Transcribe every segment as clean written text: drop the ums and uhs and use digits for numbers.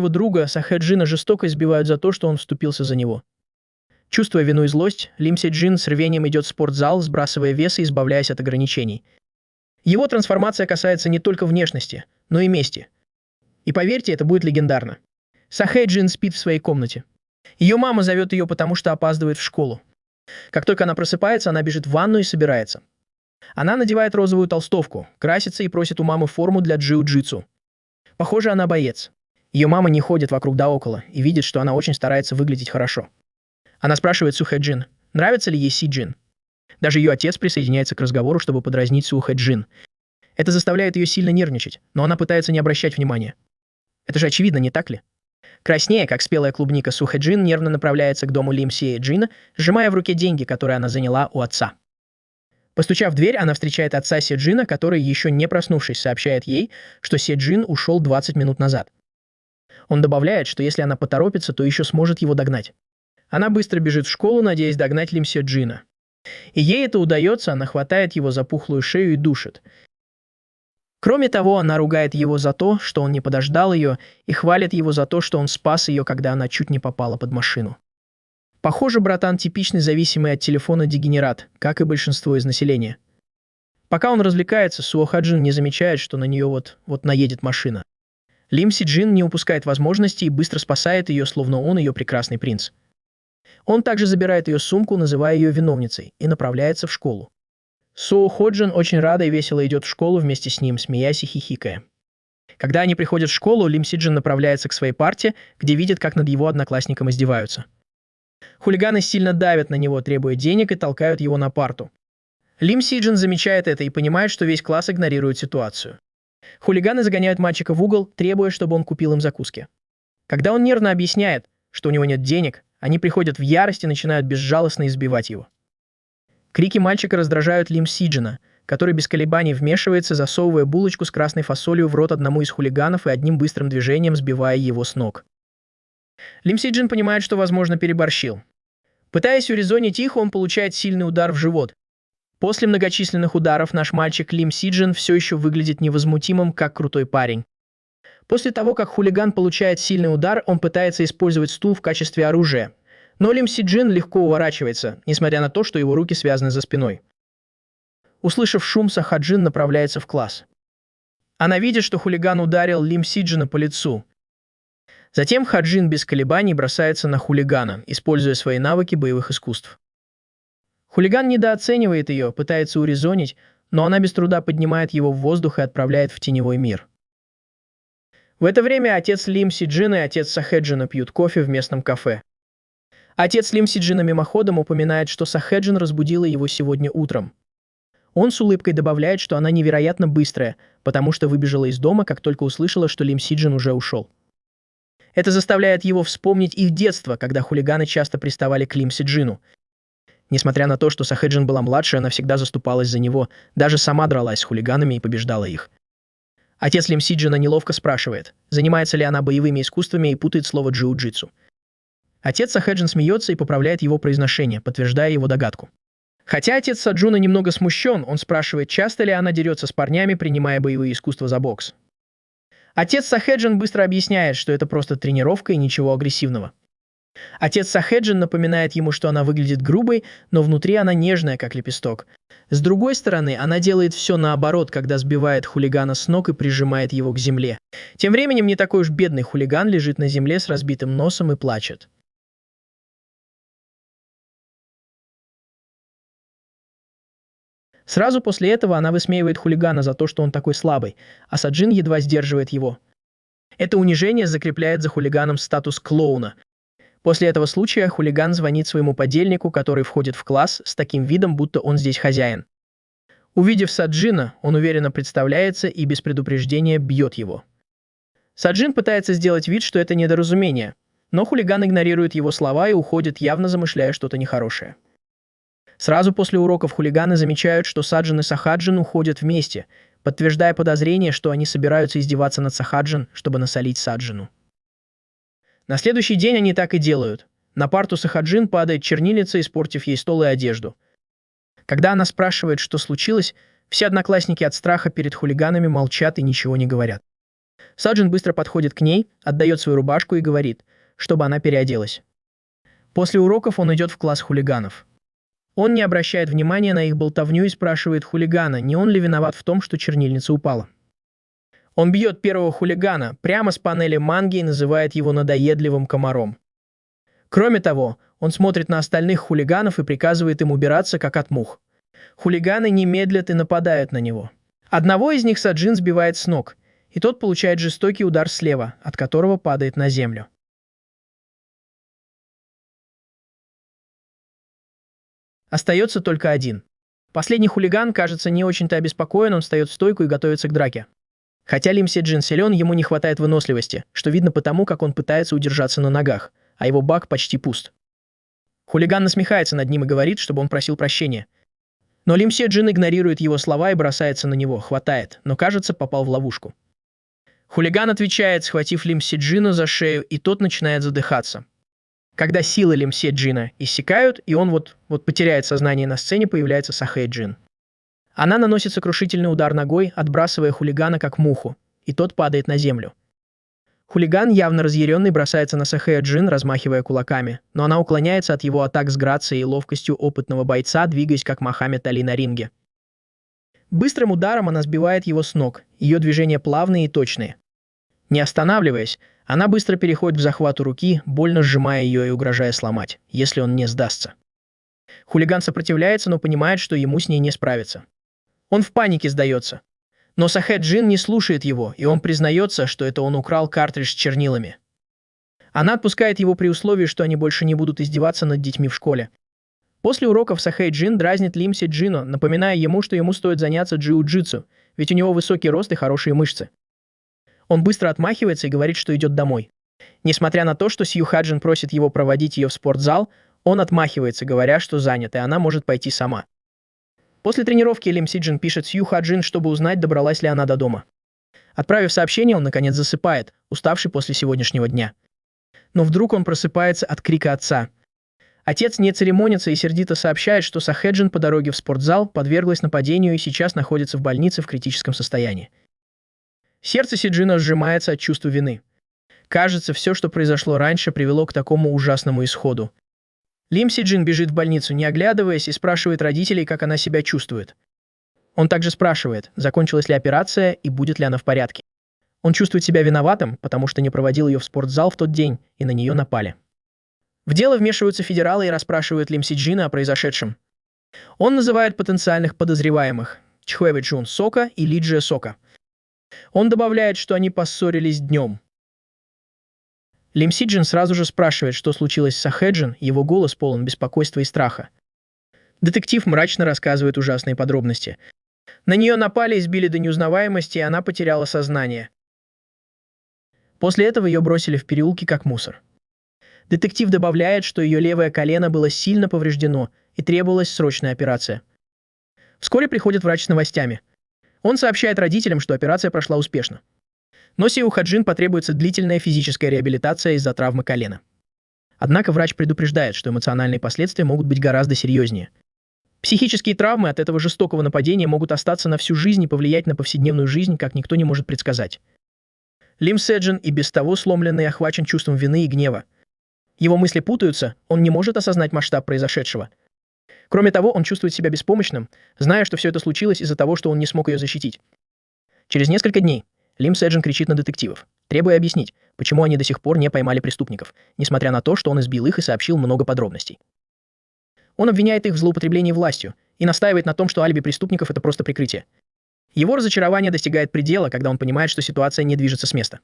Его друга Сахеджина жестоко избивают за то, что он вступился за него. Чувствуя вину и злость, Лим Се-джин с рвением идет в спортзал, сбрасывая вес и избавляясь от ограничений. Его трансформация касается не только внешности, но и мести. И поверьте, это будет легендарно. Сахеджин спит в своей комнате. Ее мама зовет ее, потому что опаздывает в школу. Как только она просыпается, она бежит в ванну и собирается. Она надевает розовую толстовку, красится и просит у мамы форму для джиу-джитсу. Похоже, она боец. Ее мама не ходит вокруг да около и видит, что она очень старается выглядеть хорошо. Она спрашивает Сухэ-джин, нравится ли ей Си-джин. Даже ее отец присоединяется к разговору, чтобы подразнить Сухэ-джин. Это заставляет ее сильно нервничать, но она пытается не обращать внимания. Это же очевидно, не так ли? Краснея, как спелая клубника, Сухэ-джин нервно направляется к дому Лим Се-джина, сжимая в руке деньги, которые она заняла у отца. Постучав в дверь, она встречает отца Се-джина, который, еще не проснувшись, сообщает ей, что Се-джин ушел 20 минут назад. Он добавляет, что если она поторопится, то еще сможет его догнать. Она быстро бежит в школу, надеясь догнать Лим Се-джина. И ей это удается, она хватает его за пухлую шею и душит. Кроме того, она ругает его за то, что он не подождал ее, и хвалит его за то, что он спас ее, когда она чуть не попала под машину. Похоже, братан типичный зависимый от телефона дегенерат, как и большинство из населения. Пока он развлекается, Сухэ-джин не замечает, что на нее вот наедет машина. Лим Се-джин не упускает возможности и быстро спасает ее, словно он ее прекрасный принц. Он также забирает ее сумку, называя ее виновницей, и направляется в школу. Сухэ-джин очень рада и весело идет в школу вместе с ним, смеясь и хихикая. Когда они приходят в школу, Лим Се-джин направляется к своей парте, где видит, как над его одноклассником издеваются. Хулиганы сильно давят на него, требуя денег и толкают его на парту. Лим Се-джин замечает это и понимает, что весь класс игнорирует ситуацию. Хулиганы загоняют мальчика в угол, требуя, чтобы он купил им закуски. Когда он нервно объясняет, что у него нет денег, они приходят в ярость и начинают безжалостно избивать его. Крики мальчика раздражают Лим Се-джина, который без колебаний вмешивается, засовывая булочку с красной фасолью в рот одному из хулиганов и одним быстрым движением сбивая его с ног. Лим Се-джин понимает, что, возможно, переборщил. Пытаясь урезонить их, он получает сильный удар в живот. После многочисленных ударов наш мальчик Лим Се-джин все еще выглядит невозмутимым, как крутой парень. После того, как хулиган получает сильный удар, он пытается использовать стул в качестве оружия. Но Лим Се-джин легко уворачивается, несмотря на то, что его руки связаны за спиной. Услышав шум, Сахеджин направляется в класс. Она видит, что хулиган ударил Лим Се-джина по лицу. Затем Хаджин без колебаний бросается на хулигана, используя свои навыки боевых искусств. Хулиган недооценивает ее, пытается урезонить, но она без труда поднимает его в воздух и отправляет в теневой мир. В это время отец Лим Се-джина и отец Сахеджина пьют кофе в местном кафе. Отец Лим Се-джина мимоходом упоминает, что Сахеджин разбудила его сегодня утром. Он с улыбкой добавляет, что она невероятно быстрая, потому что выбежала из дома, как только услышала, что Лим Се-джин уже ушел. Это заставляет его вспомнить их детство, когда хулиганы часто приставали к Лим Се-джину. Несмотря на то, что Сахеджин была младше, она всегда заступалась за него, даже сама дралась с хулиганами и побеждала их. Отец Лим Се-джина неловко спрашивает, занимается ли она боевыми искусствами и путает слово джиу-джитсу. Отец Сахеджин смеется и поправляет его произношение, подтверждая его догадку. Хотя отец Саджуна немного смущен, он спрашивает, часто ли она дерется с парнями, принимая боевые искусства за бокс. Отец Сахеджин быстро объясняет, что это просто тренировка и ничего агрессивного. Отец Сахеджин напоминает ему, что она выглядит грубой, но внутри она нежная, как лепесток. С другой стороны, она делает все наоборот, когда сбивает хулигана с ног и прижимает его к земле. Тем временем не такой уж бедный хулиган лежит на земле с разбитым носом и плачет. Сразу после этого она высмеивает хулигана за то, что он такой слабый, а Саджин едва сдерживает его. Это унижение закрепляет за хулиганом статус клоуна. После этого случая хулиган звонит своему подельнику, который входит в класс с таким видом, будто он здесь хозяин. Увидев Саджина, он уверенно представляется и без предупреждения бьет его. Саджин пытается сделать вид, что это недоразумение, но хулиган игнорирует его слова и уходит, явно замышляя что-то нехорошее. Сразу после уроков хулиганы замечают, что Саджин и Сахеджин уходят вместе, подтверждая подозрение, что они собираются издеваться над Сахеджин, чтобы насолить Саджину. На следующий день они так и делают. На парту Сахеджин падает чернильница, испортив ей стол и одежду. Когда она спрашивает, что случилось, все одноклассники от страха перед хулиганами молчат и ничего не говорят. Саджин быстро подходит к ней, отдает свою рубашку и говорит, чтобы она переоделась. После уроков он идет в класс хулиганов. Он не обращает внимания на их болтовню и спрашивает хулигана, не он ли виноват в том, что чернильница упала. Он бьет первого хулигана прямо с панели манги и называет его надоедливым комаром. Кроме того, он смотрит на остальных хулиганов и приказывает им убираться, как от мух. Хулиганы не медлят и нападают на него. Одного из них Саджин сбивает с ног, и тот получает жестокий удар слева, от которого падает на землю. Остается только один. Последний хулиган, кажется, не очень-то обеспокоен, он встает в стойку и готовится к драке. Хотя Лим Се-джин силен, ему не хватает выносливости, что видно потому, как он пытается удержаться на ногах, а его бак почти пуст. Хулиган насмехается над ним и говорит, чтобы он просил прощения. Но Лим Се-джин игнорирует его слова и бросается на него, хватает, но, кажется, попал в ловушку. Хулиган отвечает, схватив Лим Се-джина за шею, и тот начинает задыхаться. Когда силы Лим Се-джина иссякают, и он вот потеряет сознание на сцене, появляется Сахэ-джин. Она наносит сокрушительный удар ногой, отбрасывая хулигана как муху, и тот падает на землю. Хулиган, явно разъяренный, бросается на Сахэ-джин, размахивая кулаками, но она уклоняется от его атак с грацией и ловкостью опытного бойца, двигаясь как Мохаммед Али на ринге. Быстрым ударом она сбивает его с ног, ее движения плавные и точные. Не останавливаясь, она быстро переходит к захвату руки, больно сжимая ее и угрожая сломать, если он не сдастся. Хулиган сопротивляется, но понимает, что ему с ней не справиться. Он в панике сдается. Но Сахэ-джин не слушает его, и он признается, что это он украл картридж с чернилами. Она отпускает его при условии, что они больше не будут издеваться над детьми в школе. После уроков Сахэ-джин дразнит Лим Се-джина, напоминая ему, что ему стоит заняться джиу-джитсу, ведь у него высокий рост и хорошие мышцы. Он быстро отмахивается и говорит, что идет домой. Несмотря на то, что Сью Хаджин просит его проводить ее в спортзал, он отмахивается, говоря, что занят, и она может пойти сама. После тренировки Лим Се-джин пишет Сью Хаджин, чтобы узнать, добралась ли она до дома. Отправив сообщение, он наконец засыпает, уставший после сегодняшнего дня. Но вдруг он просыпается от крика отца. Отец не церемонится и сердито сообщает, что Сахэ-джин по дороге в спортзал подверглась нападению и сейчас находится в больнице в критическом состоянии. Сердце Се-джина сжимается от чувства вины. Кажется, все, что произошло раньше, привело к такому ужасному исходу. Лим Се-джин бежит в больницу, не оглядываясь, и спрашивает родителей, как она себя чувствует. Он также спрашивает, закончилась ли операция и будет ли она в порядке. Он чувствует себя виноватым, потому что не проводил ее в спортзал в тот день, и на нее напали. В дело вмешиваются федералы и расспрашивают Лим Се-джина о произошедшем. Он называет потенциальных подозреваемых Чхве Чун Сока и Ли Дже Сока. Он добавляет, что они поссорились днем. Лим Се-джин сразу же спрашивает, что случилось с Сахэ-джин, его голос полон беспокойства и страха. Детектив мрачно рассказывает ужасные подробности. На нее напали, избили до неузнаваемости, и она потеряла сознание. После этого ее бросили в переулке как мусор. Детектив добавляет, что ее левое колено было сильно повреждено и требовалась срочная операция. Вскоре приходит врач с новостями. Он сообщает родителям, что операция прошла успешно. Но Сью Хаджин потребуется длительная физическая реабилитация из-за травмы колена. Однако врач предупреждает, что эмоциональные последствия могут быть гораздо серьезнее. Психические травмы от этого жестокого нападения могут остаться на всю жизнь и повлиять на повседневную жизнь, как никто не может предсказать. Лим Се-джин и без того сломленный и охвачен чувством вины и гнева. Его мысли путаются, он не может осознать масштаб произошедшего. Кроме того, он чувствует себя беспомощным, зная, что все это случилось из-за того, что он не смог ее защитить. Через несколько дней Лим Се-джин кричит на детективов, требуя объяснить, почему они до сих пор не поймали преступников, несмотря на то, что он избил их и сообщил много подробностей. Он обвиняет их в злоупотреблении властью и настаивает на том, что алиби преступников – это просто прикрытие. Его разочарование достигает предела, когда он понимает, что ситуация не движется с места.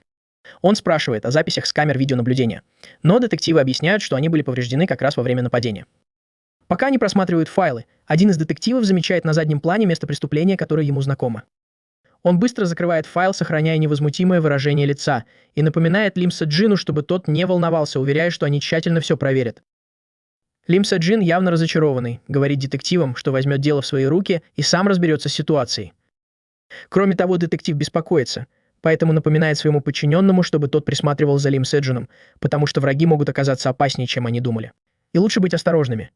Он спрашивает о записях с камер видеонаблюдения, но детективы объясняют, что они были повреждены как раз во время нападения. Пока они просматривают файлы, один из детективов замечает на заднем плане место преступления, которое ему знакомо. Он быстро закрывает файл, сохраняя невозмутимое выражение лица, и напоминает Лим Се-джину, чтобы тот не волновался, уверяя, что они тщательно все проверят. Лим Се-джин, явно разочарованный, говорит детективам, что возьмет дело в свои руки и сам разберется с ситуацией. Кроме того, детектив беспокоится, поэтому напоминает своему подчиненному, чтобы тот присматривал за Лим Се-джином, потому что враги могут оказаться опаснее, чем они думали. И лучше быть осторожными.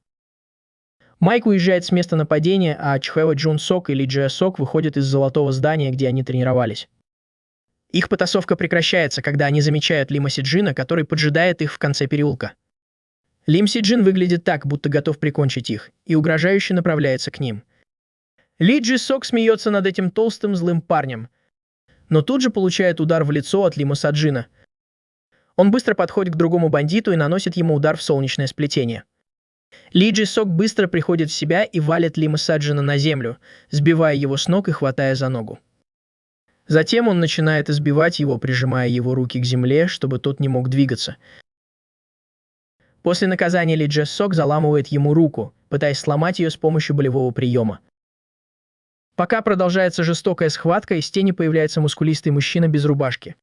Майк уезжает с места нападения, а Чхве Чун Сок и Ли Дже Сок выходят из золотого здания, где они тренировались. Их потасовка прекращается, когда они замечают Лима Сиджина, который поджидает их в конце переулка. Лим Сиджин выглядит так, будто готов прикончить их, и угрожающе направляется к ним. Ли Джи Сок смеется над этим толстым злым парнем, но тут же получает удар в лицо от Лима Саджина. Он быстро подходит к другому бандиту и наносит ему удар в солнечное сплетение. Ли Джи Сок быстро приходит в себя и валит Лима Саджина на землю, сбивая его с ног и хватая за ногу. Затем он начинает избивать его, прижимая его руки к земле, чтобы тот не мог двигаться. После наказания Ли Джи Сок заламывает ему руку, пытаясь сломать ее с помощью болевого приема. Пока продолжается жестокая схватка, из тени появляется мускулистый мужчина без рубашки.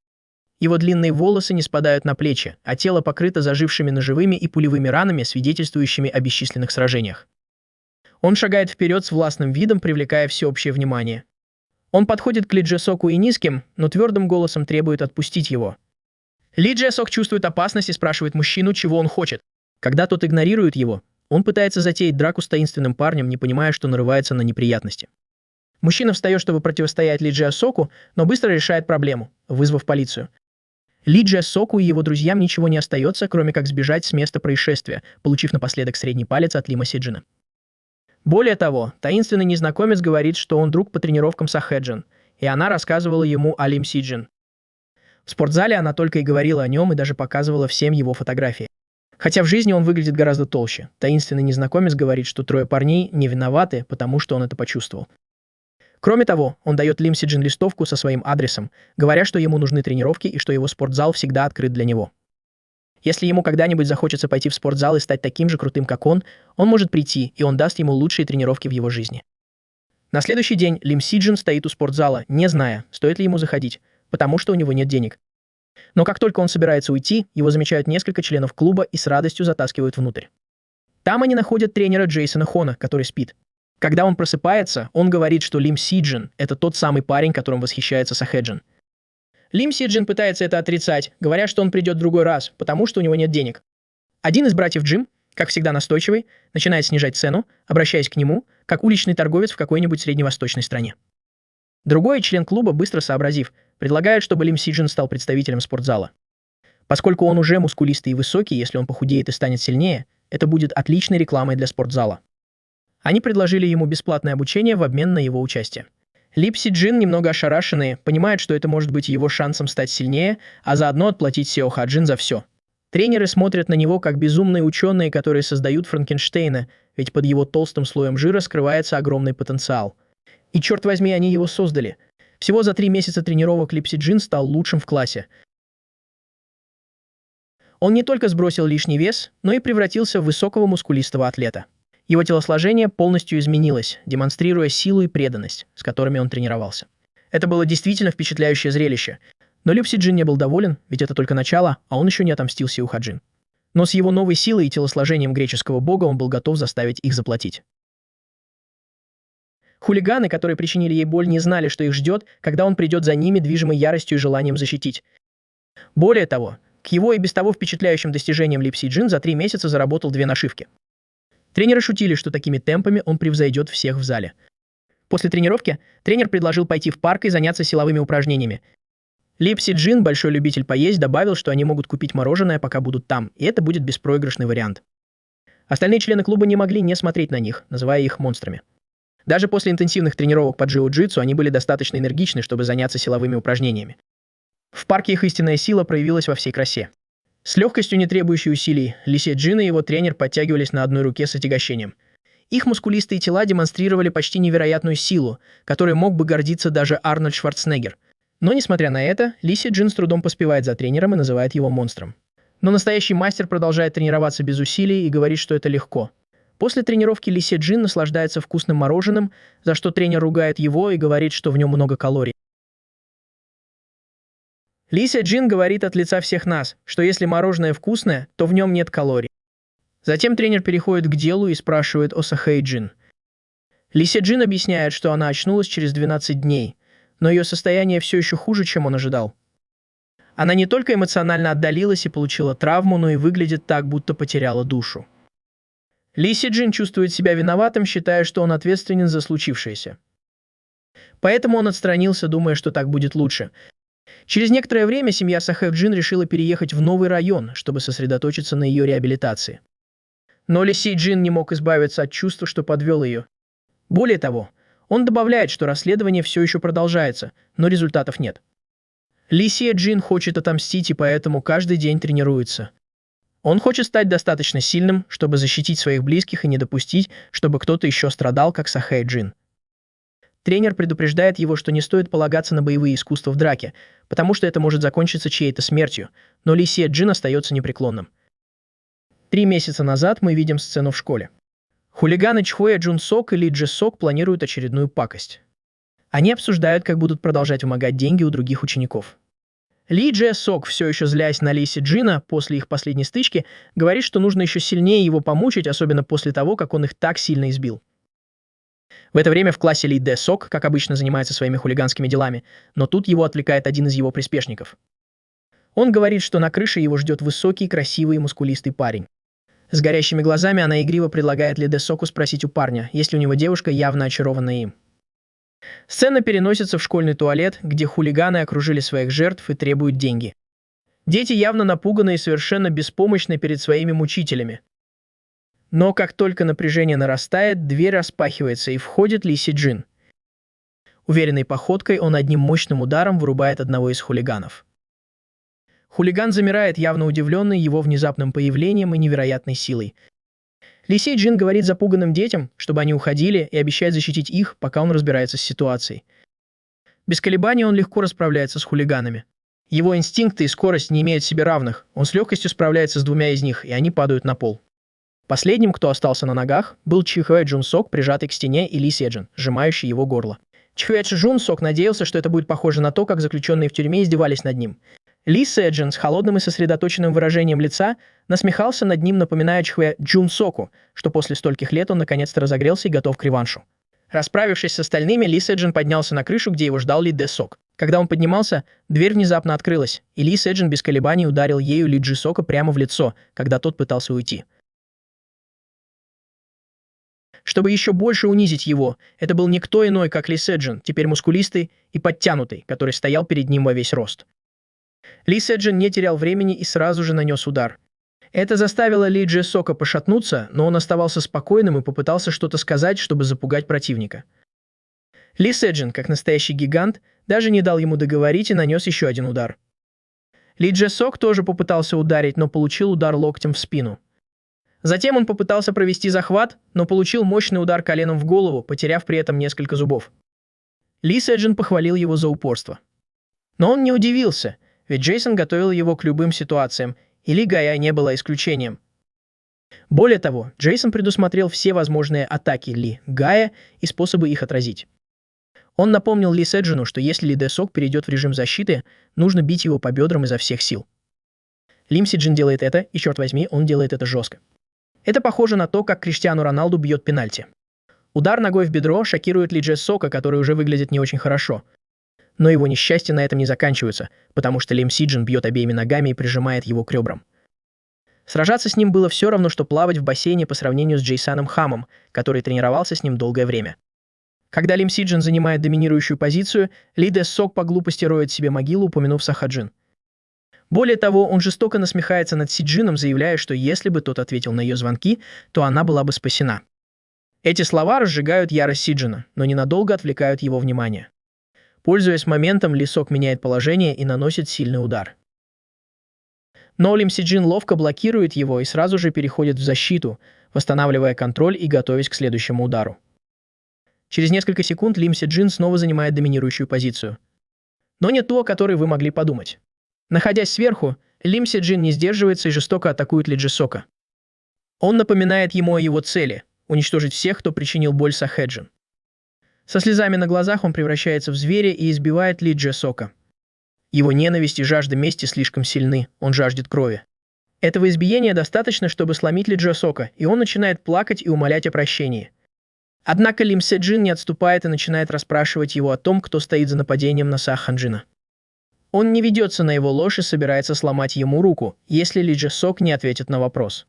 Его длинные волосы не спадают на плечи, а тело покрыто зажившими ножевыми и пулевыми ранами, свидетельствующими о бесчисленных сражениях. Он шагает вперед с властным видом, привлекая всеобщее внимание. Он подходит к Ли Джи Соку и низким, но твердым голосом требует отпустить его. Ли Джи Сок чувствует опасность и спрашивает мужчину, чего он хочет. Когда тот игнорирует его, он пытается затеять драку с таинственным парнем, не понимая, что нарывается на неприятности. Мужчина встает, чтобы противостоять Ли Джи Соку, но быстро решает проблему, вызвав полицию. Ли Джи Соку и его друзьям ничего не остается, кроме как сбежать с места происшествия, получив напоследок средний палец от Лима Сиджина. Более того, таинственный незнакомец говорит, что он друг по тренировкам Сахеджин, и она рассказывала ему о Лим Сиджин. В спортзале она только и говорила о нем и даже показывала всем его фотографии. Хотя в жизни он выглядит гораздо толще. Таинственный незнакомец говорит, что трое парней не виноваты, потому что он это почувствовал. Кроме того, он дает Лим Сиджин листовку со своим адресом, говоря, что ему нужны тренировки и что его спортзал всегда открыт для него. Если ему когда-нибудь захочется пойти в спортзал и стать таким же крутым, как он может прийти, и он даст ему лучшие тренировки в его жизни. На следующий день Лим Сиджин стоит у спортзала, не зная, стоит ли ему заходить, потому что у него нет денег. Но как только он собирается уйти, его замечают несколько членов клуба и с радостью затаскивают внутрь. Там они находят тренера Джейсона Хона, который спит. Когда он просыпается, он говорит, что Лим Сиджин – это тот самый парень, которым восхищается Сахеджин. Лим Сиджин пытается это отрицать, говоря, что он придет в другой раз, потому что у него нет денег. Один из братьев Джим, как всегда настойчивый, начинает снижать цену, обращаясь к нему, как уличный торговец в какой-нибудь средневосточной стране. Другой член клуба, быстро сообразив, предлагает, чтобы Лим Сиджин стал представителем спортзала. Поскольку он уже мускулистый и высокий, если он похудеет и станет сильнее, это будет отличной рекламой для спортзала. Они предложили ему бесплатное обучение в обмен на его участие. Лим Сиджин, немного ошарашенный, понимает, что это может быть его шансом стать сильнее, а заодно отплатить Сео Хаджин за все. Тренеры смотрят на него как безумные ученые, которые создают Франкенштейна, ведь под его толстым слоем жира скрывается огромный потенциал. И черт возьми, они его создали. Всего за 3 месяца тренировок Лим Сиджин стал лучшим в классе. Он не только сбросил лишний вес, но и превратился в высокого мускулистого атлета. Его телосложение полностью изменилось, демонстрируя силу и преданность, с которыми он тренировался. Это было действительно впечатляющее зрелище. Но Лим Сиджин не был доволен, ведь это только начало, а он еще не отомстил Сео Хаджин. Но с его новой силой и телосложением греческого бога он был готов заставить их заплатить. Хулиганы, которые причинили ей боль, не знали, что их ждет, когда он придет за ними, движимый яростью и желанием защитить. Более того, к его и без того впечатляющим достижениям Лим Сиджин за 3 месяца заработал 2 нашивки. Тренеры шутили, что такими темпами он превзойдет всех в зале. После тренировки тренер предложил пойти в парк и заняться силовыми упражнениями. Лим Сиджин, большой любитель поесть, добавил, что они могут купить мороженое, пока будут там, и это будет беспроигрышный вариант. Остальные члены клуба не могли не смотреть на них, называя их монстрами. Даже после интенсивных тренировок по джиу-джитсу они были достаточно энергичны, чтобы заняться силовыми упражнениями. В парке их истинная сила проявилась во всей красе. С легкостью, не требующей усилий, Ли Сиджин и его тренер подтягивались на одной руке с отягощением. Их мускулистые тела демонстрировали почти невероятную силу, которой мог бы гордиться даже Арнольд Шварценеггер. Но, несмотря на это, Ли Сиджин с трудом поспевает за тренером и называет его монстром. Но настоящий мастер продолжает тренироваться без усилий и говорит, что это легко. После тренировки Ли Сиджин наслаждается вкусным мороженым, за что тренер ругает его и говорит, что в нем много калорий. Ли Сиджин говорит от лица всех нас, что если мороженое вкусное, то в нем нет калорий. Затем тренер переходит к делу и спрашивает о Сахеджин. Ли Сиджин объясняет, что она очнулась через 12 дней, но ее состояние все еще хуже, чем он ожидал. Она не только эмоционально отдалилась и получила травму, но и выглядит так, будто потеряла душу. Ли Сиджин чувствует себя виноватым, считая, что он ответственен за случившееся. Поэтому он отстранился, думая, что так будет лучше. Через некоторое время семья Сахэ Джин решила переехать в новый район, чтобы сосредоточиться на ее реабилитации. Но Ли Си Джин не мог избавиться от чувства, что подвел ее. Более того, он добавляет, что расследование все еще продолжается, но результатов нет. Ли Си Джин хочет отомстить и поэтому каждый день тренируется. Он хочет стать достаточно сильным, чтобы защитить своих близких и не допустить, чтобы кто-то еще страдал, как Сахэ Джин. Тренер предупреждает его, что не стоит полагаться на боевые искусства в драке, потому что это может закончиться чьей-то смертью, но Ли Си Джин остается непреклонным. 3 месяца назад мы видим сцену в школе. Хулиганы Чхуэ Джун Сок и Ли Дже Сок планируют очередную пакость. Они обсуждают, как будут продолжать вымогать деньги у других учеников. Ли Дже Сок, все еще злясь на Ли Си Джина после их последней стычки, говорит, что нужно еще сильнее его помучить, особенно после того, как он их так сильно избил. В это время в классе Ли Дэ Сок, как обычно, занимается своими хулиганскими делами, но тут его отвлекает один из его приспешников. Он говорит, что на крыше его ждет высокий, красивый и мускулистый парень. С горящими глазами она игриво предлагает Ли Дэ Соку спросить у парня, есть ли у него девушка, явно очарованная им. Сцена переносится в школьный туалет, где хулиганы окружили своих жертв и требуют деньги. Дети явно напуганы и совершенно беспомощны перед своими мучителями. Но как только напряжение нарастает, дверь распахивается и входит Ли Си Джин. Уверенной походкой он одним мощным ударом вырубает одного из хулиганов. Хулиган замирает, явно удивленный его внезапным появлением и невероятной силой. Ли Си Джин говорит запуганным детям, чтобы они уходили, и обещает защитить их, пока он разбирается с ситуацией. Без колебаний он легко расправляется с хулиганами. Его инстинкты и скорость не имеют себе равных, он с легкостью справляется с 2 из них, и они падают на пол. Последним, кто остался на ногах, был Чхуэ Джун Сок, прижатый к стене, и Ли Се Джин, сжимающий его горло. Чхуэ Джун Сок надеялся, что это будет похоже на то, как заключенные в тюрьме издевались над ним. Ли Се Джин с холодным и сосредоточенным выражением лица насмехался над ним, напоминая Чхуэ Джун Соку, что после стольких лет он наконец-то разогрелся и готов к реваншу. Расправившись с остальными, Ли Се Джин поднялся на крышу, где его ждал Ли Дэ Сок. Когда он поднимался, дверь внезапно открылась, и Ли Се Джин без колебаний ударил ею Ли Джи Сока прямо в лицо, когда тот пытался уйти. Чтобы еще больше унизить его, это был никто иной, как Ли Се Джин, теперь мускулистый и подтянутый, который стоял перед ним во весь рост. Ли Се Джин не терял времени и сразу же нанес удар. Это заставило Ли Дже Сока пошатнуться, но он оставался спокойным и попытался что-то сказать, чтобы запугать противника. Ли Се Джин, как настоящий гигант, даже не дал ему договорить и нанес еще один удар. Ли Дже Сок тоже попытался ударить, но получил удар локтем в спину. Затем он попытался провести захват, но получил мощный удар коленом в голову, потеряв при этом несколько зубов. Ли Се Джин похвалил его за упорство. Но он не удивился, ведь Джейсон готовил его к любым ситуациям, и Ли Гая не была исключением. Более того, Джейсон предусмотрел все возможные атаки Ли Гая и способы их отразить. Он напомнил Ли Се Джину, что если Ли Дэ Сок перейдет в режим защиты, нужно бить его по бедрам изо всех сил. Лим Си Джин делает это, и, черт возьми, он делает это жестко. Это похоже на то, как Криштиану Роналду бьет пенальти. Удар ногой в бедро шокирует Ли Дже Сока, который уже выглядит не очень хорошо. Но его несчастья на этом не заканчиваются, потому что Лим Си Джин бьет обеими ногами и прижимает его к ребрам. Сражаться с ним было все равно, что плавать в бассейне по сравнению с Джейсоном Хамом, который тренировался с ним долгое время. Когда Лим Си Джин занимает доминирующую позицию, Ли Дэ Сок по глупости роет себе могилу, упомянув Сахаджин. Более того, он жестоко насмехается над Си Джином, заявляя, что если бы тот ответил на ее звонки, то она была бы спасена. Эти слова разжигают ярость Си Джина, но ненадолго отвлекают его внимание. Пользуясь моментом, Ли Сок меняет положение и наносит сильный удар. Но Лим Си Джин ловко блокирует его и сразу же переходит в защиту, восстанавливая контроль и готовясь к следующему удару. Через несколько секунд Лим Си Джин снова занимает доминирующую позицию. Но не ту, о которой вы могли подумать. Находясь сверху, Лим Си Джин не сдерживается и жестоко атакует Ли Дже Сока. Он напоминает ему о его цели – уничтожить всех, кто причинил боль Сахэ Джин. Со слезами на глазах он превращается в зверя и избивает Ли Дже Сока. Его ненависть и жажда мести слишком сильны, он жаждет крови. Этого избиения достаточно, чтобы сломить Ли Дже Сока, и он начинает плакать и умолять о прощении. Однако Лим Си Джин не отступает и начинает расспрашивать его о том, кто стоит за нападением на Сахаджина. Он не ведется на его ложь и собирается сломать ему руку, если Ли Дже Сок не ответит на вопрос.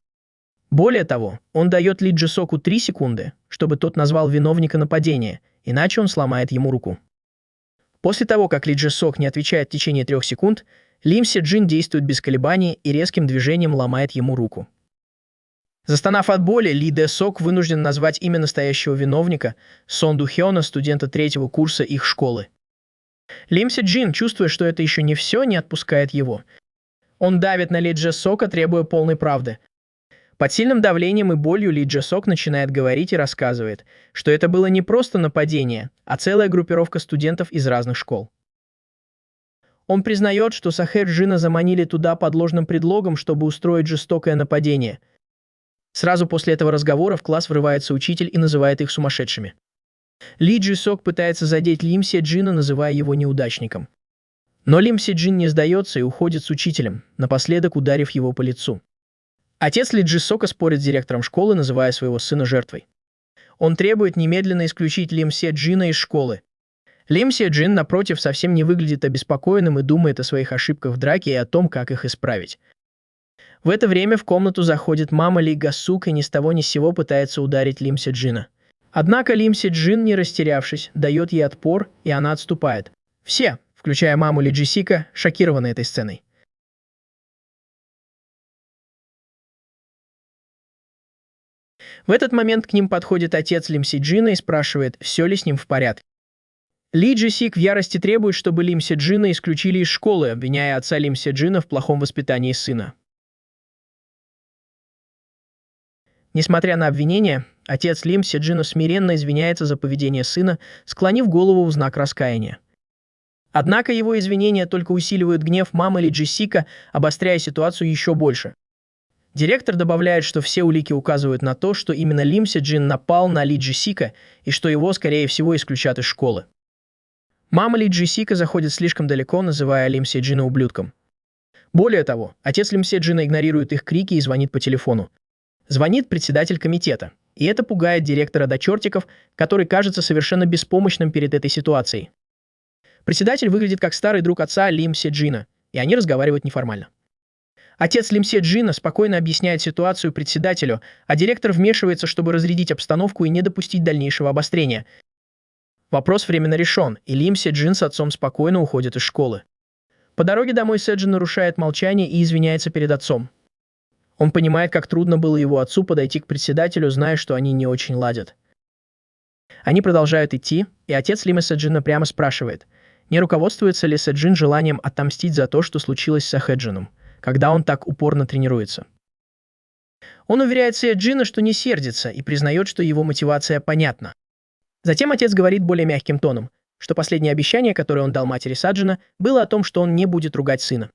Более того, он дает Ли Дже Соку 3 секунды, чтобы тот назвал виновника нападения, иначе он сломает ему руку. После того, как Ли Джи Сок не отвечает в течение 3 секунд, Лим Се Джин действует без колебаний и резким движением ломает ему руку. Застонав от боли, Ли Дэ Сок вынужден назвать имя настоящего виновника – Сон Ду Хёна, студента 3-го курса их школы. Лим Се Джин, чувствуя, что это еще не все, не отпускает его. Он давит на Ли Джи Сока, требуя полной правды. Под сильным давлением и болью Ли Джи Сок начинает говорить и рассказывает, что это было не просто нападение, а целая группировка студентов из разных школ. Он признает, что Сахэ Джина заманили туда под ложным предлогом, чтобы устроить жестокое нападение. Сразу после этого разговора в класс врывается учитель и называет их сумасшедшими. Ли Джи Сок пытается задеть Лим Се Джина, называя его неудачником. Но Лим Се Джин не сдается и уходит с учителем, напоследок ударив его по лицу. Отец Ли Джи Сока спорит с директором школы, называя своего сына жертвой. Он требует немедленно исключить Лим Се Джина из школы. Лим Се Джин, напротив, совсем не выглядит обеспокоенным и думает о своих ошибках в драке и о том, как их исправить. В это время в комнату заходит мама Ли Гасук и ни с того ни с сего пытается ударить Лим Се Джина. Однако Лим Се Джин, не растерявшись, дает ей отпор, и она отступает. Все, включая маму Ли Джи Сика, шокированы этой сценой. В этот момент к ним подходит отец Лим Се Джина и спрашивает, все ли с ним в порядке. Ли Джи Сик в ярости требует, чтобы Лим Се Джина исключили из школы, обвиняя отца Лим Се Джина в плохом воспитании сына. Несмотря на обвинения, отец Лим Се Джина смиренно извиняется за поведение сына, склонив голову в знак раскаяния. Однако его извинения только усиливают гнев мамы Ли Джи Сика, обостряя ситуацию еще больше. Директор добавляет, что все улики указывают на то, что именно Лим Се Джин напал на Ли Джи Сика и что его, скорее всего, исключат из школы. Мама Ли Джи Сика заходит слишком далеко, называя Лим Се Джина ублюдком. Более того, отец Лим Се Джина игнорирует их крики и звонит по телефону. Звонит председатель комитета, и это пугает директора до чертиков, который кажется совершенно беспомощным перед этой ситуацией. Председатель выглядит как старый друг отца Лим Се Джина, и они разговаривают неформально. Отец Лим Се Джина спокойно объясняет ситуацию председателю, а директор вмешивается, чтобы разрядить обстановку и не допустить дальнейшего обострения. Вопрос временно решен, и Лим Се Джин с отцом спокойно уходит из школы. По дороге домой Се Джин нарушает молчание и извиняется перед отцом. Он понимает, как трудно было его отцу подойти к председателю, зная, что они не очень ладят. Они продолжают идти, и отец Лима Се Джина прямо спрашивает, не руководствуется ли Се Джин желанием отомстить за то, что случилось с Сахэ Джином, когда он так упорно тренируется. Он уверяет Се Джина, что не сердится, и признает, что его мотивация понятна. Затем отец говорит более мягким тоном, что последнее обещание, которое он дал матери Саджина, было о том, что он не будет ругать сына,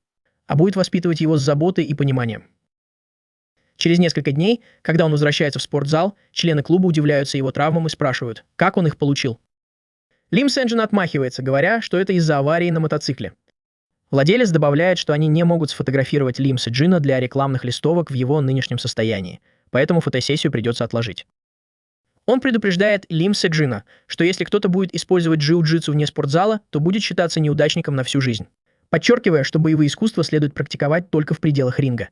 а будет воспитывать его с заботой и пониманием. Через несколько дней, когда он возвращается в спортзал, члены клуба удивляются его травмам и спрашивают, как он их получил. Лим Се Джин отмахивается, говоря, что это из-за аварии на мотоцикле. Владелец добавляет, что они не могут сфотографировать Лим Се Джина для рекламных листовок в его нынешнем состоянии, поэтому фотосессию придется отложить. Он предупреждает Лим Се Джина, что если кто-то будет использовать джиу-джитсу вне спортзала, то будет считаться неудачником на всю жизнь, подчеркивая, что боевые искусства следует практиковать только в пределах ринга.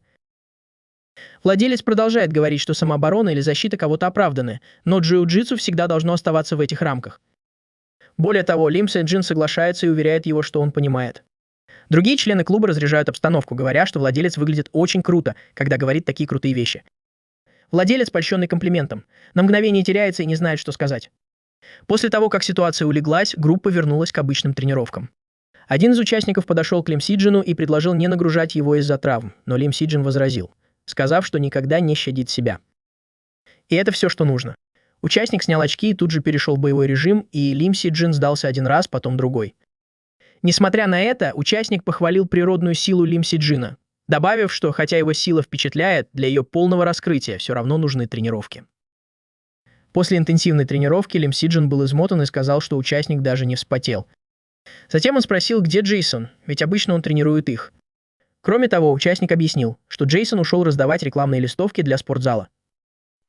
Владелец продолжает говорить, что самооборона или защита кого-то оправданы, но джиу-джитсу всегда должно оставаться в этих рамках. Более того, Лим Се Джин соглашается и уверяет его, что он понимает. Другие члены клуба разряжают обстановку, говоря, что владелец выглядит очень круто, когда говорит такие крутые вещи. Владелец, польщенный комплиментом, на мгновение теряется и не знает, что сказать. После того, как ситуация улеглась, группа вернулась к обычным тренировкам. Один из участников подошел к Лим Се Джину и предложил не нагружать его из-за травм, но Лим Се Джин возразил, сказав, что никогда не щадит себя. И это все, что нужно. Участник снял очки и тут же перешел в боевой режим, и Лим Се Джин сдался один раз, потом другой. Несмотря на это, участник похвалил природную силу Лим Се Джина, добавив, что хотя его сила впечатляет, для ее полного раскрытия все равно нужны тренировки. После интенсивной тренировки Лим Се Джин был измотан и сказал, что участник даже не вспотел. Затем он спросил, где Джейсон, ведь обычно он тренирует их. Кроме того, участник объяснил, что Джейсон ушел раздавать рекламные листовки для спортзала.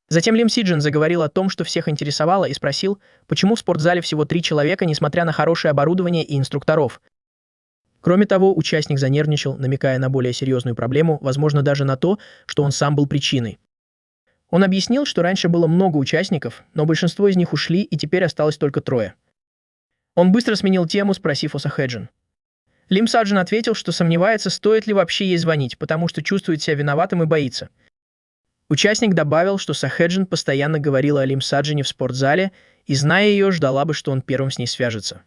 Затем Лим Се Джин заговорил о том, что всех интересовало, и спросил, почему в спортзале всего 3 человека, несмотря на хорошее оборудование и инструкторов. Кроме того, участник занервничал, намекая на более серьезную проблему, возможно, даже на то, что он сам был причиной. Он объяснил, что раньше было много участников, но большинство из них ушли, и теперь осталось только 3. Он быстро сменил тему, спросив о Сахеджин. Лим Саджин ответил, что сомневается, стоит ли вообще ей звонить, потому что чувствует себя виноватым и боится. Участник добавил, что Сахеджин постоянно говорила о Лим Саджине в спортзале и, зная ее, ждала бы, что он первым с ней свяжется.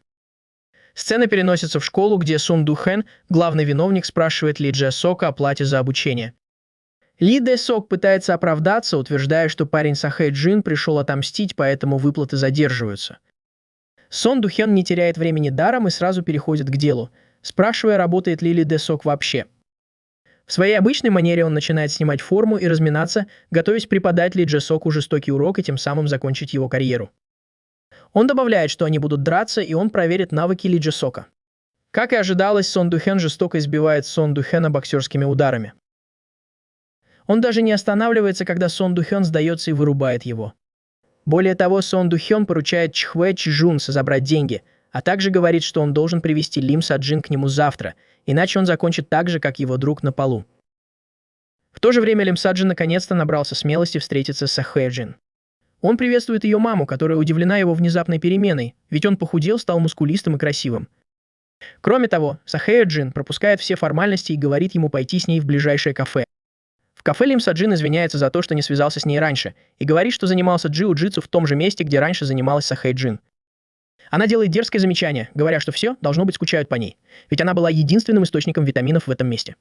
Сцена переносится в школу, где Сун Ду Хэн, главный виновник, спрашивает Ли Дже Сока о плате за обучение. Ли Дже Сок пытается оправдаться, утверждая, что парень Сахэ Джин пришел отомстить, поэтому выплаты задерживаются. Сон Ду Хэн не теряет времени даром и сразу переходит к делу, спрашивая, работает ли Ли Дже Сок вообще. В своей обычной манере он начинает снимать форму и разминаться, готовясь преподать Ли Дже Соку жестокий урок и тем самым закончить его карьеру. Он добавляет, что они будут драться, и он проверит навыки Ли Дже Сока. Как и ожидалось, Сон Ду Хэн жестоко избивает Сон Ду Хэна боксерскими ударами. Он даже не останавливается, когда Сон Ду Хэн сдается и вырубает его. Более того, Сон Ду Хэн поручает Чхве Чжунса забрать деньги, а также говорит, что он должен привести Лим Саджин к нему завтра, иначе он закончит так же, как его друг на полу. В то же время Лим Саджин наконец-то набрался смелости встретиться с Сахэ Джин. Он приветствует ее маму, которая удивлена его внезапной переменой, ведь он похудел, стал мускулистым и красивым. Кроме того, Сахэ Джин пропускает все формальности и говорит ему пойти с ней в ближайшее кафе. В кафе Лим Саджин извиняется за то, что не связался с ней раньше, и говорит, что занимался джиу-джитсу в том же месте, где раньше занималась Сахэ Джин. Она делает дерзкое замечание, говоря, что все, должно быть, скучают по ней, ведь она была единственным источником витаминов в этом месте.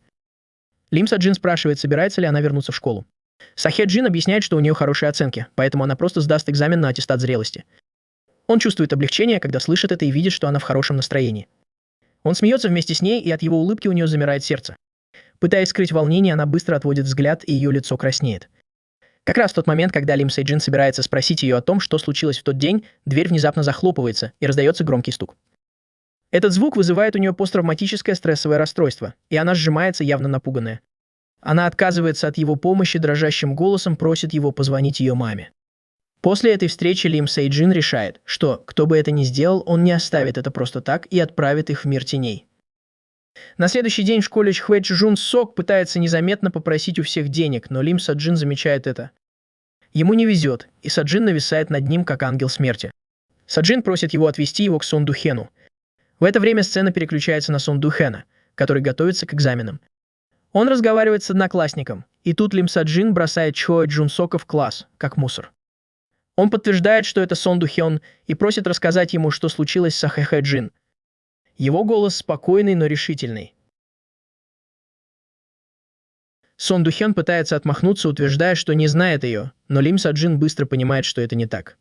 Лим Саджин спрашивает, собирается ли она вернуться в школу. Сахэ Джин объясняет, что у нее хорошие оценки, поэтому она просто сдаст экзамен на аттестат зрелости. Он чувствует облегчение, когда слышит это и видит, что она в хорошем настроении. Он смеется вместе с ней, и от его улыбки у нее замирает сердце. Пытаясь скрыть волнение, она быстро отводит взгляд, и ее лицо краснеет. Как раз в тот момент, когда Лим Сэй Джин собирается спросить ее о том, что случилось в тот день, дверь внезапно захлопывается, и раздается громкий стук. Этот звук вызывает у нее посттравматическое стрессовое расстройство, и она сжимается, явно напуганная. Она отказывается от его помощи, дрожащим голосом просит его позвонить ее маме. После этой встречи Лим Сэй Джин решает, что, кто бы это ни сделал, он не оставит это просто так и отправит их в мир теней. На следующий день в школе Чхве Чжун Сок пытается незаметно попросить у всех денег, но Лим Саджин замечает это. Ему не везет, и Саджин нависает над ним, как ангел смерти. Саджин просит его отвезти его к Сон Ду Хэну. В это время сцена переключается на Сон Ду Хэна, который готовится к экзаменам. Он разговаривает с одноклассником, и тут Лим Саджин бросает Чхве Чжун Сока в класс, как мусор. Он подтверждает, что это Сон Ду Хэн, и просит рассказать ему, что случилось с Сахэ Джин. Его голос спокойный, но решительный. Сон Ду Хэн пытается отмахнуться, утверждая, что не знает ее, но Лим Саджин быстро понимает, что это не так.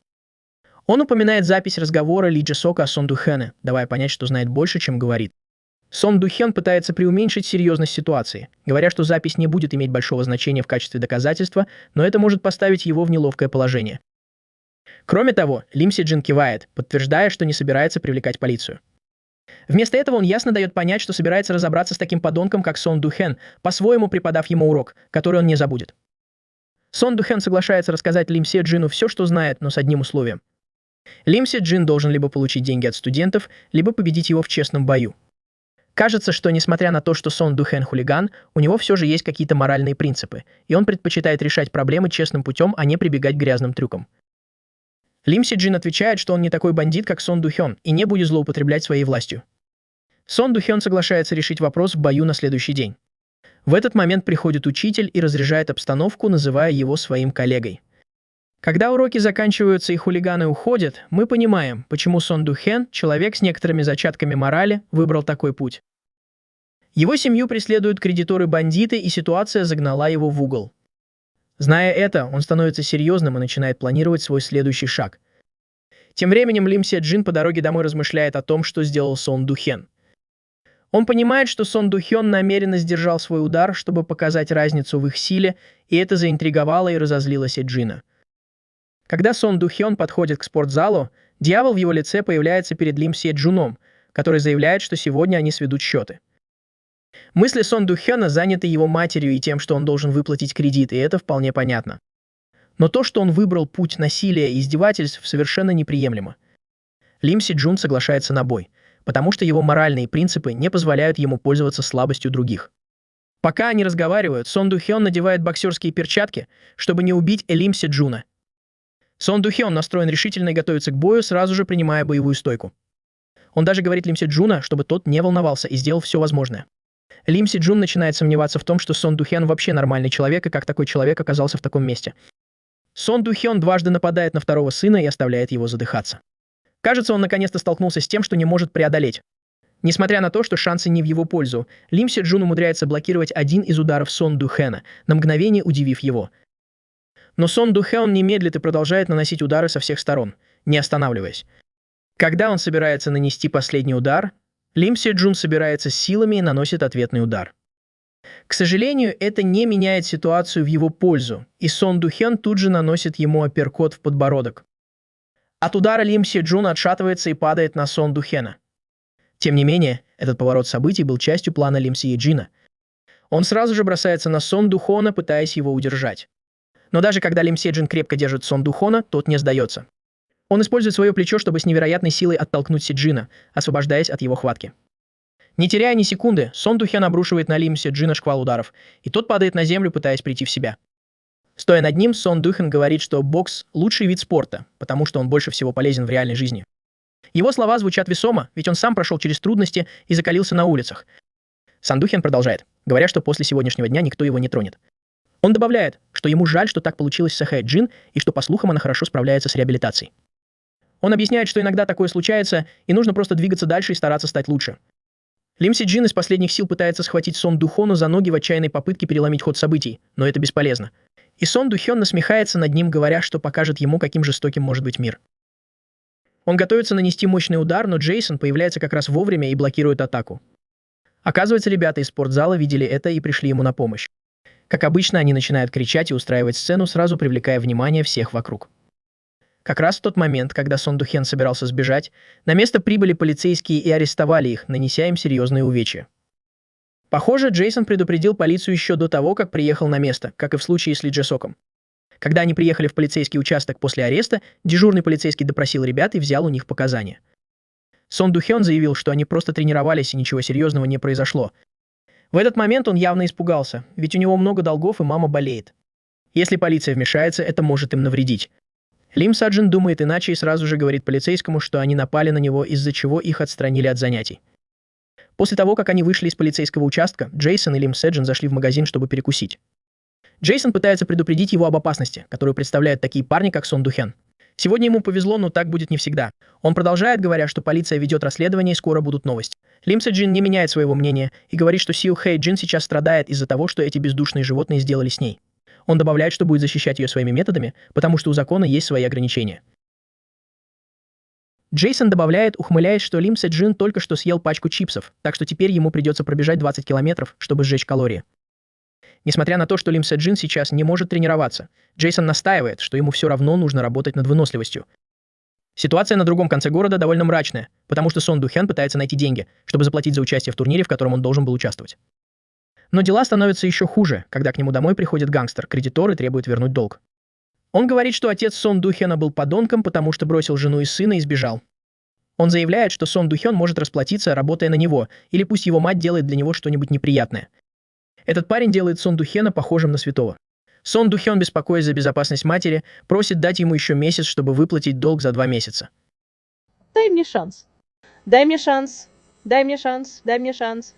Он упоминает запись разговора Ли Дже Сока о Сон Ду Хэне, давая понять, что знает больше, чем говорит. Сон Ду Хэн пытается преуменьшить серьезность ситуации, говоря, что запись не будет иметь большого значения в качестве доказательства, но это может поставить его в неловкое положение. Кроме того, Лим Сэй Джин кивает, подтверждая, что не собирается привлекать полицию. Вместо этого он ясно дает понять, что собирается разобраться с таким подонком, как Сон Ду Хэн, по-своему преподав ему урок, который он не забудет. Сон Ду Хэн соглашается рассказать Лим Сэй Джину все, что знает, но с одним условием. Лим Сэй Джин должен либо получить деньги от студентов, либо победить его в честном бою. Кажется, что несмотря на то, что Сон Ду Хэн хулиган, у него все же есть какие-то моральные принципы, и он предпочитает решать проблемы честным путем, а не прибегать к грязным трюкам. Лим Сэй Джин отвечает, что он не такой бандит, как Сон Ду Хэн, и не будет злоупотреблять своей властью. Сон Ду Хэн соглашается решить вопрос в бою на следующий день. В этот момент приходит учитель и разряжает обстановку, называя его своим коллегой. Когда уроки заканчиваются и хулиганы уходят, мы понимаем, почему Сон Ду Хэн, человек с некоторыми зачатками морали, выбрал такой путь. Его семью преследуют кредиторы-бандиты, и ситуация загнала его в угол. Зная это, он становится серьезным и начинает планировать свой следующий шаг. Тем временем Лим Сэй Джин по дороге домой размышляет о том, что сделал Сон Ду Хэн. Он понимает, что Сон Ду Хэн намеренно сдержал свой удар, чтобы показать разницу в их силе, и это заинтриговало и разозлило Сэй Джина. Когда Сон Ду Хэн подходит к спортзалу, дьявол в его лице появляется перед Лим Сэй Джуном, который заявляет, что сегодня они сведут счеты. Мысли Сон Ду Хэна заняты его матерью и тем, что он должен выплатить кредит, и это вполне понятно. Но то, что он выбрал путь насилия и издевательств, совершенно неприемлемо. Лим Сэй Джун соглашается на бой, потому что его моральные принципы не позволяют ему пользоваться слабостью других. Пока они разговаривают, Сон Ду Хэн надевает боксерские перчатки, чтобы не убить Лим Сэй Джуна. Сон Ду Хэн настроен решительно и готовится к бою, сразу же принимая боевую стойку. Он даже говорит Лим Се Джуна, чтобы тот не волновался и сделал все возможное. Лим Се Джун начинает сомневаться в том, что Сон Ду Хён вообще нормальный человек и как такой человек оказался в таком месте. Сон Ду Хён дважды нападает на второго сына и оставляет его задыхаться. Кажется, он наконец-то столкнулся с тем, что не может преодолеть. Несмотря на то, что шансы не в его пользу, Лим Се Джун умудряется блокировать один из ударов Сон Ду Хэна, на мгновение удивив его. Но Сон Ду Хён не медлит и продолжает наносить удары со всех сторон, не останавливаясь. Когда он собирается нанести последний удар, Лим Се Джун собирается с силами и наносит ответный удар. К сожалению, это не меняет ситуацию в его пользу, и Сон Ду Хён тут же наносит ему апперкот в подбородок. От удара Лим Се Джун отшатывается и падает на Сон Ду Хэна. Тем не менее, этот поворот событий был частью плана Лим Се Джина. Он сразу же бросается на Сон Ду Хона, пытаясь его удержать. Но даже когда Лим Се Джин крепко держит Сон Ду Хона, тот не сдается. Он использует свое плечо, чтобы с невероятной силой оттолкнуть Се Джина, освобождаясь от его хватки. Не теряя ни секунды, Сон Ду Хён обрушивает на Лим Се Джина шквал ударов, и тот падает на землю, пытаясь прийти в себя. Стоя над ним, Сон Ду Хён говорит, что бокс – лучший вид спорта, потому что он больше всего полезен в реальной жизни. Его слова звучат весомо, ведь он сам прошел через трудности и закалился на улицах. Сон Ду Хён продолжает, говоря, что после сегодняшнего дня никто его не тронет. Он добавляет, что ему жаль, что так получилось с Хэ Джин, и что, по слухам, она хорошо справляется с реабилитацией. Он объясняет, что иногда такое случается, и нужно просто двигаться дальше и стараться стать лучше. Лим Се Джин из последних сил пытается схватить Сон Ду Хона за ноги в отчаянной попытке переломить ход событий, но это бесполезно. И Сон Ду Хён насмехается над ним, говоря, что покажет ему, каким жестоким может быть мир. Он готовится нанести мощный удар, но Джейсон появляется как раз вовремя и блокирует атаку. Оказывается, ребята из спортзала видели это и пришли ему на помощь. Как обычно, они начинают кричать и устраивать сцену, сразу привлекая внимание всех вокруг. Как раз в тот момент, когда Сон Ду Хён собирался сбежать, на место прибыли полицейские и арестовали их, нанеся им серьезные увечья. Похоже, Джейсон предупредил полицию еще до того, как приехал на место, как и в случае с Ли Дже Соком. Когда они приехали в полицейский участок после ареста, дежурный полицейский допросил ребят и взял у них показания. Сон Ду Хён заявил, что они просто тренировались и ничего серьезного не произошло. В этот момент он явно испугался, ведь у него много долгов и мама болеет. Если полиция вмешается, это может им навредить. Лим Се Джин думает иначе и сразу же говорит полицейскому, что они напали на него, из-за чего их отстранили от занятий. После того, как они вышли из полицейского участка, Джейсон и Лим Се Джин зашли в магазин, чтобы перекусить. Джейсон пытается предупредить его об опасности, которую представляют такие парни, как Сон Ду Хён. Сегодня ему повезло, но так будет не всегда. Он продолжает, говоря, что полиция ведет расследование и скоро будут новости. Лим Се Джин не меняет своего мнения и говорит, что Сиу Хэй Джин сейчас страдает из-за того, что эти бездушные животные сделали с ней. Он добавляет, что будет защищать ее своими методами, потому что у закона есть свои ограничения. Джейсон добавляет, ухмыляясь, что Лим Се Джин только что съел пачку чипсов, так что теперь ему придется пробежать 20 километров, чтобы сжечь калории. Несмотря на то, что Лим Се Джин сейчас не может тренироваться, Джейсон настаивает, что ему все равно нужно работать над выносливостью. Ситуация на другом конце города довольно мрачная, потому что Сон Ду Хён пытается найти деньги, чтобы заплатить за участие в турнире, в котором он должен был участвовать. Но дела становятся еще хуже, когда к нему домой приходит гангстер, кредитор и требует вернуть долг. Он говорит, что отец Сон Ду Хёна был подонком, потому что бросил жену и сына и сбежал. Он заявляет, что Сон Ду Хён может расплатиться, работая на него, или пусть его мать делает для него что-нибудь неприятное. Этот парень делает Сон Ду Хёна похожим на святого. Сон Ду Хён, беспокоясь за безопасность матери, просит дать ему еще месяц, чтобы выплатить долг за 2 месяца. Дай мне шанс. Дай мне шанс. Дай мне шанс. Дай мне шанс.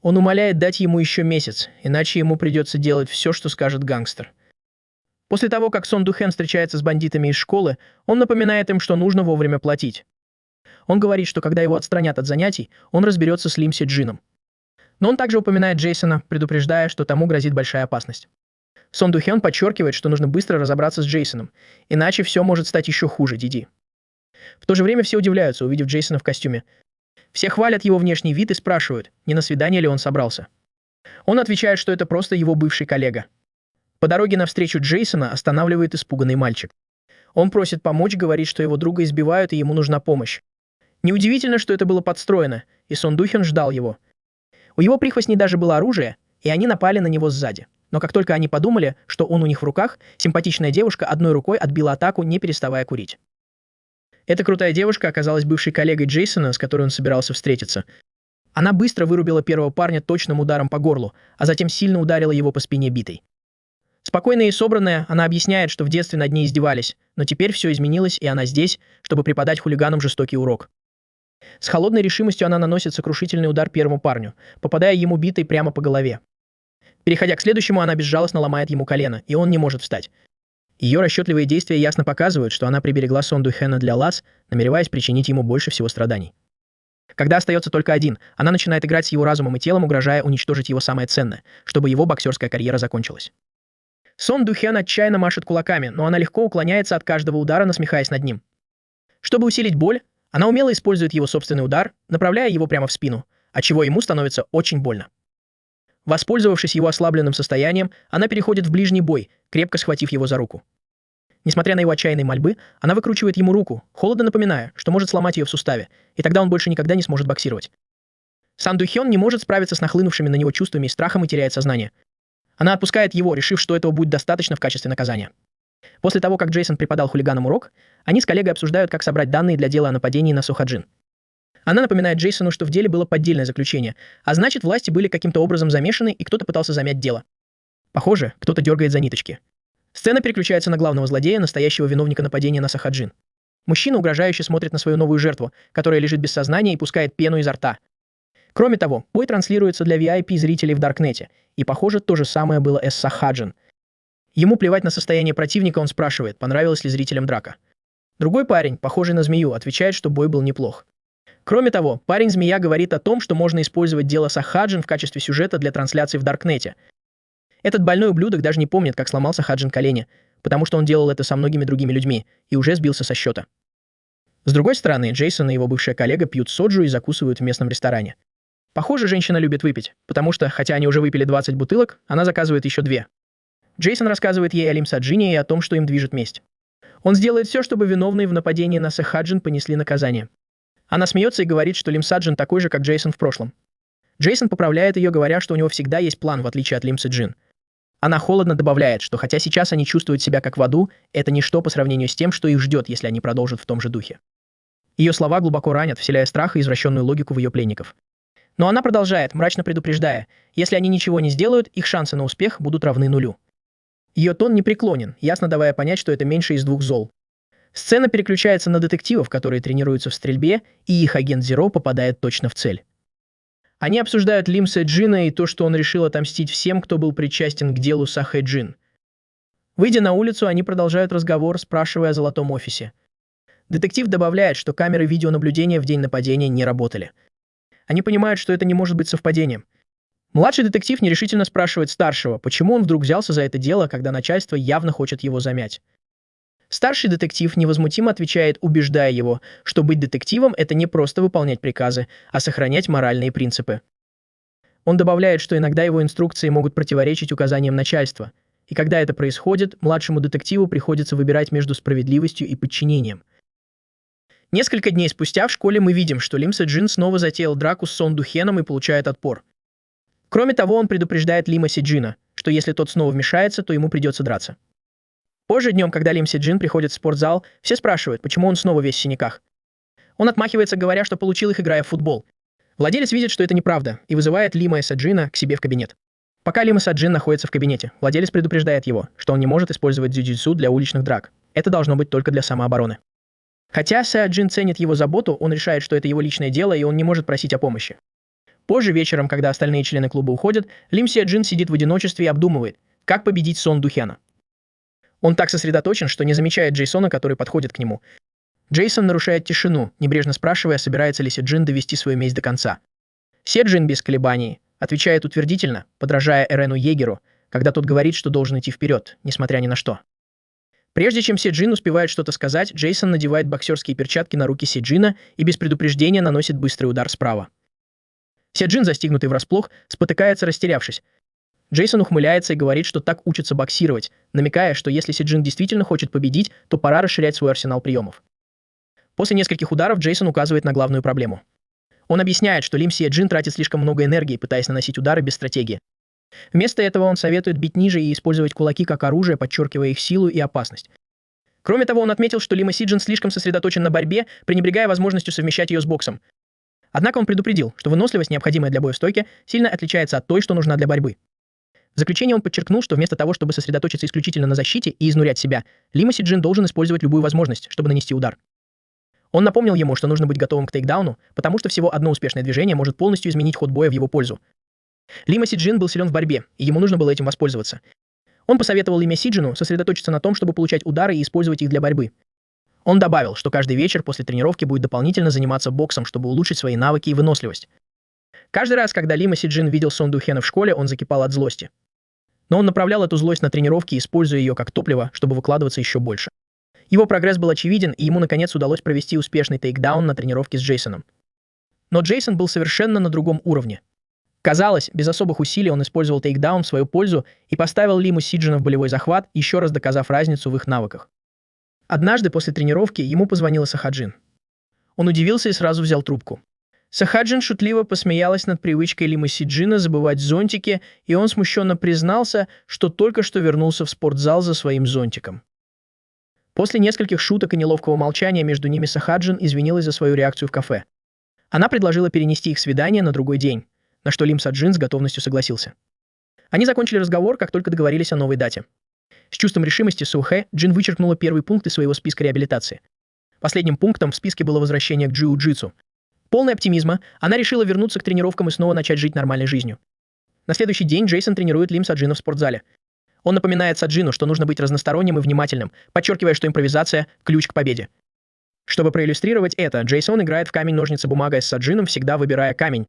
Он умоляет дать ему еще месяц, иначе ему придется делать все, что скажет гангстер. После того, как Сон Ду Хён встречается с бандитами из школы, он напоминает им, что нужно вовремя платить. Он говорит, что когда его отстранят от занятий, он разберется с Лим Се Джином. Но он также упоминает Джейсона, предупреждая, что тому грозит большая опасность. Сон Ду Хён подчеркивает, что нужно быстро разобраться с Джейсоном, иначе все может стать еще хуже Диди. В то же время все удивляются, увидев Джейсона в костюме. Все хвалят его внешний вид и спрашивают, не на свидание ли он собрался. Он отвечает, что это просто его бывший коллега. По дороге навстречу Джейсона останавливает испуганный мальчик. Он просит помочь, говорит, что его друга избивают и ему нужна помощь. Неудивительно, что это было подстроено, и Сон Ду Хён ждал его. У его прихвостней даже было оружие, и они напали на него сзади. Но как только они подумали, что он у них в руках, симпатичная девушка одной рукой отбила атаку, не переставая курить. Эта крутая девушка оказалась бывшей коллегой Джейсона, с которой он собирался встретиться. Она быстро вырубила первого парня точным ударом по горлу, а затем сильно ударила его по спине битой. Спокойная и собранная, она объясняет, что в детстве над ней издевались, но теперь все изменилось, и она здесь, чтобы преподать хулиганам жестокий урок. С холодной решимостью она наносит сокрушительный удар первому парню, попадая ему битой прямо по голове. Переходя к следующему, она безжалостно ломает ему колено, и он не может встать. Ее расчетливые действия ясно показывают, что она приберегла Сон Духена для Лас, намереваясь причинить ему больше всего страданий. Когда остается только один, она начинает играть с его разумом и телом, угрожая уничтожить его самое ценное, чтобы его боксерская карьера закончилась. Сон Духен отчаянно машет кулаками, но она легко уклоняется от каждого удара, насмехаясь над ним. Чтобы усилить боль, она умело использует его собственный удар, направляя его прямо в спину, отчего ему становится очень больно. Воспользовавшись его ослабленным состоянием, она переходит в ближний бой, крепко схватив его за руку. Несмотря на его отчаянные мольбы, она выкручивает ему руку, холодно напоминая, что может сломать ее в суставе, и тогда он больше никогда не сможет боксировать. Сон Духен не может справиться с нахлынувшими на него чувствами и страхом и теряет сознание. Она отпускает его, решив, что этого будет достаточно в качестве наказания. После того, как Джейсон преподал хулиганам урок, они с коллегой обсуждают, как собрать данные для дела о нападении на Сохаджин. Она напоминает Джейсону, что в деле было поддельное заключение, а значит, власти были каким-то образом замешаны, и кто-то пытался замять дело. Похоже, кто-то дергает за ниточки. Сцена переключается на главного злодея, настоящего виновника нападения на Сохаджин. Мужчина угрожающе смотрит на свою новую жертву, которая лежит без сознания и пускает пену изо рта. Кроме того, бой транслируется для VIP-зрителей в Даркнете, и, похоже, то же самое было с Сохаджин. Ему плевать на состояние противника, он спрашивает, понравилась ли зрителям драка. Другой парень, похожий на змею, отвечает, что бой был неплох. Кроме того, парень-змея говорит о том, что можно использовать дело Сохаджин в качестве сюжета для трансляции в Даркнете. Этот больной ублюдок даже не помнит, как сломал Сохаджин колени, потому что он делал это со многими другими людьми и уже сбился со счета. С другой стороны, Джейсон и его бывшая коллега пьют соджу и закусывают в местном ресторане. Похоже, женщина любит выпить, потому что, хотя они уже выпили 20 бутылок, она заказывает еще 2. Джейсон рассказывает ей о Лимсаджине и о том, что им движет месть. Он сделает все, чтобы виновные в нападении на Сохаджин понесли наказание. Она смеется и говорит, что Лимсаджин такой же, как Джейсон в прошлом. Джейсон поправляет ее, говоря, что у него всегда есть план, в отличие от Лимсаджин. Она холодно добавляет, что хотя сейчас они чувствуют себя как в аду, это ничто по сравнению с тем, что их ждет, если они продолжат в том же духе. Ее слова глубоко ранят, вселяя страх и извращенную логику в ее пленников. Но она продолжает, мрачно предупреждая, если они ничего не сделают, их шансы на успех будут равны нулю. Ее тон непреклонен, ясно давая понять, что это меньше из двух зол. Сцена переключается на детективов, которые тренируются в стрельбе, и их агент Зеро попадает точно в цель. Они обсуждают Лимсаджина и то, что он решил отомстить всем, кто был причастен к делу Сохаджин. Выйдя на улицу, они продолжают разговор, спрашивая о золотом офисе. Детектив добавляет, что камеры видеонаблюдения в день нападения не работали. Они понимают, что это не может быть совпадением. Младший детектив нерешительно спрашивает старшего, почему он вдруг взялся за это дело, когда начальство явно хочет его замять. Старший детектив невозмутимо отвечает, убеждая его, что быть детективом – это не просто выполнять приказы, а сохранять моральные принципы. Он добавляет, что иногда его инструкции могут противоречить указаниям начальства, и когда это происходит, младшему детективу приходится выбирать между справедливостью и подчинением. Несколько дней спустя в школе мы видим, что Лимсаджин снова затеял драку с Сон Духеном и получает отпор. Кроме того, он предупреждает Лимсаджина, что если тот снова вмешается, то ему придется драться. Позже днем, когда Лимсаджин приходит в спортзал, все спрашивают, почему он снова весь в синяках. Он отмахивается, говоря, что получил их, играя в футбол. Владелец видит, что это неправда, и вызывает Лимсаджина к себе в кабинет. Пока Лимсаджин находится в кабинете, владелец предупреждает его, что он не может использовать дзюдзюцу для уличных драк. Это должно быть только для самообороны. Хотя Саджин ценит его заботу, он решает, что это его личное дело, и он не может просить о помощи. Позже вечером, когда остальные члены клуба уходят, Лимсаджин сидит в одиночестве и обдумывает, как победить Сон Духена. Он так сосредоточен, что не замечает Джейсона, который подходит к нему. Джейсон нарушает тишину, небрежно спрашивая, собирается ли Седжин довести свою месть до конца. Седжин без колебаний отвечает утвердительно, подражая Эрену Егеру, когда тот говорит, что должен идти вперед, несмотря ни на что. Прежде чем Седжин успевает что-то сказать, Джейсон надевает боксерские перчатки на руки Седжина и без предупреждения наносит быстрый удар справа. Седжин, застигнутый врасплох, спотыкается, растерявшись. Джейсон ухмыляется и говорит, что так учится боксировать, намекая, что если Седжин действительно хочет победить, то пора расширять свой арсенал приемов. После нескольких ударов Джейсон указывает на главную проблему. Он объясняет, что Лимсаджин тратит слишком много энергии, пытаясь наносить удары без стратегии. Вместо этого он советует бить ниже и использовать кулаки как оружие, подчеркивая их силу и опасность. Кроме того, он отметил, что Лимсаджин слишком сосредоточен на борьбе, пренебрегая возможностью совмещать ее с боксом. Однако он предупредил, что выносливость, необходимая для боя в стойке, сильно отличается от той, что нужна для борьбы. В заключение он подчеркнул, что вместо того, чтобы сосредоточиться исключительно на защите и изнурять себя, Лимсаджин должен использовать любую возможность, чтобы нанести удар. Он напомнил ему, что нужно быть готовым к тейкдауну, потому что всего одно успешное движение может полностью изменить ход боя в его пользу. Лима Сиджин был силен в борьбе, и ему нужно было этим воспользоваться. Он посоветовал Лиме Сиджину сосредоточиться на том, чтобы получать удары и использовать их для борьбы. Он добавил, что каждый вечер после тренировки будет дополнительно заниматься боксом, чтобы улучшить свои навыки и выносливость. Каждый раз, когда Лима Сиджин видел Сон Духена в школе, он закипал от злости. Но он направлял эту злость на тренировки, используя ее как топливо, чтобы выкладываться еще больше. Его прогресс был очевиден, и ему наконец удалось провести успешный тейкдаун на тренировке с Джейсоном. Но Джейсон был совершенно на другом уровне. Казалось, без особых усилий он использовал тейкдаун в свою пользу и поставил Лиму Сиджина в болевой захват, еще раз доказав разницу в их навыках. Однажды после тренировки ему позвонила Сахаджин. Он удивился и сразу взял трубку. Сахаджин шутливо посмеялась над привычкой Лимы Сиджина забывать зонтики, и он смущенно признался, что только что вернулся в спортзал за своим зонтиком. После нескольких шуток и неловкого молчания между ними Сахаджин извинилась за свою реакцию в кафе. Она предложила перенести их свидание на другой день, на что Лим Саджин с готовностью согласился. Они закончили разговор, как только договорились о новой дате. С чувством решимости Сухэ Джин вычеркнула первый пункт из своего списка реабилитации. Последним пунктом в списке было возвращение к джиу-джитсу. Полной оптимизма, она решила вернуться к тренировкам и снова начать жить нормальной жизнью. На следующий день Джейсон тренирует Лим Саджина в спортзале. Он напоминает Саджину, что нужно быть разносторонним и внимательным, подчеркивая, что импровизация – ключ к победе. Чтобы проиллюстрировать это, Джейсон играет в камень-ножницы-бумага с Саджином, всегда выбирая камень.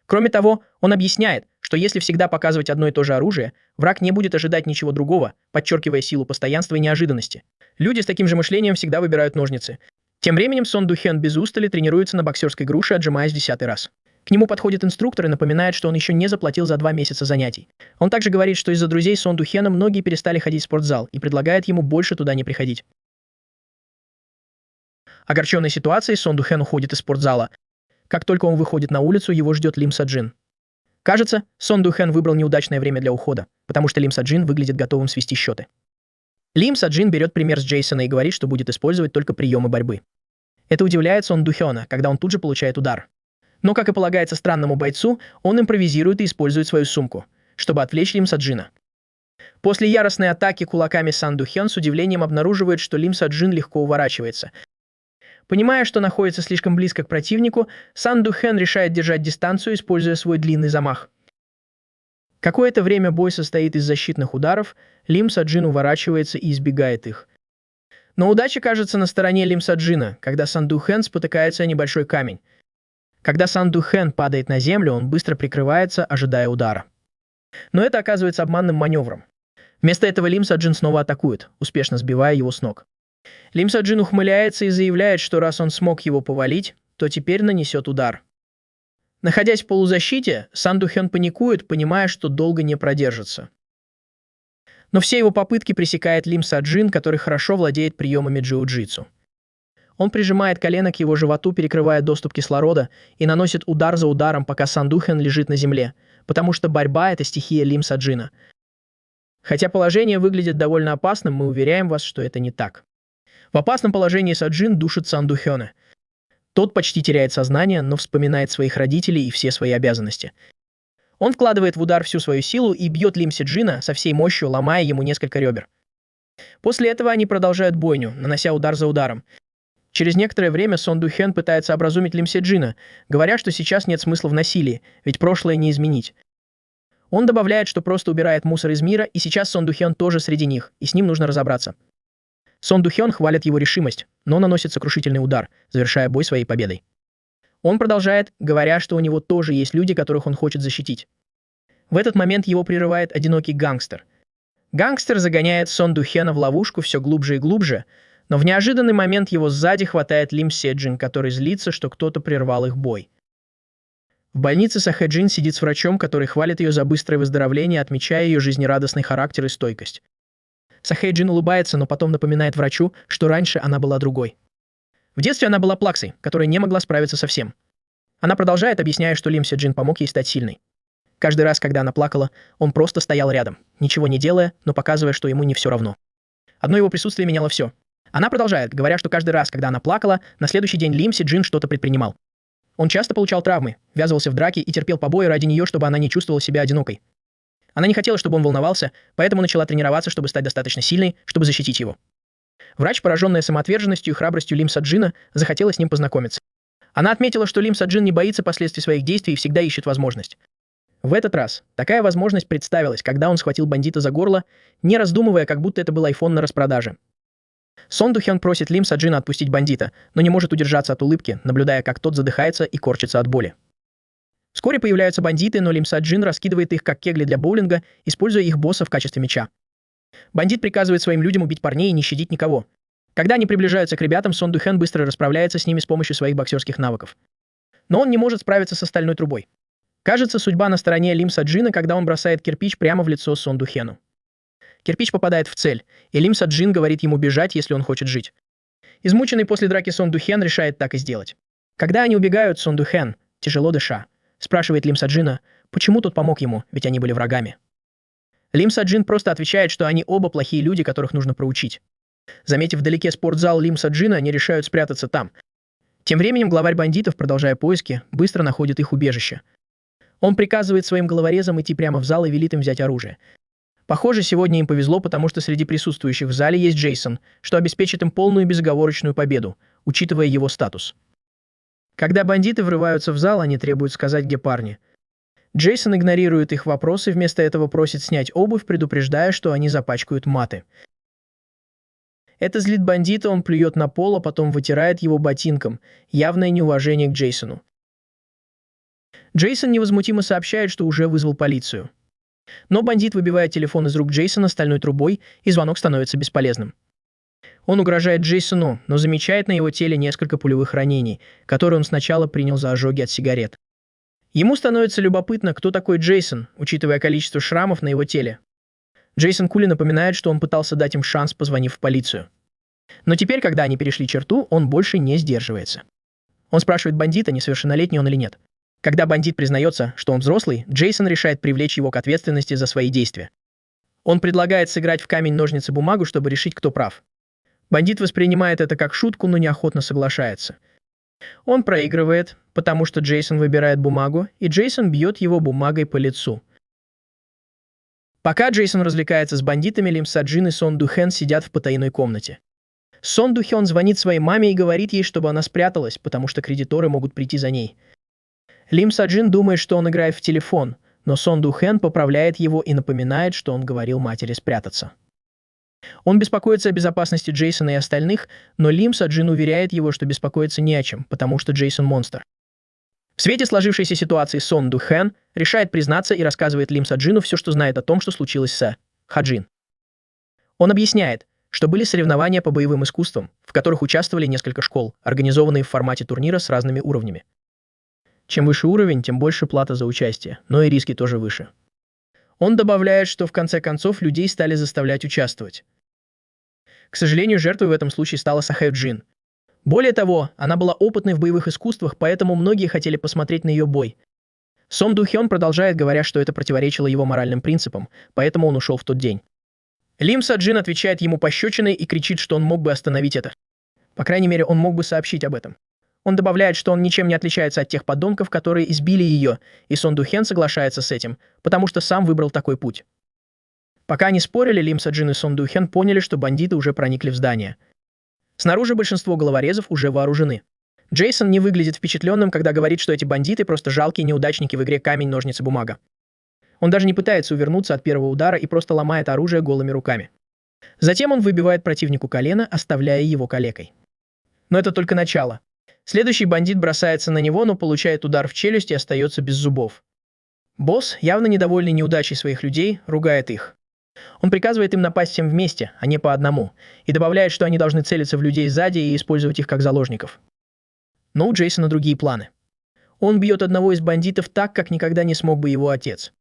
Кроме того, он объясняет, что если всегда показывать одно и то же оружие, враг не будет ожидать ничего другого, подчеркивая силу постоянства и неожиданности. Люди с таким же мышлением всегда выбирают ножницы. Тем временем Сон Духен без устали тренируется на боксерской груше, отжимаясь в 10-й раз. К нему подходит инструктор и напоминает, что он еще не заплатил за 2 месяца занятий. Он также говорит, что из-за друзей Сон Духена многие перестали ходить в спортзал и предлагает ему больше туда не приходить. Огорченной ситуацией Сон Духен уходит из спортзала. Как только он выходит на улицу, его ждет Лим Саджин. Кажется, Сон Духен выбрал неудачное время для ухода, потому что Лим Саджин выглядит готовым свести счеты. Лим Саджин берет пример с Джейсона и говорит, что будет использовать только приемы борьбы. Это удивляет Сон Духена, когда он тут же получает удар. Но, как и полагается странному бойцу, он импровизирует и использует свою сумку, чтобы отвлечь Лим Саджина. После яростной атаки кулаками Сон Духен с удивлением обнаруживает, что Лим Саджин легко уворачивается. Понимая, что находится слишком близко к противнику, Сон Духен решает держать дистанцию, используя свой длинный замах. Какое-то время бой состоит из защитных ударов, Лим Саджин уворачивается и избегает их. Но удача кажется на стороне Лим Саджина, когда Сон Духен спотыкается о небольшой камень. Когда Сон Духен падает на землю, он быстро прикрывается, ожидая удара. Но это оказывается обманным маневром. Вместо этого Лим Саджин снова атакует, успешно сбивая его с ног. Лим Саджин ухмыляется и заявляет, что раз он смог его повалить, то теперь нанесет удар. Находясь в полузащите, Сон Духен паникует, понимая, что долго не продержится. Но все его попытки пресекает Лим Саджин, который хорошо владеет приемами джиу-джитсу. Он прижимает колено к его животу, перекрывая доступ кислорода, и наносит удар за ударом, пока Сон Духен лежит на земле, потому что борьба – это стихия Лим Саджина. Хотя положение выглядит довольно опасным, мы уверяем вас, что это не так. В опасном положении Саджин душит Сон Духена. Тот почти теряет сознание, но вспоминает своих родителей и все свои обязанности. Он вкладывает в удар всю свою силу и бьет Лим Саджина со всей мощью, ломая ему несколько ребер. После этого они продолжают бойню, нанося удар за ударом. Через некоторое время Сон Духен пытается образумить Лим Саджина, говоря, что сейчас нет смысла в насилии, ведь прошлое не изменить. Он добавляет, что просто убирает мусор из мира, и сейчас Сон Духен тоже среди них, и с ним нужно разобраться. Сон Духен хвалит его решимость, но наносит сокрушительный удар, завершая бой своей победой. Он продолжает, говоря, что у него тоже есть люди, которых он хочет защитить. В этот момент его прерывает одинокий гангстер. Гангстер загоняет Сон Духена в ловушку все глубже и глубже, но в неожиданный момент его сзади хватает Лим Саджин, который злится, что кто-то прервал их бой. В больнице Сахаджин сидит с врачом, который хвалит ее за быстрое выздоровление, отмечая ее жизнерадостный характер и стойкость. Сахаджин улыбается, но потом напоминает врачу, что раньше она была другой. В детстве она была плаксой, которая не могла справиться со всем. Она продолжает, объясняя, что Лим Саджин помог ей стать сильной. Каждый раз, когда она плакала, он просто стоял рядом, ничего не делая, но показывая, что ему не все равно. Одно его присутствие меняло все. Она продолжает, говоря, что каждый раз, когда она плакала, на следующий день Лим Саджин что-то предпринимал. Он часто получал травмы, ввязывался в драки и терпел побои ради нее, чтобы она не чувствовала себя одинокой. Она не хотела, чтобы он волновался, поэтому начала тренироваться, чтобы стать достаточно сильной, чтобы защитить его. Врач, пораженная самоотверженностью и храбростью Лим Саджина, захотела с ним познакомиться. Она отметила, что Лим Саджин не боится последствий своих действий и всегда ищет возможность. В этот раз такая возможность представилась, когда он схватил бандита за горло, не раздумывая, как будто это был айфон на распродаже. Сон Духён просит Лим Саджина отпустить бандита, но не может удержаться от улыбки, наблюдая, как тот задыхается и корчится от боли. Вскоре появляются бандиты, но Лим Саджин раскидывает их как кегли для боулинга, используя их босса в качестве мяча. Бандит приказывает своим людям убить парней и не щадить никого. Когда они приближаются к ребятам, Сон Духён быстро расправляется с ними с помощью своих боксерских навыков. Но он не может справиться со стальной трубой. Кажется, судьба на стороне Лим Саджина, когда он бросает кирпич прямо в лицо Сон Духену. Кирпич попадает в цель, и Лим Саджин говорит ему бежать, если он хочет жить. Измученный после драки Сон Духен решает так и сделать. Когда они убегают, Сон Духен, тяжело дыша, спрашивает Лим Саджина, почему тот помог ему, ведь они были врагами. Лим Саджин просто отвечает, что они оба плохие люди, которых нужно проучить. Заметив вдалеке спортзал Лим Саджина, они решают спрятаться там. Тем временем главарь бандитов, продолжая поиски, быстро находит их убежище. Он приказывает своим головорезам идти прямо в зал и велит им взять оружие. Похоже, сегодня им повезло, потому что среди присутствующих в зале есть Джейсон, что обеспечит им полную безоговорочную победу, учитывая его статус. Когда бандиты врываются в зал, они требуют сказать, где парни. Джейсон игнорирует их вопросы, вместо этого просит снять обувь, предупреждая, что они запачкают маты. Это злит бандита, он плюет на пол, а потом вытирает его ботинком. Явное неуважение к Джейсону. Джейсон невозмутимо сообщает, что уже вызвал полицию. Но бандит выбивает телефон из рук Джейсона стальной трубой, и звонок становится бесполезным. Он угрожает Джейсону, но замечает на его теле несколько пулевых ранений, которые он сначала принял за ожоги от сигарет. Ему становится любопытно, кто такой Джейсон, учитывая количество шрамов на его теле. Джейсон Кули напоминает, что он пытался дать им шанс, позвонив в полицию. Но теперь, когда они перешли черту, он больше не сдерживается. Он спрашивает бандита, несовершеннолетний он или нет. Когда бандит признается, что он взрослый, Джейсон решает привлечь его к ответственности за свои действия. Он предлагает сыграть в камень-ножницы-бумагу, чтобы решить, кто прав. Бандит воспринимает это как шутку, но неохотно соглашается. Он проигрывает, потому что Джейсон выбирает бумагу, и Джейсон бьет его бумагой по лицу. Пока Джейсон развлекается с бандитами, Лим Саджин и Сон Духен сидят в потайной комнате. Сон Духен звонит своей маме и говорит ей, чтобы она спряталась, потому что кредиторы могут прийти за ней. Лим Саджин думает, что он играет в телефон, но Сон Духен поправляет его и напоминает, что он говорил матери спрятаться. Он беспокоится о безопасности Джейсона и остальных, но Лим Саджин уверяет его, что беспокоиться не о чем, потому что Джейсон монстр. В свете сложившейся ситуации Сон Духен решает признаться и рассказывает Лим Саджину все, что знает о том, что случилось с Хаджин. Он объясняет, что были соревнования по боевым искусствам, в которых участвовали несколько школ, организованные в формате турнира с разными уровнями. Чем выше уровень, тем больше плата за участие, но и риски тоже выше. Он добавляет, что в конце концов людей стали заставлять участвовать. К сожалению, жертвой в этом случае стала Сахэ Джин. Более того, она была опытной в боевых искусствах, поэтому многие хотели посмотреть на ее бой. Сон Духён продолжает, говоря, что это противоречило его моральным принципам, поэтому он ушел в тот день. Лим Саджин отвечает ему пощечиной и кричит, что он мог бы остановить это. По крайней мере, он мог бы сообщить об этом. Он добавляет, что он ничем не отличается от тех подонков, которые избили ее, и Сон Духен соглашается с этим, потому что сам выбрал такой путь. Пока они спорили, Лим Саджин и Сон Духен поняли, что бандиты уже проникли в здание. Снаружи большинство головорезов уже вооружены. Джейсон не выглядит впечатленным, когда говорит, что эти бандиты просто жалкие неудачники в игре камень-ножницы-бумага. Он даже не пытается увернуться от первого удара и просто ломает оружие голыми руками. Затем он выбивает противнику колено, оставляя его калекой. Но это только начало. Следующий бандит бросается на него, но получает удар в челюсть и остается без зубов. Босс, явно недовольный неудачей своих людей, ругает их. Он приказывает им напасть всем вместе, а не по одному, и добавляет, что они должны целиться в людей сзади и использовать их как заложников. Но у Джейсона другие планы. Он бьет одного из бандитов так, как никогда не смог бы его отец.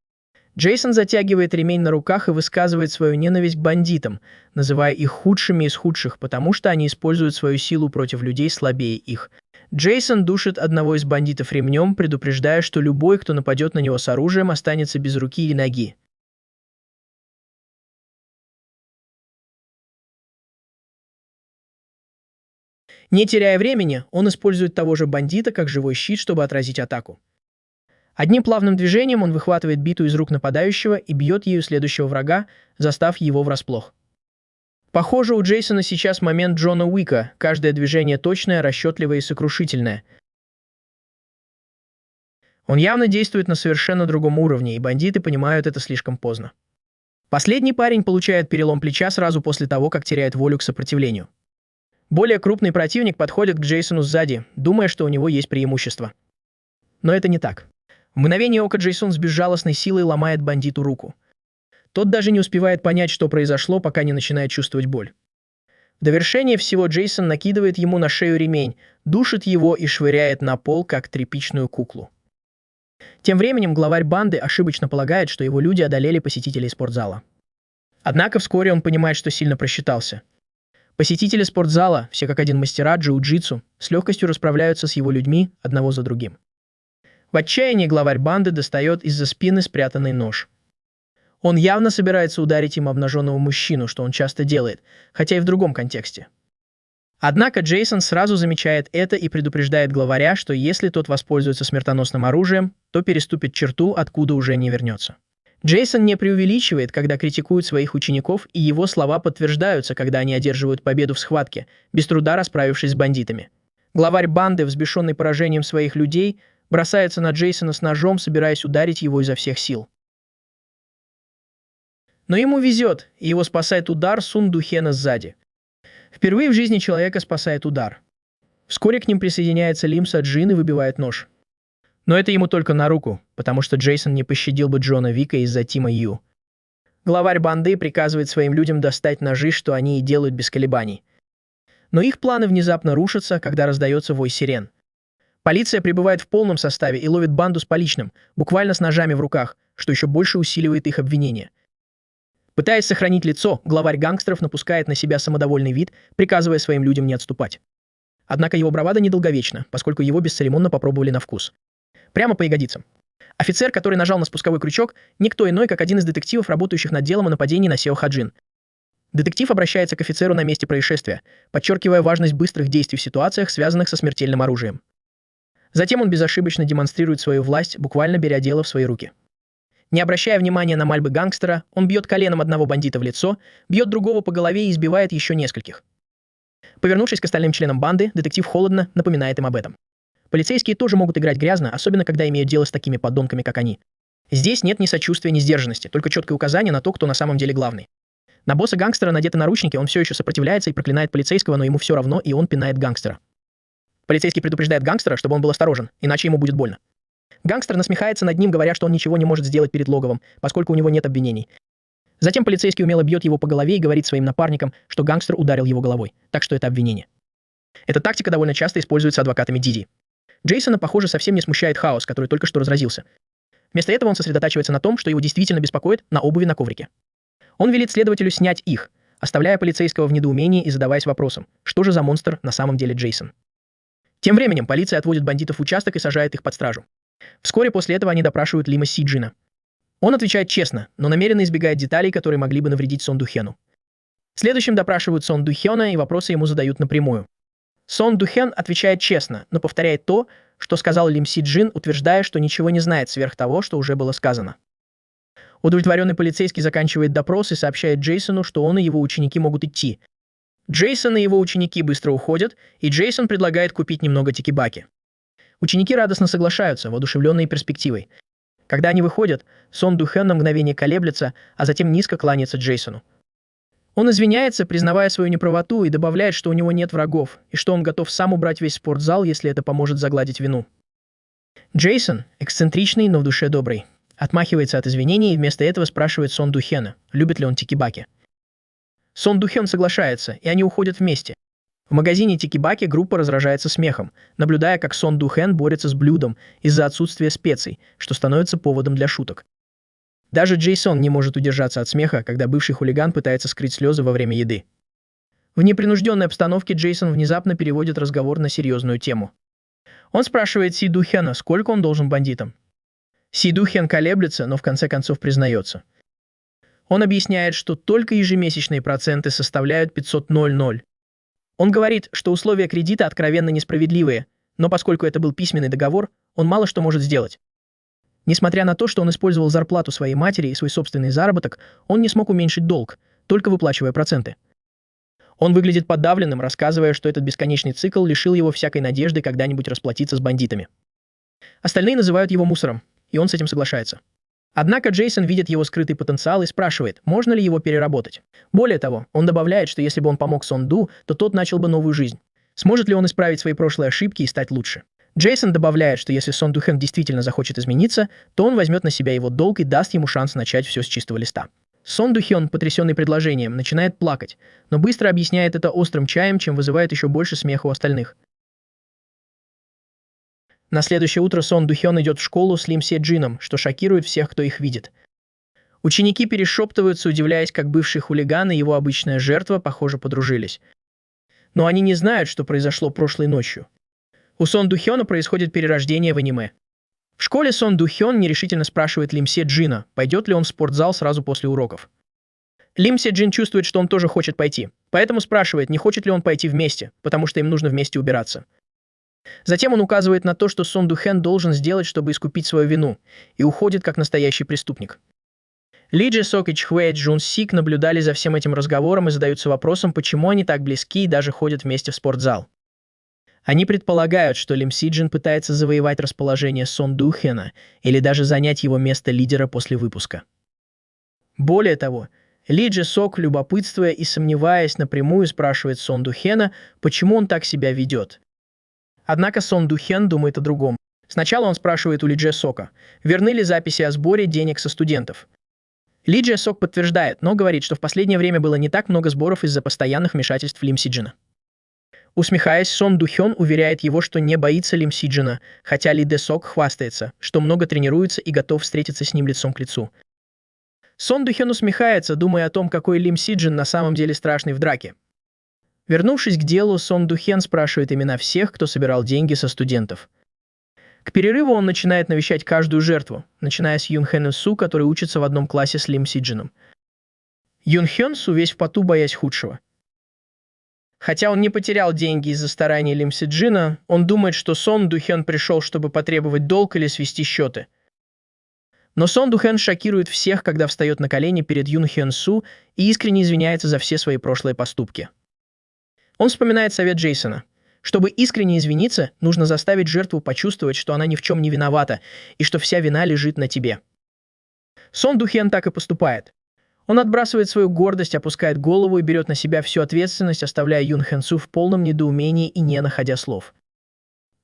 Джейсон затягивает ремень на руках и высказывает свою ненависть к бандитам, называя их худшими из худших, потому что они используют свою силу против людей слабее их. Джейсон душит одного из бандитов ремнем, предупреждая, что любой, кто нападет на него с оружием, останется без руки или ноги. Не теряя времени, он использует того же бандита как живой щит, чтобы отразить атаку. Одним плавным движением он выхватывает биту из рук нападающего и бьет ею следующего врага, застав его врасплох. Похоже, у Джейсона сейчас момент Джона Уика, каждое движение точное, расчетливое и сокрушительное. Он явно действует на совершенно другом уровне, и бандиты понимают это слишком поздно. Последний парень получает перелом плеча сразу после того, как теряет волю к сопротивлению. Более крупный противник подходит к Джейсону сзади, думая, что у него есть преимущество. Но это не так. В мгновение ока Джейсон с безжалостной силой ломает бандиту руку. Тот даже не успевает понять, что произошло, пока не начинает чувствовать боль. В довершение всего Джейсон накидывает ему на шею ремень, душит его и швыряет на пол, как тряпичную куклу. Тем временем главарь банды ошибочно полагает, что его люди одолели посетителей спортзала. Однако вскоре он понимает, что сильно просчитался. Посетители спортзала, все как один мастера джиу-джитсу, с легкостью расправляются с его людьми одного за другим. В отчаянии главарь банды достает из-за спины спрятанный нож. Он явно собирается ударить им обнаженного мужчину, что он часто делает, хотя и в другом контексте. Однако Джейсон сразу замечает это и предупреждает главаря, что если тот воспользуется смертоносным оружием, то переступит черту, откуда уже не вернется. Джейсон не преувеличивает, когда критикует своих учеников, и его слова подтверждаются, когда они одерживают победу в схватке, без труда расправившись с бандитами. Главарь банды, взбешенный поражением своих людей, бросается на Джейсона с ножом, собираясь ударить его изо всех сил. Но ему везет, и его спасает удар Сун Духена сзади. Впервые в жизни человека спасает удар. Вскоре к ним присоединяется Лим Са Джин и выбивает нож. Но это ему только на руку, потому что Джейсон не пощадил бы Джона Вика из-за Тима Ю. Главарь банды приказывает своим людям достать ножи, что они и делают без колебаний. Но их планы внезапно рушатся, когда раздается вой сирен. Полиция прибывает в полном составе и ловит банду с поличным, буквально с ножами в руках, что еще больше усиливает их обвинения. Пытаясь сохранить лицо, главарь гангстеров напускает на себя самодовольный вид, приказывая своим людям не отступать. Однако его бравада недолговечна, поскольку его бесцеремонно попробовали на вкус. Прямо по ягодицам. Офицер, который нажал на спусковой крючок, никто иной, как один из детективов, работающих над делом о нападении на Сео Хаджин. Детектив обращается к офицеру на месте происшествия, подчеркивая важность быстрых действий в ситуациях, связанных со смертельным оружием. Затем он безошибочно демонстрирует свою власть, буквально беря дело в свои руки. Не обращая внимания на мольбы гангстера, он бьет коленом одного бандита в лицо, бьет другого по голове и избивает еще нескольких. Повернувшись к остальным членам банды, детектив холодно напоминает им об этом. Полицейские тоже могут играть грязно, особенно когда имеют дело с такими подонками, как они. Здесь нет ни сочувствия, ни сдержанности, только четкое указание на то, кто на самом деле главный. На босса гангстера надеты наручники, он все еще сопротивляется и проклинает полицейского, но ему все равно, и он пинает гангстера. Полицейский предупреждает гангстера, чтобы он был осторожен, иначе ему будет больно. Гангстер насмехается над ним, говоря, что он ничего не может сделать перед логовом, поскольку у него нет обвинений. Затем полицейский умело бьет его по голове и говорит своим напарникам, что гангстер ударил его головой, так что это обвинение. Эта тактика довольно часто используется адвокатами Диди. Джейсона, похоже, совсем не смущает хаос, который только что разразился. Вместо этого он сосредотачивается на том, что его действительно беспокоит, на обуви на коврике. Он велит следователю снять их, оставляя полицейского в недоумении и задаваясь вопросом, что же за монстр на самом деле Джейсон. Тем временем полиция отводит бандитов в участок и сажает их под стражу. Вскоре после этого они допрашивают Лима Си Джина. Он отвечает честно, но намеренно избегает деталей, которые могли бы навредить Сон Духену. Следующим допрашивают Сон Духена, и вопросы ему задают напрямую. Сон Духен отвечает честно, но повторяет то, что сказал Лим Си Джин, утверждая, что ничего не знает сверх того, что уже было сказано. Удовлетворенный полицейский заканчивает допрос и сообщает Джейсону, что он и его ученики могут идти. Джейсон и его ученики быстро уходят, и Джейсон предлагает купить немного текибаки. Ученики радостно соглашаются, воодушевленные перспективой. Когда они выходят, Сон Духен на мгновение колеблется, а затем низко кланяется Джейсону. Он извиняется, признавая свою неправоту, и добавляет, что у него нет врагов, и что он готов сам убрать весь спортзал, если это поможет загладить вину. Джейсон, эксцентричный, но в душе добрый, отмахивается от извинений и вместо этого спрашивает Сон Духена, любит ли он текибаки. Сон Духен соглашается, и они уходят вместе. В магазине текибаки группа разражается смехом, наблюдая, как Сон Духен борется с блюдом из-за отсутствия специй, что становится поводом для шуток. Даже Джейсон не может удержаться от смеха, когда бывший хулиган пытается скрыть слезы во время еды. В непринужденной обстановке Джейсон внезапно переводит разговор на серьезную тему. Он спрашивает Си Духена, сколько он должен бандитам. Си Духен колеблется, но в конце концов признается. Он объясняет, что только ежемесячные проценты составляют 500,00. Он говорит, что условия кредита откровенно несправедливые, но поскольку это был письменный договор, он мало что может сделать. Несмотря на то, что он использовал зарплату своей матери и свой собственный заработок, он не смог уменьшить долг, только выплачивая проценты. Он выглядит подавленным, рассказывая, что этот бесконечный цикл лишил его всякой надежды когда-нибудь расплатиться с бандитами. Остальные называют его мусором, и он с этим соглашается. Однако Джейсон видит его скрытый потенциал и спрашивает, можно ли его переработать. Более того, он добавляет, что если бы он помог Сон Ду, то тот начал бы новую жизнь. Сможет ли он исправить свои прошлые ошибки и стать лучше? Джейсон добавляет, что если Сон Духэн действительно захочет измениться, то он возьмет на себя его долг и даст ему шанс начать все с чистого листа. Сон Духён, потрясенный предложением, начинает плакать, но быстро объясняет это острым чаем, чем вызывает еще больше смеха у остальных. На следующее утро Сон Духён идет в школу с Лим Се Джином, что шокирует всех, кто их видит. Ученики перешептываются, удивляясь, как бывший хулиган и его обычная жертва, похоже, подружились. Но они не знают, что произошло прошлой ночью. У Сон Духёна происходит перерождение в аниме. В школе Сон Духён нерешительно спрашивает Лим Се Джина, пойдет ли он в спортзал сразу после уроков. Лим Се Джин чувствует, что он тоже хочет пойти, поэтому спрашивает, не хочет ли он пойти вместе, потому что им нужно вместе убираться. Затем он указывает на то, что Сон Духэн должен сделать, чтобы искупить свою вину, и уходит как настоящий преступник. Ли Джи Сок и Чхве Джун Сик наблюдали за всем этим разговором и задаются вопросом, почему они так близки и даже ходят вместе в спортзал. Они предполагают, что Лим Си Джин пытается завоевать расположение Сон Духэна или даже занять его место лидера после выпуска. Более того, Ли Джи Сок, любопытствуя и сомневаясь, напрямую спрашивает Сон Духэна, почему он так себя ведет. Однако Сон Духэн думает о другом. Сначала он спрашивает у Ли Джи Сока, верны ли записи о сборе денег со студентов. Ли Джи Сок подтверждает, но говорит, что в последнее время было не так много сборов из-за постоянных вмешательств Лим Си Джина. Усмехаясь, Сон Духэн уверяет его, что не боится Лим Си Джина, хотя Ли Де Сок хвастается, что много тренируется и готов встретиться с ним лицом к лицу. Сон Духэн усмехается, думая о том, какой Лим Си Джин на самом деле страшный в драке. Вернувшись к делу, Сон Духэн спрашивает имена всех, кто собирал деньги со студентов. К перерыву он начинает навещать каждую жертву, начиная с Юн Хэн Су, который учится в одном классе с Лим Си Джином. Юн Хён Су весь в поту, боясь худшего. Хотя он не потерял деньги из-за стараний Лим Си Джина, он думает, что Сон Духэн пришел, чтобы потребовать долг или свести счеты. Но Сон Духэн шокирует всех, когда встает на колени перед Юн Хён Су и искренне извиняется за все свои прошлые поступки. Он вспоминает совет Джейсона. Чтобы искренне извиниться, нужно заставить жертву почувствовать, что она ни в чем не виновата и что вся вина лежит на тебе. Сон Духэн так и поступает. Он отбрасывает свою гордость, опускает голову и берет на себя всю ответственность, оставляя Юн Хэн Су в полном недоумении и не находя слов.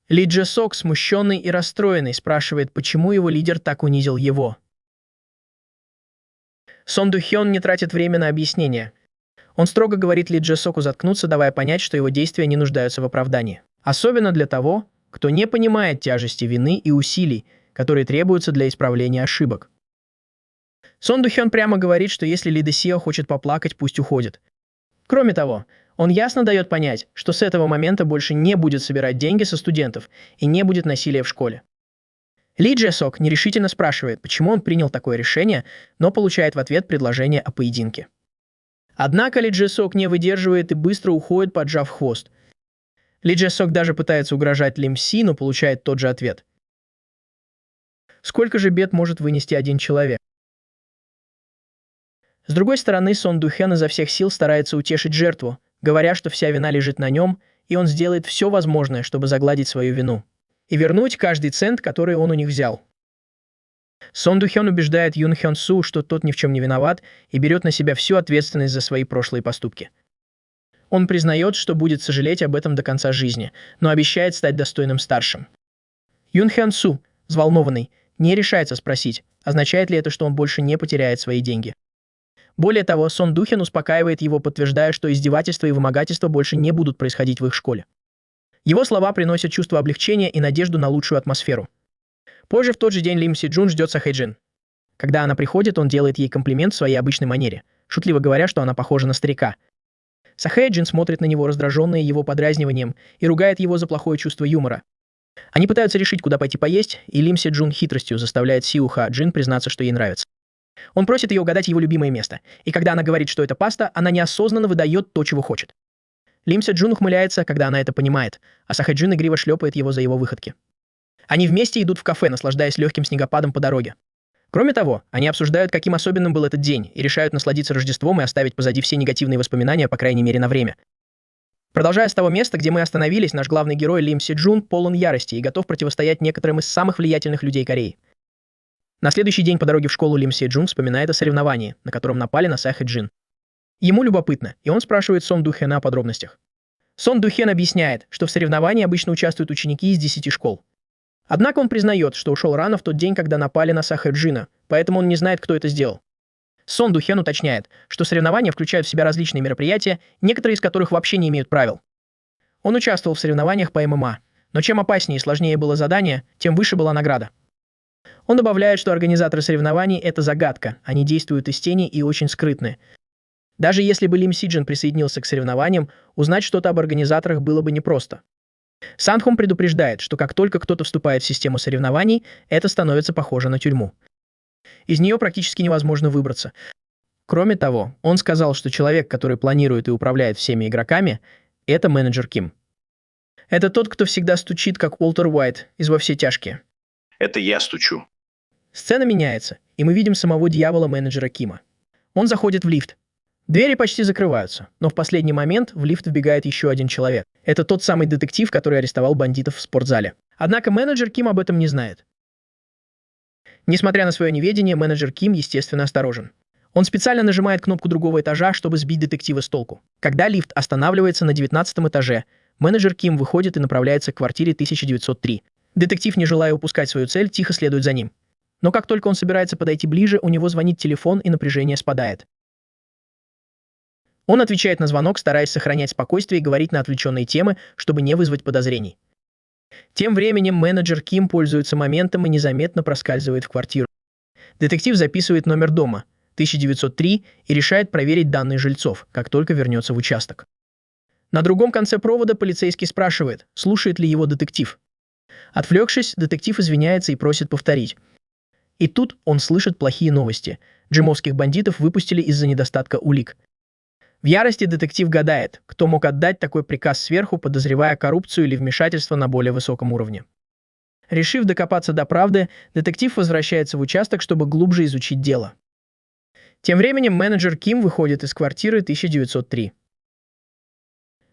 Ли Джи Сок, смущенный и расстроенный, спрашивает, почему его лидер так унизил его. Сон Духэн не тратит время на объяснение. Он строго говорит Ли Джи Соку заткнуться, давая понять, что его действия не нуждаются в оправдании. Особенно для того, кто не понимает тяжести вины и усилий, которые требуются для исправления ошибок. Сон Духэн прямо говорит, что если Ли Де Сио хочет поплакать, пусть уходит. Кроме того, он ясно дает понять, что с этого момента больше не будет собирать деньги со студентов и не будет насилия в школе. Ли Джи Сок нерешительно спрашивает, почему он принял такое решение, но получает в ответ предложение о поединке. Однако Ли Джи Сок не выдерживает и быстро уходит, поджав хвост. Ли Джи Сок даже пытается угрожать Лим Си, но получает тот же ответ. Сколько же бед может вынести один человек? С другой стороны, Сон Духэн изо всех сил старается утешить жертву, говоря, что вся вина лежит на нем, и он сделает все возможное, чтобы загладить свою вину и вернуть каждый цент, который он у них взял. Сон Духэн убеждает Юн Хён Су, что тот ни в чем не виноват, и берет на себя всю ответственность за свои прошлые поступки. Он признает, что будет сожалеть об этом до конца жизни, но обещает стать достойным старшим. Юн Хён Су, взволнованный, не решается спросить, означает ли это, что он больше не потеряет свои деньги. Более того, Сон Духэн успокаивает его, подтверждая, что издевательства и вымогательства больше не будут происходить в их школе. Его слова приносят чувство облегчения и надежду на лучшую атмосферу. Позже в тот же день Лим Си Джун ждет Сахэ Джин. Когда она приходит, он делает ей комплимент в своей обычной манере, шутливо говоря, что она похожа на старика. Сахэ Джин смотрит на него, раздраженный его подразниванием, и ругает его за плохое чувство юмора. Они пытаются решить, куда пойти поесть, и Лим Си Джун хитростью заставляет Сиу Ха Джин признаться, что ей нравится. Он просит ее угадать его любимое место, и когда она говорит, что это паста, она неосознанно выдает то, чего хочет. Лим Си Джун ухмыляется, когда она это понимает, а Сахэ Джин игриво шлепает его за его выходки. Они вместе идут в кафе, наслаждаясь легким снегопадом по дороге. Кроме того, они обсуждают, каким особенным был этот день, и решают насладиться Рождеством и оставить позади все негативные воспоминания, по крайней мере, на время. Продолжая с того места, где мы остановились, наш главный герой Лим Си Джун полон ярости и готов противостоять некоторым из самых влиятельных людей Кореи. На следующий день по дороге в школу Лим Си Джун вспоминает о соревновании, на котором напали на Са Хэ Джин. Ему любопытно, и он спрашивает Сон Ду Хэна о подробностях. Сон Ду Хэн объясняет, что в соревновании обычно участвуют ученики из 10 школ. Однако он признает, что ушел рано в тот день, когда напали на Са Хэ Джина, поэтому он не знает, кто это сделал. Сон Ду Хэн уточняет, что соревнования включают в себя различные мероприятия, некоторые из которых вообще не имеют правил. Он участвовал в соревнованиях по ММА, но чем опаснее и сложнее было задание, тем выше была награда. Он добавляет, что организаторы соревнований – это загадка, они действуют из тени и очень скрытны. Даже если бы Лим Си Джин присоединился к соревнованиям, узнать что-то об организаторах было бы непросто. Сан Хом предупреждает, что как только кто-то вступает в систему соревнований, это становится похоже на тюрьму. Из нее практически невозможно выбраться. Кроме того, он сказал, что человек, который планирует и управляет всеми игроками, это менеджер Ким. Это тот, кто всегда стучит, как Уолтер Уайт из «Во все тяжкие». Это я стучу. Сцена меняется, и мы видим самого дьявола-менеджера Кима. Он заходит в лифт. Двери почти закрываются, но в последний момент в лифт вбегает еще один человек. Это тот самый детектив, который арестовал бандитов в спортзале. Однако менеджер Ким об этом не знает. Несмотря на свое неведение, менеджер Ким, естественно, осторожен. Он специально нажимает кнопку другого этажа, чтобы сбить детектива с толку. Когда лифт останавливается на 19 этаже, менеджер Ким выходит и направляется к квартире 1903. Детектив, не желая упускать свою цель, тихо следует за ним. Но как только он собирается подойти ближе, у него звонит телефон, и напряжение спадает. Он отвечает на звонок, стараясь сохранять спокойствие и говорить на отвлеченные темы, чтобы не вызвать подозрений. Тем временем менеджер Ким пользуется моментом и незаметно проскальзывает в квартиру. Детектив записывает номер дома 1903 и решает проверить данные жильцов, как только вернется в участок. На другом конце провода полицейский спрашивает, слушает ли его детектив. Отвлекшись, детектив извиняется и просит повторить. И тут он слышит плохие новости. Джимовских бандитов выпустили из-за недостатка улик. В ярости детектив гадает, кто мог отдать такой приказ сверху, подозревая коррупцию или вмешательство на более высоком уровне. Решив докопаться до правды, детектив возвращается в участок, чтобы глубже изучить дело. Тем временем менеджер Ким выходит из квартиры 1903.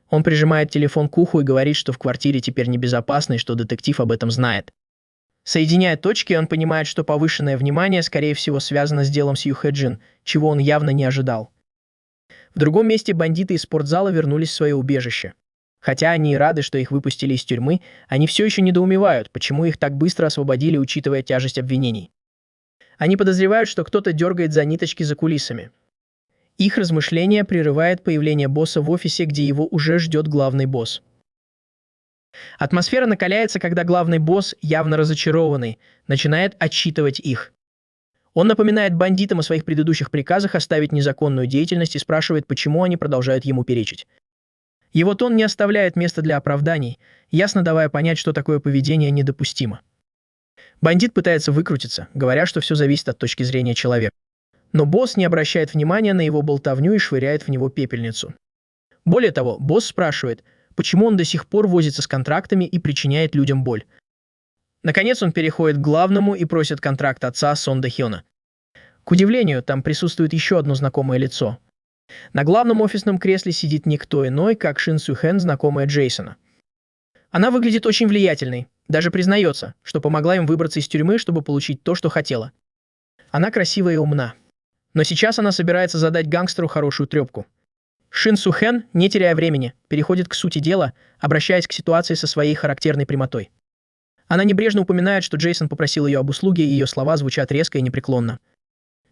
Он прижимает телефон к уху и говорит, что в квартире теперь небезопасно и что детектив об этом знает. Соединяя точки, он понимает, что повышенное внимание, скорее всего, связано с делом Сью Хэ Джин, чего он явно не ожидал. В другом месте бандиты из спортзала вернулись в свое убежище. Хотя они и рады, что их выпустили из тюрьмы, они все еще недоумевают, почему их так быстро освободили, учитывая тяжесть обвинений. Они подозревают, что кто-то дергает за ниточки за кулисами. Их размышления прерывает появление босса в офисе, где его уже ждет главный босс. Атмосфера накаляется, когда главный босс, явно разочарованный, начинает отчитывать их. Он напоминает бандитам о своих предыдущих приказах оставить незаконную деятельность и спрашивает, почему они продолжают ему перечить. Его тон не оставляет места для оправданий, ясно давая понять, что такое поведение недопустимо. Бандит пытается выкрутиться, говоря, что все зависит от точки зрения человека. Но босс не обращает внимания на его болтовню и швыряет в него пепельницу. Более того, босс спрашивает, почему он до сих пор возится с контрактами и причиняет людям боль. Наконец он переходит к главному и просит контракт отца Сон Дэ Хёна. К удивлению, там присутствует еще одно знакомое лицо. На главном офисном кресле сидит никто иной, как Шин Сю Хэн, знакомая Джейсона. Она выглядит очень влиятельной, даже признается, что помогла им выбраться из тюрьмы, чтобы получить то, что хотела. Она красива и умна. Но сейчас она собирается задать гангстеру хорошую трепку. Шин Сю Хэн, не теряя времени, переходит к сути дела, обращаясь к ситуации со своей характерной прямотой. Она небрежно упоминает, что Джейсон попросил ее об услуге, и ее слова звучат резко и непреклонно.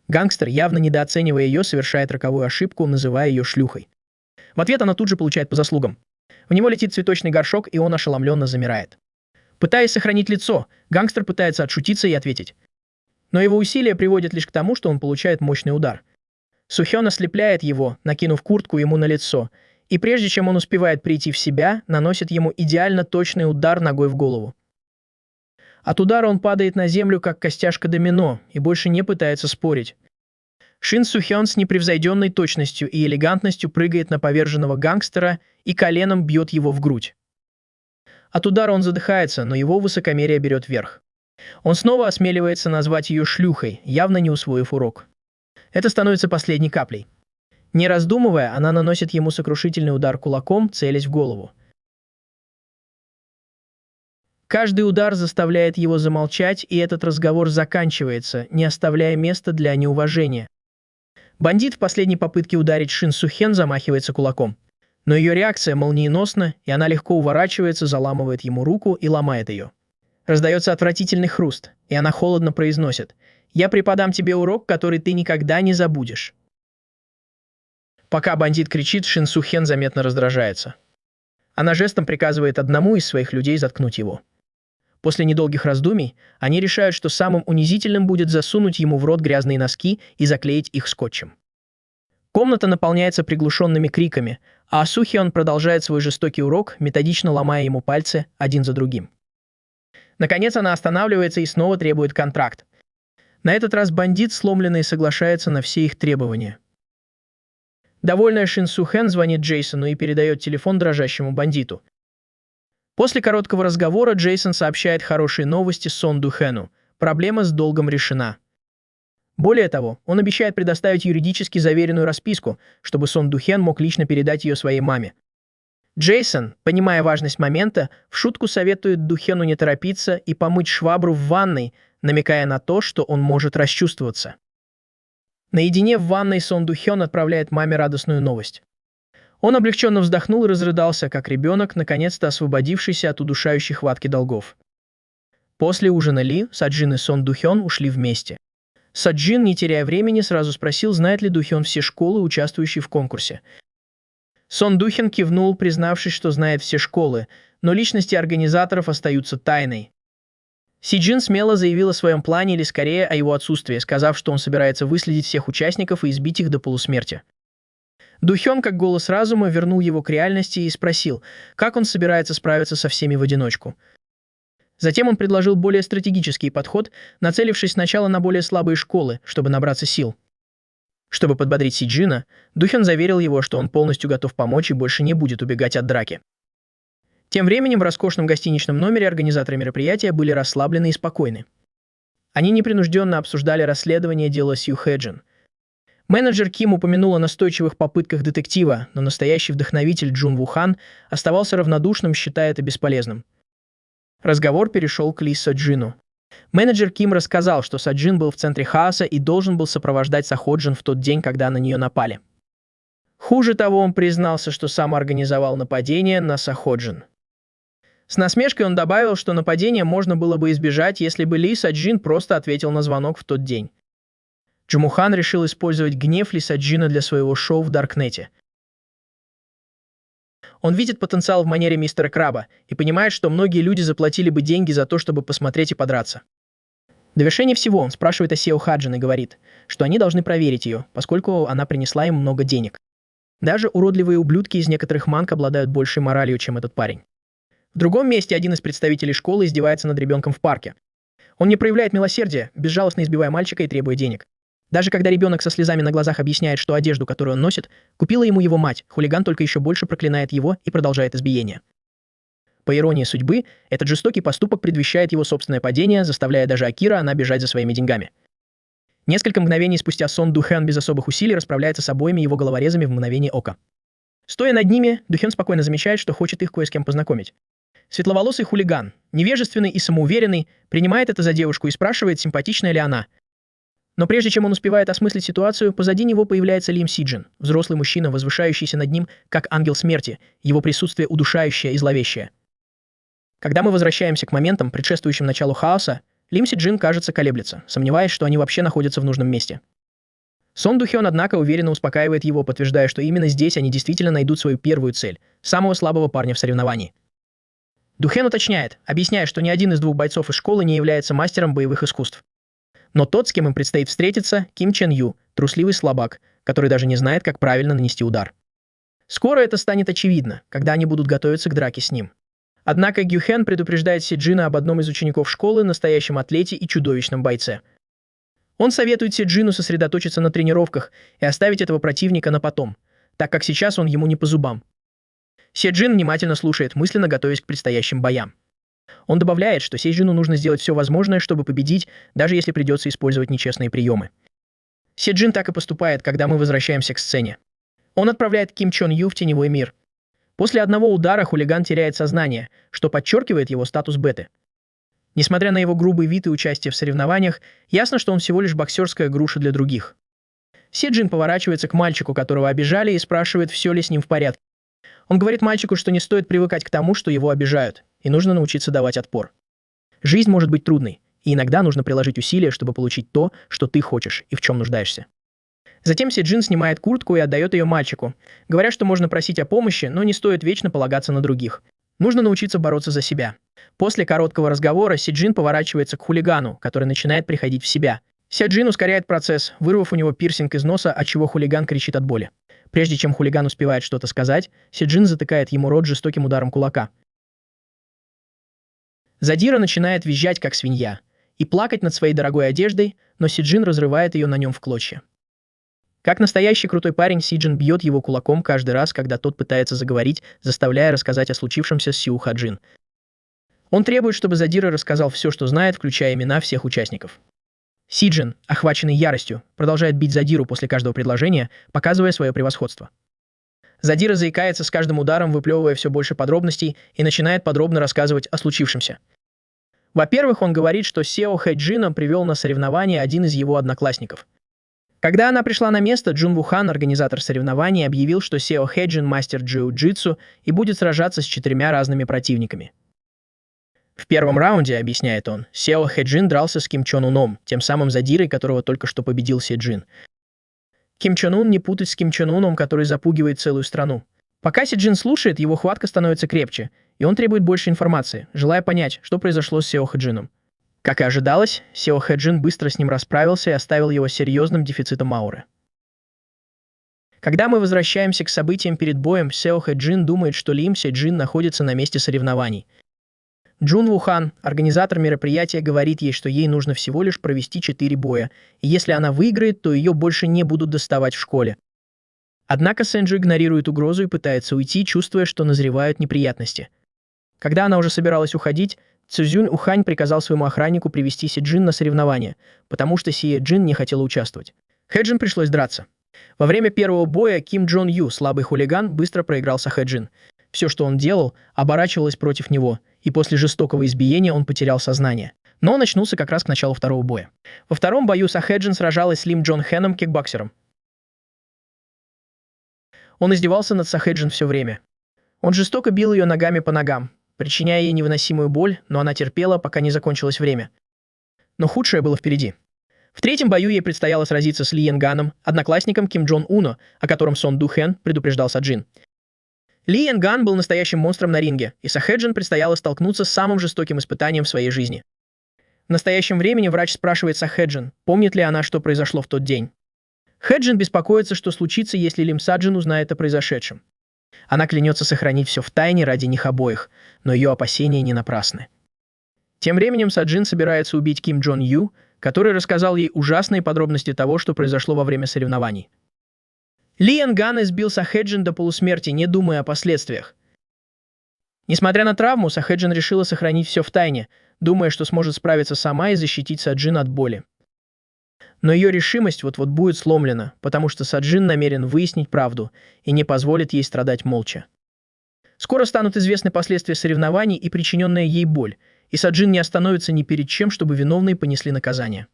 Гангстер, явно недооценивая ее, совершает роковую ошибку, называя ее шлюхой. В ответ она тут же получает по заслугам. В него летит цветочный горшок, и он ошеломленно замирает. Пытаясь сохранить лицо, гангстер пытается отшутиться и ответить. Но его усилия приводят лишь к тому, что он получает мощный удар. Сухён ослепляет его, накинув куртку ему на лицо, и прежде чем он успевает прийти в себя, наносит ему идеально точный удар ногой в голову. От удара он падает на землю, как костяшка домино, и больше не пытается спорить. Шин Сухён с непревзойденной точностью и элегантностью прыгает на поверженного гангстера и коленом бьет его в грудь. От удара он задыхается, но его высокомерие берет верх. Он снова осмеливается назвать ее шлюхой, явно не усвоив урок. Это становится последней каплей. Не раздумывая, она наносит ему сокрушительный удар кулаком, целясь в голову. Каждый удар заставляет его замолчать, и этот разговор заканчивается, не оставляя места для неуважения. Бандит в последней попытке ударить Шин Сухен замахивается кулаком. Но ее реакция молниеносна, и она легко уворачивается, заламывает ему руку и ломает ее. Раздается отвратительный хруст, и она холодно произносит: «Я преподам тебе урок, который ты никогда не забудешь». Пока бандит кричит, Шин Сухен заметно раздражается. Она жестом приказывает одному из своих людей заткнуть его. После недолгих раздумий они решают, что самым унизительным будет засунуть ему в рот грязные носки и заклеить их скотчем. Комната наполняется приглушенными криками, а Асухион продолжает свой жестокий урок, методично ломая ему пальцы один за другим. Наконец она останавливается и снова требует контракт. На этот раз бандит, сломленный, соглашается на все их требования. Довольная Шин Сухен звонит Джейсону и передает телефон дрожащему бандиту. После короткого разговора Джейсон сообщает хорошие новости Сон Духену. Проблема с долгом решена. Более того, он обещает предоставить юридически заверенную расписку, чтобы Сон Духен мог лично передать ее своей маме. Джейсон, понимая важность момента, в шутку советует Духену не торопиться и помыть швабру в ванной, намекая на то, что он может расчувствоваться. Наедине в ванной Сон Духен отправляет маме радостную новость. Он облегченно вздохнул и разрыдался, как ребенок, наконец-то освободившийся от удушающей хватки долгов. После ужина Ли, Саджин и Сон Духен ушли вместе. Саджин, не теряя времени, сразу спросил, знает ли Духен все школы, участвующие в конкурсе. Сон Духен кивнул, признавшись, что знает все школы, но личности организаторов остаются тайной. Сиджин смело заявил о своем плане или скорее о его отсутствии, сказав, что он собирается выследить всех участников и избить их до полусмерти. Духен, как голос разума, вернул его к реальности и спросил, как он собирается справиться со всеми в одиночку. Затем он предложил более стратегический подход, нацелившись сначала на более слабые школы, чтобы набраться сил. Чтобы подбодрить Сиджина, Духен заверил его, что он полностью готов помочь и больше не будет убегать от драки. Тем временем в роскошном гостиничном номере организаторы мероприятия были расслаблены и спокойны. Они непринужденно обсуждали расследование дела Сью Хэджин. Менеджер Ким упомянул о настойчивых попытках детектива, но настоящий вдохновитель Джун Вухан оставался равнодушным, считая это бесполезным. Разговор перешел к Ли Соджину. Менеджер Ким рассказал, что Соджин был в центре хаоса и должен был сопровождать Саходжин в тот день, когда на нее напали. Хуже того, он признался, что сам организовал нападение на Саходжин. С насмешкой он добавил, что нападение можно было бы избежать, если бы Ли Соджин просто ответил на звонок в тот день. Джумухан решил использовать гнев Ли Соджина для своего шоу в Даркнете. Он видит потенциал в манере мистера Краба и понимает, что многие люди заплатили бы деньги за то, чтобы посмотреть и подраться. В довершение всего он спрашивает о Сео Хаджин и говорит, что они должны проверить ее, поскольку она принесла им много денег. Даже уродливые ублюдки из некоторых манг обладают большей моралью, чем этот парень. В другом месте один из представителей школы издевается над ребенком в парке. Он не проявляет милосердия, безжалостно избивая мальчика и требуя денег. Даже когда ребенок со слезами на глазах объясняет, что одежду, которую он носит, купила ему его мать, хулиган только еще больше проклинает его и продолжает избиение. По иронии судьбы, этот жестокий поступок предвещает его собственное падение, заставляя даже Акира Ана бежать за своими деньгами. Несколько мгновений спустя Сон Духен без особых усилий расправляется с обоими его головорезами в мгновение ока. Стоя над ними, Духен спокойно замечает, что хочет их кое с кем познакомить. Светловолосый хулиган, невежественный и самоуверенный, принимает это за девушку и спрашивает, симпатичная ли она. Но прежде чем он успевает осмыслить ситуацию, позади него появляется Лим Сиджин, взрослый мужчина, возвышающийся над ним, как ангел смерти, его присутствие удушающее и зловещее. Когда мы возвращаемся к моментам, предшествующим началу хаоса, Лим Сиджин, кажется, колеблется, сомневаясь, что они вообще находятся в нужном месте. Сон Духен, однако, уверенно успокаивает его, подтверждая, что именно здесь они действительно найдут свою первую цель – самого слабого парня в соревновании. Духен уточняет, объясняя, что ни один из двух бойцов из школы не является мастером боевых искусств. Но тот, с кем им предстоит встретиться, Ким Чен Ю, трусливый слабак, который даже не знает, как правильно нанести удар. Скоро это станет очевидно, когда они будут готовиться к драке с ним. Однако Гюхэн предупреждает Сиджина об одном из учеников школы, настоящем атлете и чудовищном бойце. Он советует Сиджину сосредоточиться на тренировках и оставить этого противника на потом, так как сейчас он ему не по зубам. Сиджин внимательно слушает, мысленно готовясь к предстоящим боям. Он добавляет, что Се-Джину нужно сделать все возможное, чтобы победить, даже если придется использовать нечестные приемы. Се-Джин так и поступает, когда мы возвращаемся к сцене. Он отправляет Ким Чон Ю в теневой мир. После одного удара хулиган теряет сознание, что подчеркивает его статус беты. Несмотря на его грубый вид и участие в соревнованиях, ясно, что он всего лишь боксерская груша для других. Се-Джин поворачивается к мальчику, которого обижали, и спрашивает, все ли с ним в порядке. Он говорит мальчику, что не стоит привыкать к тому, что его обижают, и нужно научиться давать отпор. Жизнь может быть трудной, и иногда нужно приложить усилия, чтобы получить то, что ты хочешь и в чем нуждаешься. Затем Се-Джин снимает куртку и отдает ее мальчику, говоря, что можно просить о помощи, но не стоит вечно полагаться на других. Нужно научиться бороться за себя. После короткого разговора Се-Джин поворачивается к хулигану, который начинает приходить в себя. Се-Джин ускоряет процесс, вырвав у него пирсинг из носа, отчего хулиган кричит от боли. Прежде чем хулиган успевает что-то сказать, Се-Джин затыкает ему рот жестоким ударом кулака. Задира начинает визжать, как свинья, и плакать над своей дорогой одеждой, но Се-Джин разрывает ее на нем в клочья. Как настоящий крутой парень, Се-Джин бьет его кулаком каждый раз, когда тот пытается заговорить, заставляя рассказать о случившемся с Сю Ха-Джин. Он требует, чтобы Задира рассказал все, что знает, включая имена всех участников. Се-Джин, охваченный яростью, продолжает бить Задиру после каждого предложения, показывая свое превосходство. Задира заикается с каждым ударом, выплевывая все больше подробностей, и начинает подробно рассказывать о случившемся. Во-первых, он говорит, что Сео Хэ-Джина привел на соревнование один из его одноклассников. Когда она пришла на место, Джун Вухан, организатор соревнований, объявил, что Сео Хэ-Джин мастер джиу-джитсу и будет сражаться с 4 разными противниками. В первом раунде, объясняет он, Сео Хэ-Джин дрался с Ким Чон Уном, тем самым Задирой, которого только что победил Се-Джин. Ким Чон Ун не путать с Ким Чон Уном, который запугивает целую страну. Пока Се-Джин слушает, его хватка становится крепче, и он требует больше информации, желая понять, что произошло с Сео Хэ-Джином. Как и ожидалось, Сео Хэ-Джин быстро с ним расправился и оставил его серьезным дефицитом ауры. Когда мы возвращаемся к событиям перед боем, Сео Хэ-Джин думает, что Лим Се-Джин находится на месте соревнований. Джун Вухан, организатор мероприятия, говорит ей, что ей нужно всего лишь провести 4 боя, и если она выиграет, то ее больше не будут доставать в школе. Однако Сэнджу игнорирует угрозу и пытается уйти, чувствуя, что назревают неприятности. Когда она уже собиралась уходить, Цзюнь Ухань приказал своему охраннику привести Се-Джин на соревнования, потому что Се-Джин не хотела участвовать. Хэ-Джин пришлось драться. Во время первого боя Ким Джон Ю, слабый хулиган, быстро проиграл с Хэ-Джин. Все, что он делал, оборачивалось против него, и после жестокого избиения он потерял сознание. Но он очнулся как раз к началу второго боя. Во втором бою Сахэ-Джин сражалась с Лим Джон Хэном, кикбоксером. Он издевался над Сахэ-Джин все время. Он жестоко бил ее ногами по ногам, причиняя ей невыносимую боль, но она терпела, пока не закончилось время. Но худшее было впереди. В третьем бою ей предстояло сразиться с Ли Янганом, одноклассником Ким Джон Уна, о котором Сон Ду Хэн предупреждал Саджин. Ли Янган был настоящим монстром на ринге, и Сахэ-Джин предстояло столкнуться с самым жестоким испытанием в своей жизни. В настоящем времени врач спрашивает Сахэ-Джин, помнит ли она, что произошло в тот день. Хэ-Джин беспокоится, что случится, если Лим Саджин узнает о произошедшем. Она клянется сохранить все в тайне ради них обоих, но ее опасения не напрасны. Тем временем Саджин собирается убить Ким Джон Ю, который рассказал ей ужасные подробности того, что произошло во время соревнований. Ли Янган избил Сахэ-Джин до полусмерти, не думая о последствиях. Несмотря на травму, Сахэ-Джин решила сохранить все в тайне, думая, что сможет справиться сама и защитить Саджин от боли. Но ее решимость вот-вот будет сломлена, потому что Саджин намерен выяснить правду и не позволит ей страдать молча. Скоро станут известны последствия соревнований и причиненная ей боль, и Саджин не остановится ни перед чем, чтобы виновные понесли наказание.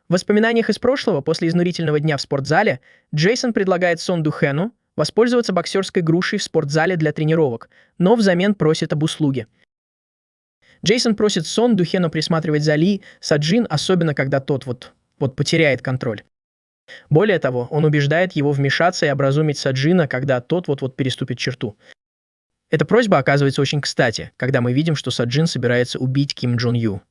В воспоминаниях из прошлого, после изнурительного дня в спортзале, Джейсон предлагает Сон Ду Хэну воспользоваться боксерской грушей в спортзале для тренировок, но взамен просит об услуге. Джейсон просит Сон Ду Хэну присматривать за Ли Саджин, особенно когда тот вот потеряет контроль. Более того, он убеждает его вмешаться и образумить Саджина, когда тот вот переступит черту. Эта просьба оказывается очень кстати, когда мы видим, что Саджин собирается убить Ким Джон Ю.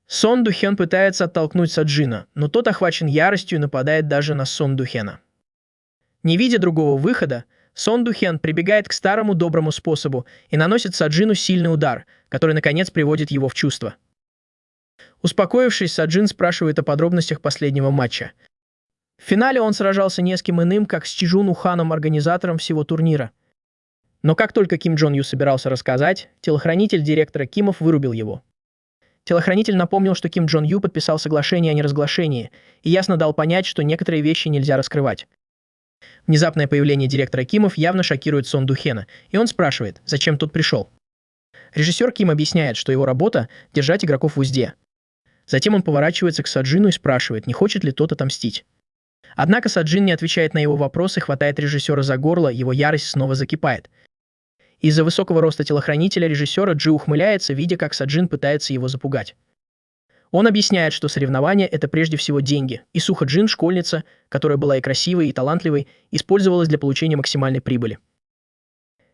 Сон Ду Хэн пытается оттолкнуть Саджина, но тот охвачен яростью и нападает даже на Сон Ду Хэна. Не видя другого выхода, Сон Ду Хэн прибегает к старому доброму способу и наносит Саджину сильный удар, который наконец приводит его в чувство. Успокоившись, Саджин спрашивает о подробностях последнего матча. В финале он сражался не с кем иным, как с Чжун Уханом, организатором всего турнира. Но как только Ким Джон Ю собирался рассказать, телохранитель директора Кимов вырубил его. Телохранитель напомнил, что Ким Джон Ю подписал соглашение о неразглашении и ясно дал понять, что некоторые вещи нельзя раскрывать. Внезапное появление директора Кимов явно шокирует Сон Духена, и он спрашивает, зачем тот пришел. Режиссер Ким объясняет, что его работа – держать игроков в узде. Затем он поворачивается к Саджину и спрашивает, не хочет ли тот отомстить. Однако Саджин не отвечает на его вопросы, хватает режиссера за горло, его ярость снова закипает. Из-за высокого роста телохранителя режиссера Джи ухмыляется, видя, как Саджин пытается его запугать. Он объясняет, что соревнования – это прежде всего деньги, и Суха Джин, школьница, которая была и красивой, и талантливой, использовалась для получения максимальной прибыли.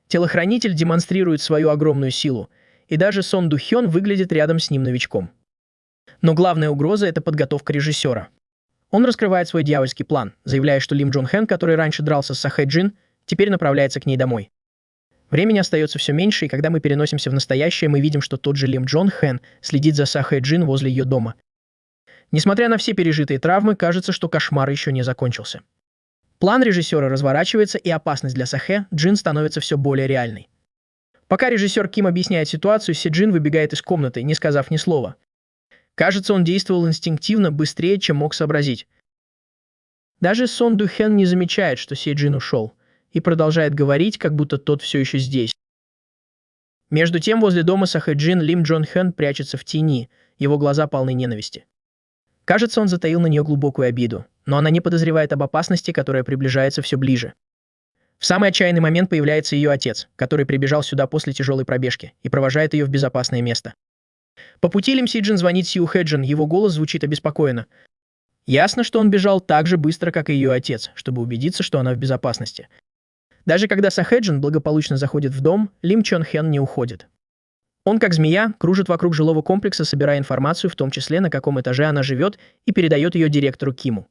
Телохранитель демонстрирует свою огромную силу, и даже Сон Ду Хён выглядит рядом с ним новичком. Но главная угроза – это подготовка режиссера. Он раскрывает свой дьявольский план, заявляя, что Лим Джон Хэн, который раньше дрался с Сахэ Джин, теперь направляется к ней домой. Времени остается все меньше, и когда мы переносимся в настоящее, мы видим, что тот же Лим Джон Хэн следит за Сахэ Джин возле ее дома. Несмотря на все пережитые травмы, кажется, что кошмар еще не закончился. План режиссера разворачивается, и опасность для Сахэ Джин становится все более реальной. Пока режиссер Ким объясняет ситуацию, Си Джин выбегает из комнаты, не сказав ни слова. Кажется, он действовал инстинктивно, быстрее, чем мог сообразить. Даже Сон Ду Хэн не замечает, что Си Джин ушел, и продолжает говорить, как будто тот все еще здесь. Между тем, возле дома Сахэ Джин Лим Джон Хэн прячется в тени, его глаза полны ненависти. Кажется, он затаил на нее глубокую обиду, но она не подозревает об опасности, которая приближается все ближе. В самый отчаянный момент появляется ее отец, который прибежал сюда после тяжелой пробежки и провожает ее в безопасное место. По пути Лим Си Джин звонит Сью Хэджин, его голос звучит обеспокоенно. Ясно, что он бежал так же быстро, как и ее отец, чтобы убедиться, что она в безопасности. Даже когда Сахэ Джин благополучно заходит в дом, Лим Чон Хэн не уходит. Он, как змея, кружит вокруг жилого комплекса, собирая информацию, в том числе на каком этаже она живет, и передает ее директору Киму.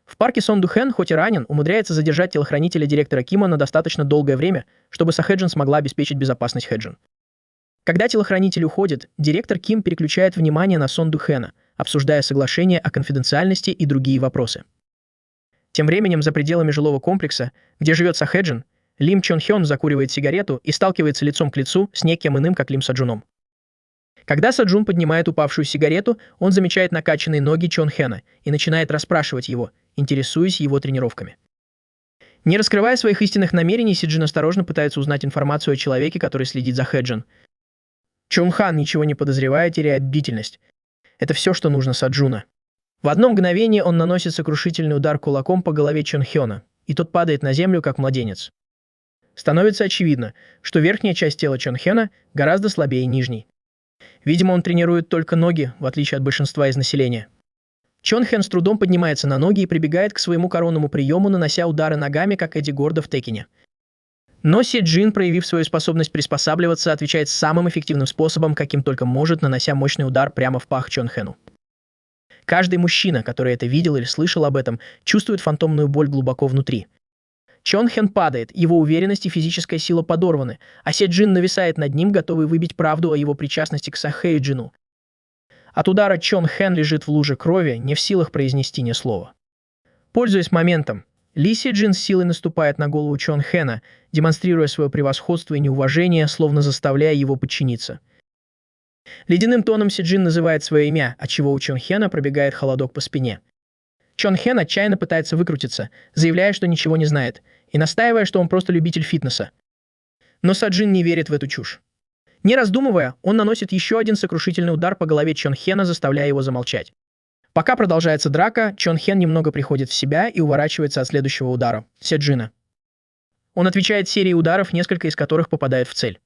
В парке Сон Ду Хэн, хоть и ранен, умудряется задержать телохранителя директора Кима на достаточно долгое время, чтобы Сахэ Джин смогла обеспечить безопасность Хэджин. Когда телохранитель уходит, директор Ким переключает внимание на Сон Ду Хэна, обсуждая соглашение о конфиденциальности и другие вопросы. Тем временем, за пределами жилого комплекса, где живет Сахэ Джин, Лим Чон Хён закуривает сигарету и сталкивается лицом к лицу с неким иным, как Лим Саджуном. Когда Саджун поднимает упавшую сигарету, он замечает накачанные ноги Чон Хэна и начинает расспрашивать его, интересуясь его тренировками. Не раскрывая своих истинных намерений, Си Джин осторожно пытается узнать информацию о человеке, который следит за Хэджин. Чон Хан, ничего не подозревая, теряет бдительность. Это все, что нужно Саджуна. В одно мгновение он наносит сокрушительный удар кулаком по голове Чон Хёна, и тот падает на землю, как младенец. Становится очевидно, что верхняя часть тела Чон Хэна гораздо слабее нижней. Видимо, он тренирует только ноги, в отличие от большинства из населения. Чон Хэн с трудом поднимается на ноги и прибегает к своему коронному приему, нанося удары ногами, как Эдди Гордо в Теккене. Но Си Джин, проявив свою способность приспосабливаться, отвечает самым эффективным способом, каким только может, нанося мощный удар прямо в пах Чон Хэну. Каждый мужчина, который это видел или слышал об этом, чувствует фантомную боль глубоко внутри. Чон Хэн падает, его уверенность и физическая сила подорваны, а Си Джин нависает над ним, готовый выбить правду о его причастности к Сахэ Джину. От удара Чон Хэн лежит в луже крови, не в силах произнести ни слова. Пользуясь моментом, Ли Си Джин с силой наступает на голову Чон Хэна, демонстрируя свое превосходство и неуважение, словно заставляя его подчиниться. Ледяным тоном Си Джин называет свое имя, отчего у Чон Хэна пробегает холодок по спине. Чон Хэн отчаянно пытается выкрутиться, заявляя, что ничего не знает, и настаивая, что он просто любитель фитнеса. Но Саджин не верит в эту чушь. Не раздумывая, он наносит еще один сокрушительный удар по голове Чон Хэна, заставляя его замолчать. Пока продолжается драка, Чон Хэн немного приходит в себя и уворачивается от следующего удара – Си Джина. Он отвечает серией ударов, несколько из которых попадают в цель.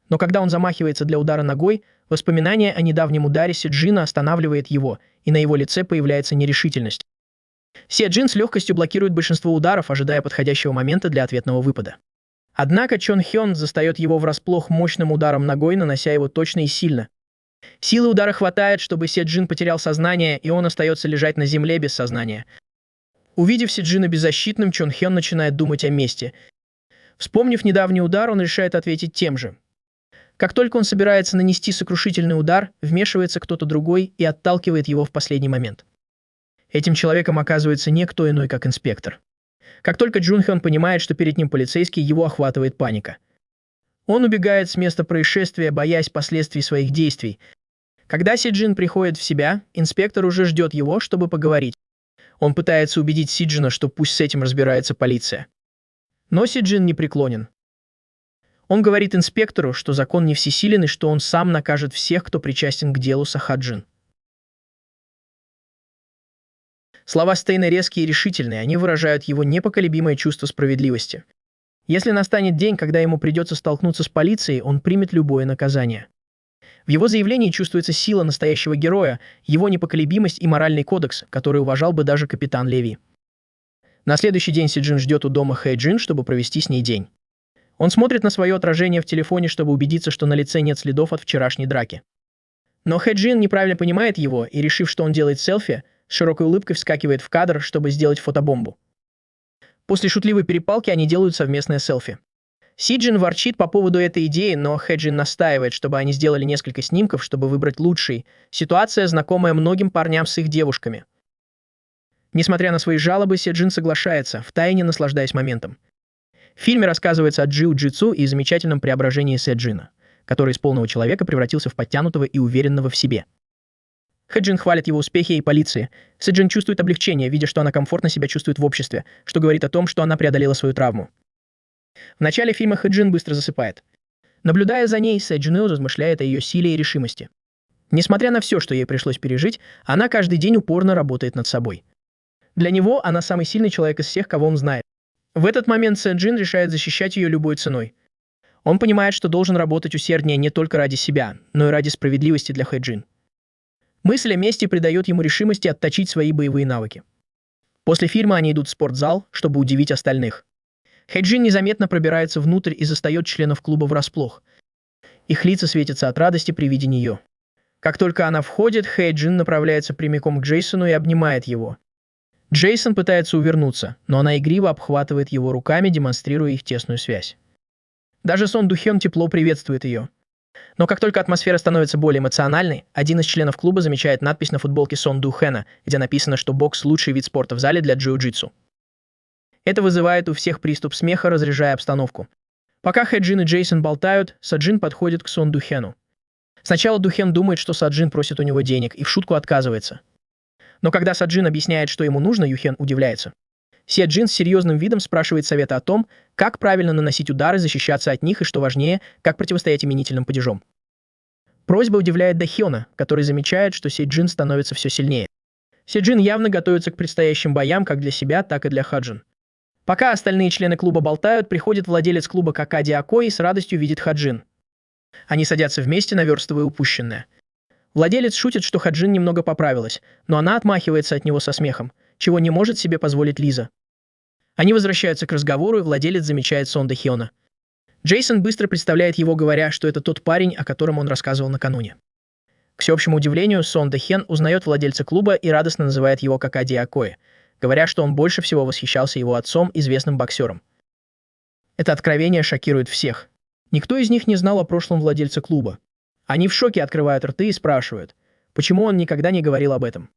Но когда он замахивается для удара ногой, воспоминание о недавнем ударе Си Джина останавливает его, и на его лице появляется нерешительность. Си Джин с легкостью блокирует большинство ударов, ожидая подходящего момента для ответного выпада. Однако Чон Хён застает его врасплох мощным ударом ногой, нанося его точно и сильно. Силы удара хватает, чтобы Си Джин потерял сознание, и он остается лежать на земле без сознания. Увидев Си Джина беззащитным, Чон Хён начинает думать о мести. Вспомнив недавний удар, он решает ответить тем же. Как только он собирается нанести сокрушительный удар, вмешивается кто-то другой и отталкивает его в последний момент. Этим человеком оказывается не кто иной, как инспектор. Как только Джун Хён понимает, что перед ним полицейский, его охватывает паника. Он убегает с места происшествия, боясь последствий своих действий. Когда Си Джин приходит в себя, инспектор уже ждет его, чтобы поговорить. Он пытается убедить Си Джина, что пусть с этим разбирается полиция. Но Си Джин не преклонен. Он говорит инспектору, что закон не всесилен и что он сам накажет всех, кто причастен к делу Саха-Джин. Слова Стейна резкие и решительные, они выражают его непоколебимое чувство справедливости. Если настанет день, когда ему придется столкнуться с полицией, он примет любое наказание. В его заявлении чувствуется сила настоящего героя, его непоколебимость и моральный кодекс, который уважал бы даже капитан Леви. На следующий день Си Джин ждет у дома Хэ Джин, чтобы провести с ней день. Он смотрит на свое отражение в телефоне, чтобы убедиться, что на лице нет следов от вчерашней драки. Но Хэ Джин неправильно понимает его и, решив, что он делает селфи, с широкой улыбкой вскакивает в кадр, чтобы сделать фотобомбу. После шутливой перепалки они делают совместное селфи. Си Джин ворчит по поводу этой идеи, но Хэ Джин настаивает, чтобы они сделали несколько снимков, чтобы выбрать лучший. Ситуация, знакомая многим парням с их девушками. Несмотря на свои жалобы, Си Джин соглашается, втайне наслаждаясь моментом. В фильме рассказывается о джиу-джитсу и замечательном преображении Си Джина, который из полного человека превратился в подтянутого и уверенного в себе. Хэ Джин хвалит его успехи и полиции. Си Джин чувствует облегчение, видя, что она комфортно себя чувствует в обществе, что говорит о том, что она преодолела свою травму. В начале фильма Хэ Джин быстро засыпает. Наблюдая за ней, Си Джин размышляет о ее силе и решимости. Несмотря на все, что ей пришлось пережить, она каждый день упорно работает над собой. Для него она самый сильный человек из всех, кого он знает. В этот момент Си Джин решает защищать ее любой ценой. Он понимает, что должен работать усерднее не только ради себя, но и ради справедливости для Хэ Джин. Мысль о мести придает ему решимости отточить свои боевые навыки. После фильма они идут в спортзал, чтобы удивить остальных. Хэ Джин незаметно пробирается внутрь и застает членов клуба врасплох. Их лица светятся от радости при виде нее. Как только она входит, Хэ Джин направляется прямиком к Джейсону и обнимает его. Джейсон пытается увернуться, но она игриво обхватывает его руками, демонстрируя их тесную связь. Даже Сон Ду Хён тепло приветствует ее. Но как только атмосфера становится более эмоциональной, один из членов клуба замечает надпись на футболке Сон Ду Хэна, где написано, что бокс – лучший вид спорта в зале для джиу-джитсу. Это вызывает у всех приступ смеха, разряжая обстановку. Пока Хэ Джин и Джейсон болтают, Саджин подходит к Сон Ду Хэну. Сначала Ду Хэн думает, что Саджин просит у него денег, и в шутку отказывается. Но когда Саджин объясняет, что ему нужно, Юхен удивляется. Си Джин с серьезным видом спрашивает совета о том, как правильно наносить удары, защищаться от них и, что важнее, как противостоять именительным падежам. Просьба удивляет Дахёна, который замечает, что Си Джин становится все сильнее. Си Джин явно готовится к предстоящим боям как для себя, так и для Хаджин. Пока остальные члены клуба болтают, приходит владелец клуба Какади Акой и с радостью видит Хаджин. Они садятся вместе, наверстывая упущенное. Владелец шутит, что Хаджин немного поправилась, но она отмахивается от него со смехом, чего не может себе позволить Лиза. Они возвращаются к разговору, и владелец замечает Сон Дахёна. Джейсон быстро представляет его, говоря, что это тот парень, о котором он рассказывал накануне. К всеобщему удивлению, Сон Дахен узнает владельца клуба и радостно называет его Какади Акоэ, говоря, что он больше всего восхищался его отцом, известным боксером. Это откровение шокирует всех. Никто из них не знал о прошлом владельца клуба. Они в шоке открывают рты и спрашивают, почему он никогда не говорил об этом.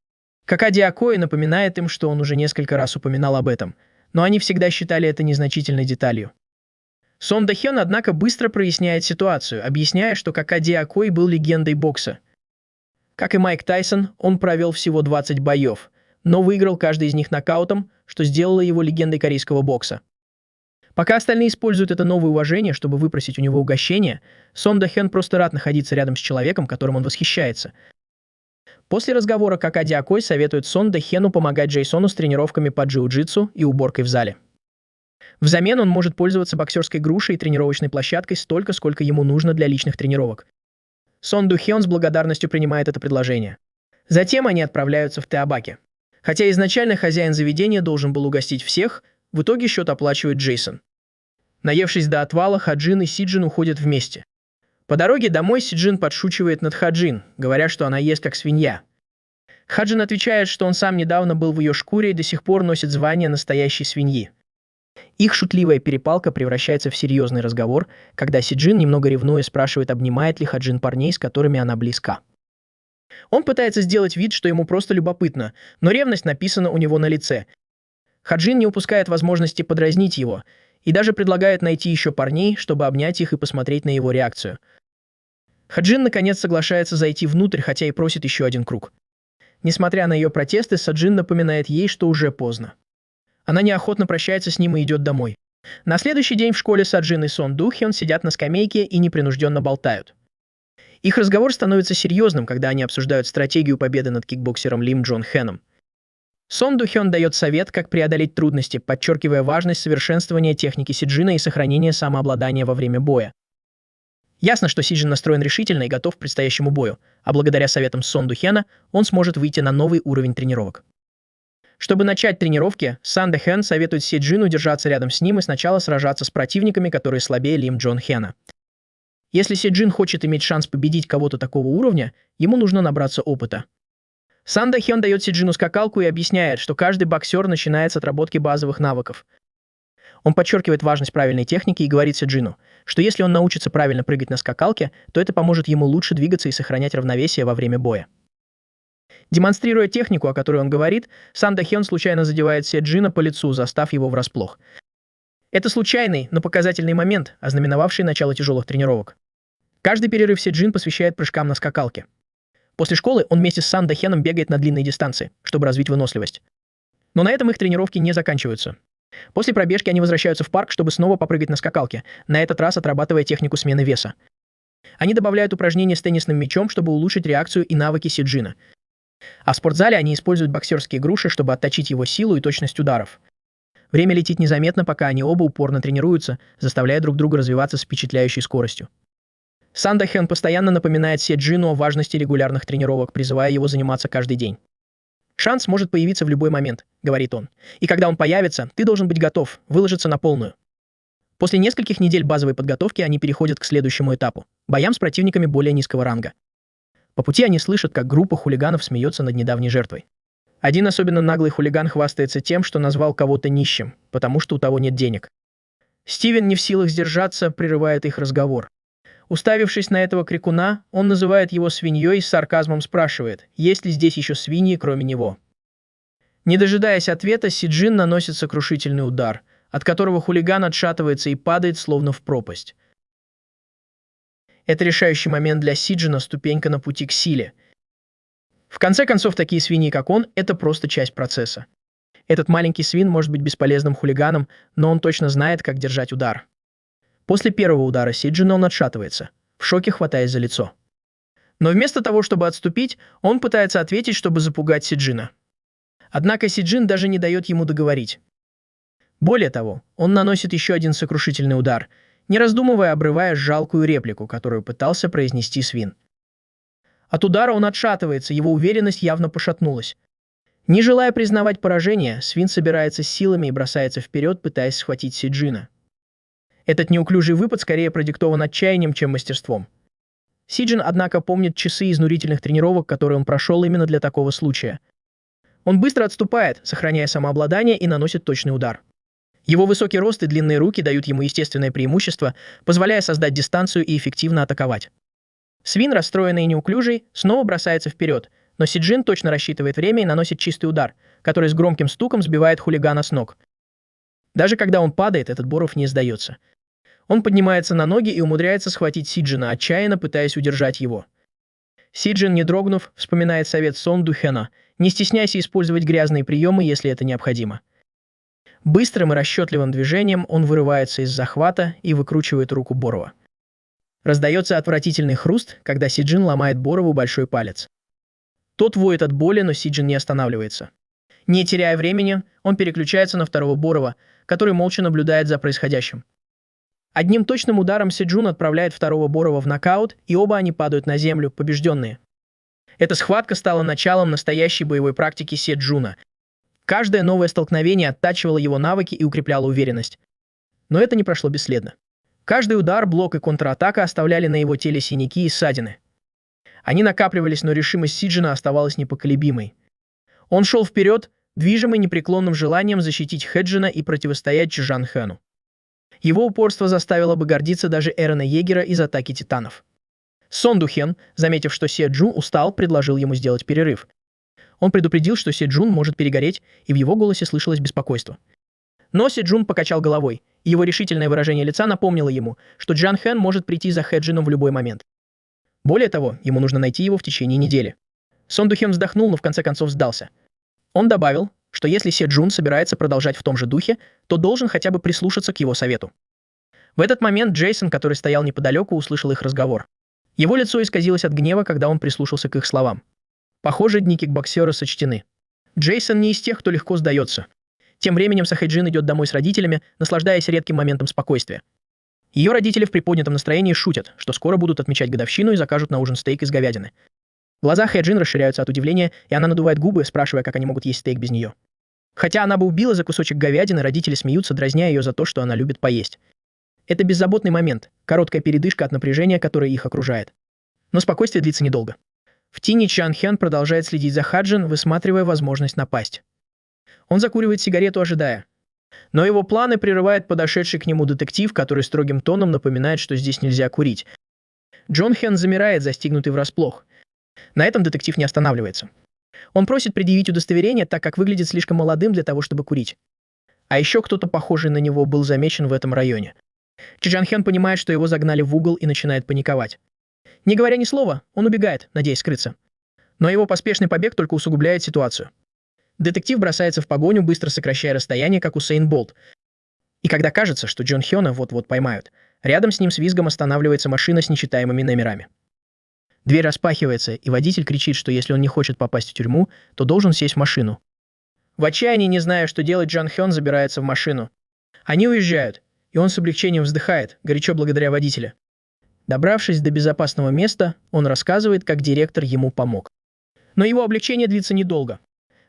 Какади Акоэ напоминает им, что он уже несколько раз упоминал об этом, но они всегда считали это незначительной деталью. Сон Дахён, однако, быстро проясняет ситуацию, объясняя, что Какади Акоэ был легендой бокса. Как и Майк Тайсон, он провел всего 20 боев, но выиграл каждый из них нокаутом, что сделало его легендой корейского бокса. Пока остальные используют это новое уважение, чтобы выпросить у него угощение, Сон Дахён просто рад находиться рядом с человеком, которым он восхищается. После разговора Какади Акоэ советует Сон Дахену помогать Джейсону с тренировками по джиу-джитсу и уборкой в зале. Взамен он может пользоваться боксерской грушей и тренировочной площадкой столько, сколько ему нужно для личных тренировок. Сон Дахен с благодарностью принимает это предложение. Затем они отправляются в Теабаки. Хотя изначально хозяин заведения должен был угостить всех, в итоге счет оплачивает Джейсон. Наевшись до отвала, Хаджин и Сиджин уходят вместе. По дороге домой Сиджин подшучивает над Хаджин, говоря, что она ест как свинья. Хаджин отвечает, что он сам недавно был в ее шкуре и до сих пор носит звание настоящей свиньи. Их шутливая перепалка превращается в серьезный разговор, когда Сиджин, немного ревнуя, спрашивает, обнимает ли Хаджин парней, с которыми она близка. Он пытается сделать вид, что ему просто любопытно, но ревность написана у него на лице. Хаджин не упускает возможности подразнить его и даже предлагает найти еще парней, чтобы обнять их и посмотреть на его реакцию. Хаджин наконец соглашается зайти внутрь, хотя и просит еще один круг. Несмотря на ее протесты, Саджин напоминает ей, что уже поздно. Она неохотно прощается с ним и идет домой. На следующий день в школе Саджин и Сон Ду Хён сидят на скамейке и непринужденно болтают. Их разговор становится серьезным, когда они обсуждают стратегию победы над кикбоксером Лим Джон Хэном. Сон Ду Хён дает совет, как преодолеть трудности, подчеркивая важность совершенствования техники Сиджина и сохранения самообладания во время боя. Ясно, что Сиджин настроен решительно и готов к предстоящему бою, а благодаря советам Сон Ду Хёна он сможет выйти на новый уровень тренировок. Чтобы начать тренировки, Сан Дэ Хэн советует Сиджину держаться рядом с ним и сначала сражаться с противниками, которые слабее Лим Джон Хэна. Если Сиджин хочет иметь шанс победить кого-то такого уровня, ему нужно набраться опыта. Сан Дэ Хён дает Сиджину скакалку и объясняет, что каждый боксер начинает с отработки базовых навыков. Он подчеркивает важность правильной техники и говорит Сиджину, что если он научится правильно прыгать на скакалке, то это поможет ему лучше двигаться и сохранять равновесие во время боя. Демонстрируя технику, о которой он говорит, Сан Дэ Хён случайно задевает Сиджина по лицу, застав его врасплох. Это случайный, но показательный момент, ознаменовавший начало тяжелых тренировок. Каждый перерыв Сиджин посвящает прыжкам на скакалке. После школы он вместе с Сан Дэ Хёном бегает на длинные дистанции, чтобы развить выносливость. Но на этом их тренировки не заканчиваются. После пробежки они возвращаются в парк, чтобы снова попрыгать на скакалке, на этот раз отрабатывая технику смены веса. Они добавляют упражнения с теннисным мячом, чтобы улучшить реакцию и навыки Сиджина. А в спортзале они используют боксерские груши, чтобы отточить его силу и точность ударов. Время летит незаметно, пока они оба упорно тренируются, заставляя друг друга развиваться с впечатляющей скоростью. Сан Дэ Хэн постоянно напоминает Сиджину о важности регулярных тренировок, призывая его заниматься каждый день. «Шанс может появиться в любой момент», — говорит он. «И когда он появится, ты должен быть готов, выложиться на полную». После нескольких недель базовой подготовки они переходят к следующему этапу — боям с противниками более низкого ранга. По пути они слышат, как группа хулиганов смеется над недавней жертвой. Один особенно наглый хулиган хвастается тем, что назвал кого-то нищим, потому что у того нет денег. Стивен не в силах сдержаться, прерывает их разговор. Уставившись на этого крикуна, он называет его свиньей и с сарказмом спрашивает, есть ли здесь еще свиньи, кроме него. Не дожидаясь ответа, Сиджин наносит сокрушительный удар, от которого хулиган отшатывается и падает, словно в пропасть. Это решающий момент для Сиджина, ступенька на пути к силе. В конце концов, такие свиньи, как он, это просто часть процесса. Этот маленький свин может быть бесполезным хулиганом, но он точно знает, как держать удар. После первого удара Сиджина он отшатывается, в шоке хватаясь за лицо. Но вместо того, чтобы отступить, он пытается ответить, чтобы запугать Сиджина. Однако Сиджин даже не дает ему договорить. Более того, он наносит еще один сокрушительный удар, не раздумывая, обрывая жалкую реплику, которую пытался произнести свин. От удара он отшатывается, его уверенность явно пошатнулась. Не желая признавать поражение, свин собирается с силами и бросается вперед, пытаясь схватить Сиджина. Этот неуклюжий выпад скорее продиктован отчаянием, чем мастерством. Сиджин, однако, помнит часы изнурительных тренировок, которые он прошел именно для такого случая. Он быстро отступает, сохраняя самообладание, и наносит точный удар. Его высокий рост и длинные руки дают ему естественное преимущество, позволяя создать дистанцию и эффективно атаковать. Свин, расстроенный и неуклюжий, снова бросается вперед, но Сиджин точно рассчитывает время и наносит чистый удар, который с громким стуком сбивает хулигана с ног. Даже когда он падает, этот Боров не сдается. Он поднимается на ноги и умудряется схватить Сиджина, отчаянно пытаясь удержать его. Сиджин, не дрогнув, вспоминает совет Сон Ду Хэна: не стесняйся использовать грязные приемы, если это необходимо. Быстрым и расчетливым движением он вырывается из захвата и выкручивает руку Борова. Раздается отвратительный хруст, когда Сиджин ломает Борову большой палец. Тот воет от боли, но Сиджин не останавливается. Не теряя времени, он переключается на второго Борова, который молча наблюдает за происходящим. Одним точным ударом Сиджун отправляет второго Борова в нокаут, и оба они падают на землю, побежденные. Эта схватка стала началом настоящей боевой практики Сиджуна. Каждое новое столкновение оттачивало его навыки и укрепляло уверенность. Но это не прошло бесследно. Каждый удар, блок и контратака оставляли на его теле синяки и ссадины. Они накапливались, но решимость Сиджина оставалась непоколебимой. Он шел вперед, движимый непреклонным желанием защитить Хэджина и противостоять Чжан Хэну. Его упорство заставило бы гордиться даже Эрена Егера из «Атаки титанов». Сон Ду Хён, заметив, что Се Джу устал, предложил ему сделать перерыв. Он предупредил, что Се Джун может перегореть, и в его голосе слышалось беспокойство. Но Се Джун покачал головой, и его решительное выражение лица напомнило ему, что Джан Хэн может прийти за Хэ Джином в любой момент. Более того, ему нужно найти его в течение недели. Сон Ду Хён вздохнул, но в конце концов сдался. Он добавил, что если Се Джун собирается продолжать в том же духе, то должен хотя бы прислушаться к его совету. В этот момент Джейсон, который стоял неподалеку, услышал их разговор. Его лицо исказилось от гнева, когда он прислушался к их словам. Похоже, дни кикбоксера сочтены. Джейсон не из тех, кто легко сдается. Тем временем Сахэджин идет домой с родителями, наслаждаясь редким моментом спокойствия. Ее родители в приподнятом настроении шутят, что скоро будут отмечать годовщину и закажут на ужин стейк из говядины. Глаза Хэджин расширяются от удивления, и она надувает губы, спрашивая, как они могут есть стейк без нее. Хотя она бы убила за кусочек говядины, родители смеются, дразня ее за то, что она любит поесть. Это беззаботный момент, короткая передышка от напряжения, которое их окружает. Но спокойствие длится недолго. В тени Чан Хён продолжает следить за Хаджин, высматривая возможность напасть. Он закуривает сигарету, ожидая. Но его планы прерывает подошедший к нему детектив, который строгим тоном напоминает, что здесь нельзя курить. Джон Хён замирает, застигнутый врасплох. На этом детектив не останавливается. Он просит предъявить удостоверение, так как выглядит слишком молодым для того, чтобы курить. А еще кто-то похожий на него был замечен в этом районе. Чжан Хён понимает, что его загнали в угол и начинает паниковать. Не говоря ни слова, он убегает, надеясь скрыться. Но его поспешный побег только усугубляет ситуацию. Детектив бросается в погоню, быстро сокращая расстояние, как Усейн Болт. И когда кажется, что Джон Хёна вот-вот поймают, рядом с ним с визгом останавливается машина с нечитаемыми номерами. Дверь распахивается, и водитель кричит, что если он не хочет попасть в тюрьму, то должен сесть в машину. В отчаянии, не зная, что делать, Джан Хён забирается в машину. Они уезжают, и он с облегчением вздыхает, горячо благодаря водителя. Добравшись до безопасного места, он рассказывает, как директор ему помог. Но его облегчение длится недолго.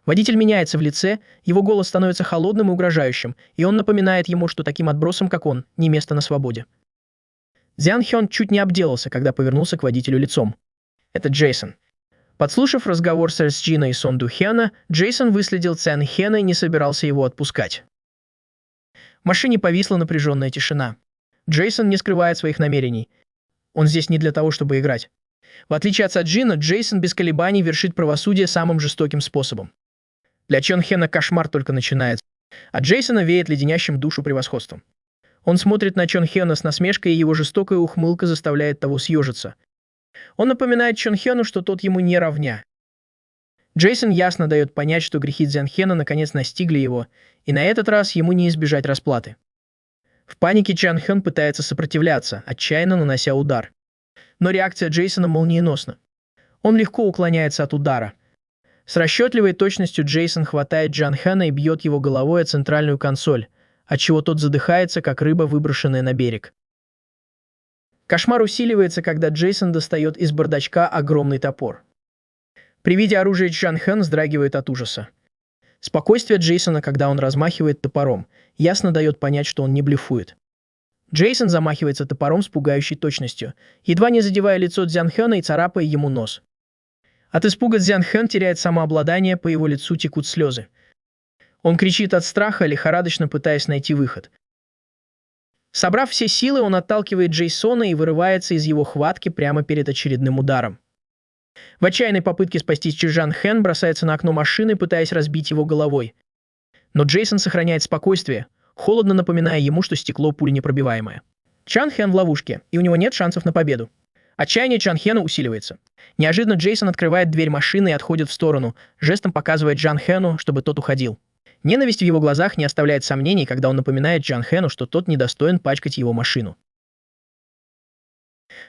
Водитель меняется в лице, его голос становится холодным и угрожающим, и он напоминает ему, что таким отбросом, как он, не место на свободе. Дзян Хён чуть не обделался, когда повернулся к водителю лицом. Это Джейсон. Подслушав разговор с Джина и Сон Ду Хёна, Джейсон выследил Цян Хена и не собирался его отпускать. В машине повисла напряженная тишина. Джейсон не скрывает своих намерений. Он здесь не для того, чтобы играть. В отличие от Саджина, Джейсон без колебаний вершит правосудие самым жестоким способом. Для Чон Хена кошмар только начинается, а Джейсона веет леденящим душу превосходством. Он смотрит на Чон Хена с насмешкой, и его жестокая ухмылка заставляет того съежиться. Он напоминает Чон Хену, что тот ему не равня. Джейсон ясно дает понять, что грехи Дзян Хена наконец настигли его, и на этот раз ему не избежать расплаты. В панике Чан Хён пытается сопротивляться, отчаянно нанося удар. Но реакция Джейсона молниеносна. Он легко уклоняется от удара. С расчетливой точностью Джейсон хватает Джан Хэна и бьет его головой о центральную консоль, отчего тот задыхается, как рыба, выброшенная на берег. Кошмар усиливается, когда Джейсон достает из бардачка огромный топор. При виде оружия Джан Хэн вздрагивает от ужаса. Спокойствие Джейсона, когда он размахивает топором, ясно дает понять, что он не блефует. Джейсон замахивается топором с пугающей точностью, едва не задевая лицо Дзян Хэна и царапая ему нос. От испуга Дзян Хэн теряет самообладание, по его лицу текут слезы. Он кричит от страха, лихорадочно пытаясь найти выход. Собрав все силы, он отталкивает Джейсона и вырывается из его хватки прямо перед очередным ударом. В отчаянной попытке спасти Чжан Хэн бросается на окно машины, пытаясь разбить его головой. Но Джейсон сохраняет спокойствие, холодно напоминая ему, что стекло пуленепробиваемое. Чан Хэн в ловушке, и у него нет шансов на победу. Отчаяние Чан Хэна усиливается. Неожиданно Джейсон открывает дверь машины и отходит в сторону, жестом показывая Джан Хэну, чтобы тот уходил. Ненависть в его глазах не оставляет сомнений, когда он напоминает Чан Хэну, что тот недостоин пачкать его машину.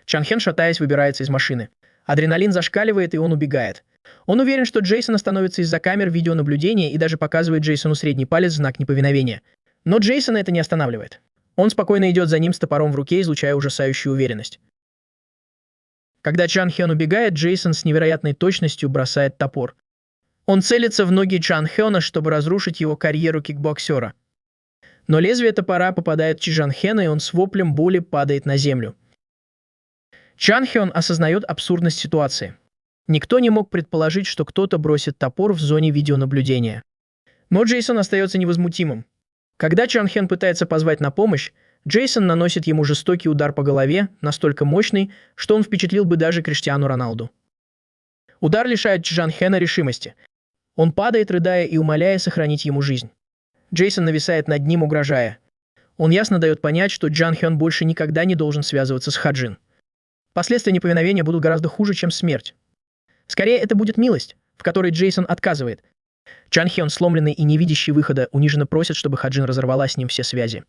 Чан Хэн, шатаясь, выбирается из машины. Адреналин зашкаливает, и он убегает. Он уверен, что Джейсон остановится из-за камер видеонаблюдения и даже показывает Джейсону средний палец в знак неповиновения. Но Джейсона это не останавливает. Он спокойно идет за ним с топором в руке, излучая ужасающую уверенность. Когда Чан Хэн убегает, Джейсон с невероятной точностью бросает топор. Он целится в ноги Чан Хэна, чтобы разрушить его карьеру кикбоксера. Но лезвие топора попадает в Чжан Хэна, и он с воплем боли падает на землю. Чан Хэн осознает абсурдность ситуации. Никто не мог предположить, что кто-то бросит топор в зоне видеонаблюдения. Но Джейсон остается невозмутимым. Когда Чан Хэн пытается позвать на помощь, Джейсон наносит ему жестокий удар по голове, настолько мощный, что он впечатлил бы даже Криштиану Роналду. Удар лишает Чжан Хэна решимости. Он падает, рыдая и умоляя сохранить ему жизнь. Джейсон нависает над ним, угрожая. Он ясно дает понять, что Джан Хён больше никогда не должен связываться с Хаджин. Последствия неповиновения будут гораздо хуже, чем смерть. Скорее, это будет милость, в которой Джейсон отказывает. Джан Хён, сломленный и не видящий выхода, униженно просит, чтобы Хаджин разорвала с ним все связи.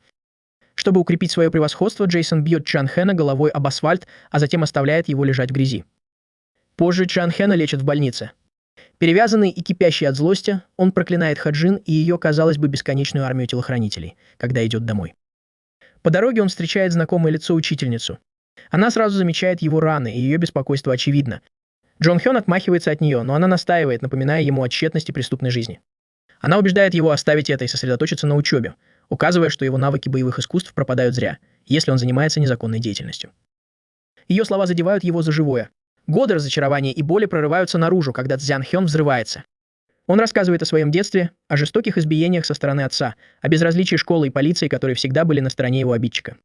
Чтобы укрепить свое превосходство, Джейсон бьет Джан Хэна головой об асфальт, а затем оставляет его лежать в грязи. Позже Джан Хэна лечат в больнице. Перевязанный и кипящий от злости, он проклинает Хаджин и ее, казалось бы, бесконечную армию телохранителей, когда идет домой. По дороге он встречает знакомое лицо учительницу. Она сразу замечает его раны, и ее беспокойство очевидно. Джон Хён отмахивается от нее, но она настаивает, напоминая ему о тщетности преступной жизни. Она убеждает его оставить это и сосредоточиться на учебе, указывая, что его навыки боевых искусств пропадают зря, если он занимается незаконной деятельностью. Ее слова задевают его за живое. Годы разочарования и боли прорываются наружу, когда Цзян Хён взрывается. Он рассказывает о своем детстве, о жестоких избиениях со стороны отца, о безразличии школы и полиции, которые всегда были на стороне его обидчика.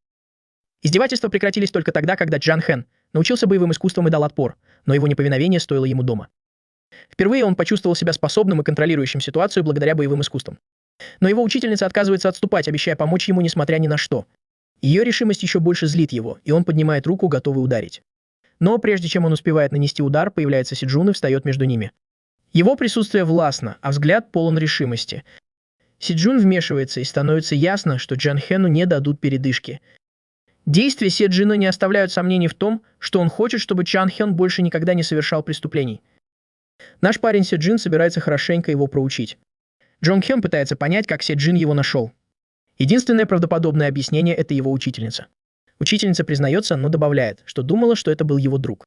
Издевательства прекратились только тогда, когда Джан Хэн научился боевым искусствам и дал отпор, но его неповиновение стоило ему дома. Впервые он почувствовал себя способным и контролирующим ситуацию благодаря боевым искусствам. Но его учительница отказывается отступать, обещая помочь ему несмотря ни на что. Ее решимость еще больше злит его, и он поднимает руку, готовый ударить. Но прежде чем он успевает нанести удар, появляется Си Джун и встает между ними. Его присутствие властно, а взгляд полон решимости. Си Джун вмешивается, и становится ясно, что Джан Хэну не дадут передышки. Действия Си Джина не оставляют сомнений в том, что он хочет, чтобы Джан Хён больше никогда не совершал преступлений. Наш парень Си Джин собирается хорошенько его проучить. Джон Хён пытается понять, как Си Джин его нашел. Единственное правдоподобное объяснение – это его учительница. Учительница признается, но добавляет, что думала, что это был его друг.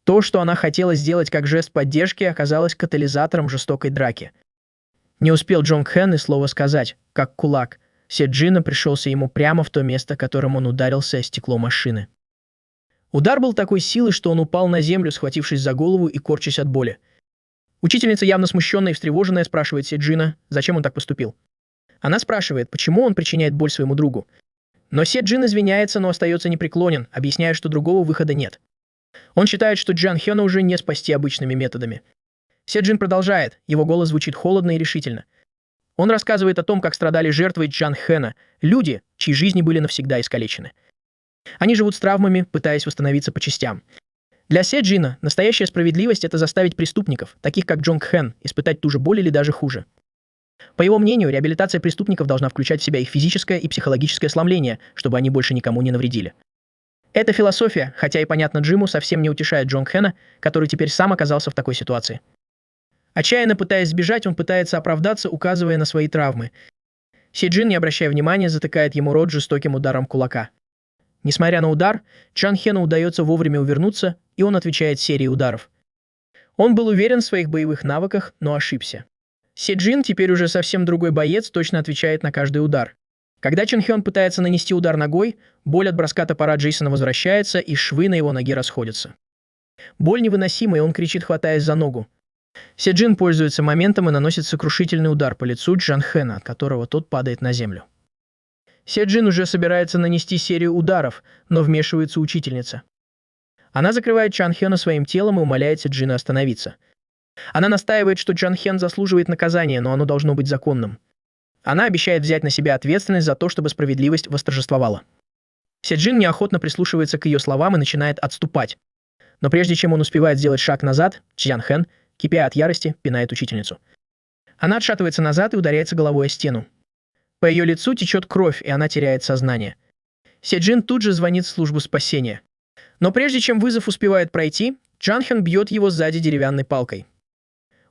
То, что она хотела сделать как жест поддержки, оказалось катализатором жестокой драки. Не успел Джон Хэн и слова сказать, как кулак Си Джина пришелся ему прямо в то место, которым он ударился о стекло машины. Удар был такой силы, что он упал на землю, схватившись за голову и корчась от боли. Учительница, явно смущенная и встревоженная, спрашивает Си Джина, зачем он так поступил. Она спрашивает, почему он причиняет боль своему другу. Но Си Джин извиняется, но остается непреклонен, объясняя, что другого выхода нет. Он считает, что Джан Хёна уже не спасти обычными методами. Си Джин продолжает, его голос звучит холодно и решительно. Он рассказывает о том, как страдали жертвы Джан Хэна, люди, чьи жизни были навсегда искалечены. Они живут с травмами, пытаясь восстановиться по частям. Для Си Джина настоящая справедливость – это заставить преступников, таких как Джон Хэн, испытать ту же боль или даже хуже. По его мнению, реабилитация преступников должна включать в себя их физическое и психологическое сломление, чтобы они больше никому не навредили. Эта философия, хотя и понятна Джиму, совсем не утешает Джон Хэна, который теперь сам оказался в такой ситуации. Отчаянно пытаясь сбежать, он пытается оправдаться, указывая на свои травмы. Си Джин, не обращая внимания, затыкает ему рот жестоким ударом кулака. Несмотря на удар, Джан Хэну удается вовремя увернуться, и он отвечает серией ударов. Он был уверен в своих боевых навыках, но ошибся. Си Джин, теперь уже совсем другой боец, точно отвечает на каждый удар. Когда Чон Хён пытается нанести удар ногой, боль от броска топора Джейсона возвращается, и швы на его ноге расходятся. Боль невыносима, и он кричит, хватаясь за ногу. Си Джин пользуется моментом и наносит сокрушительный удар по лицу Джан Хэна, от которого тот падает на землю. Си Джин уже собирается нанести серию ударов, но вмешивается учительница. Она закрывает Джан Хэна своим телом и умоляет Си Джина остановиться. Она настаивает, что Джан Хэн заслуживает наказания, но оно должно быть законным. Она обещает взять на себя ответственность за то, чтобы справедливость восторжествовала. Си Джин неохотно прислушивается к ее словам и начинает отступать. Но прежде чем он успевает сделать шаг назад, Джан Хэн, кипя от ярости, пинает учительницу. Она отшатывается назад и ударяется головой о стену. По ее лицу течет кровь, и она теряет сознание. Си Джин тут же звонит в службу спасения. Но прежде чем вызов успевает пройти, Джан Хэн бьет его сзади деревянной палкой.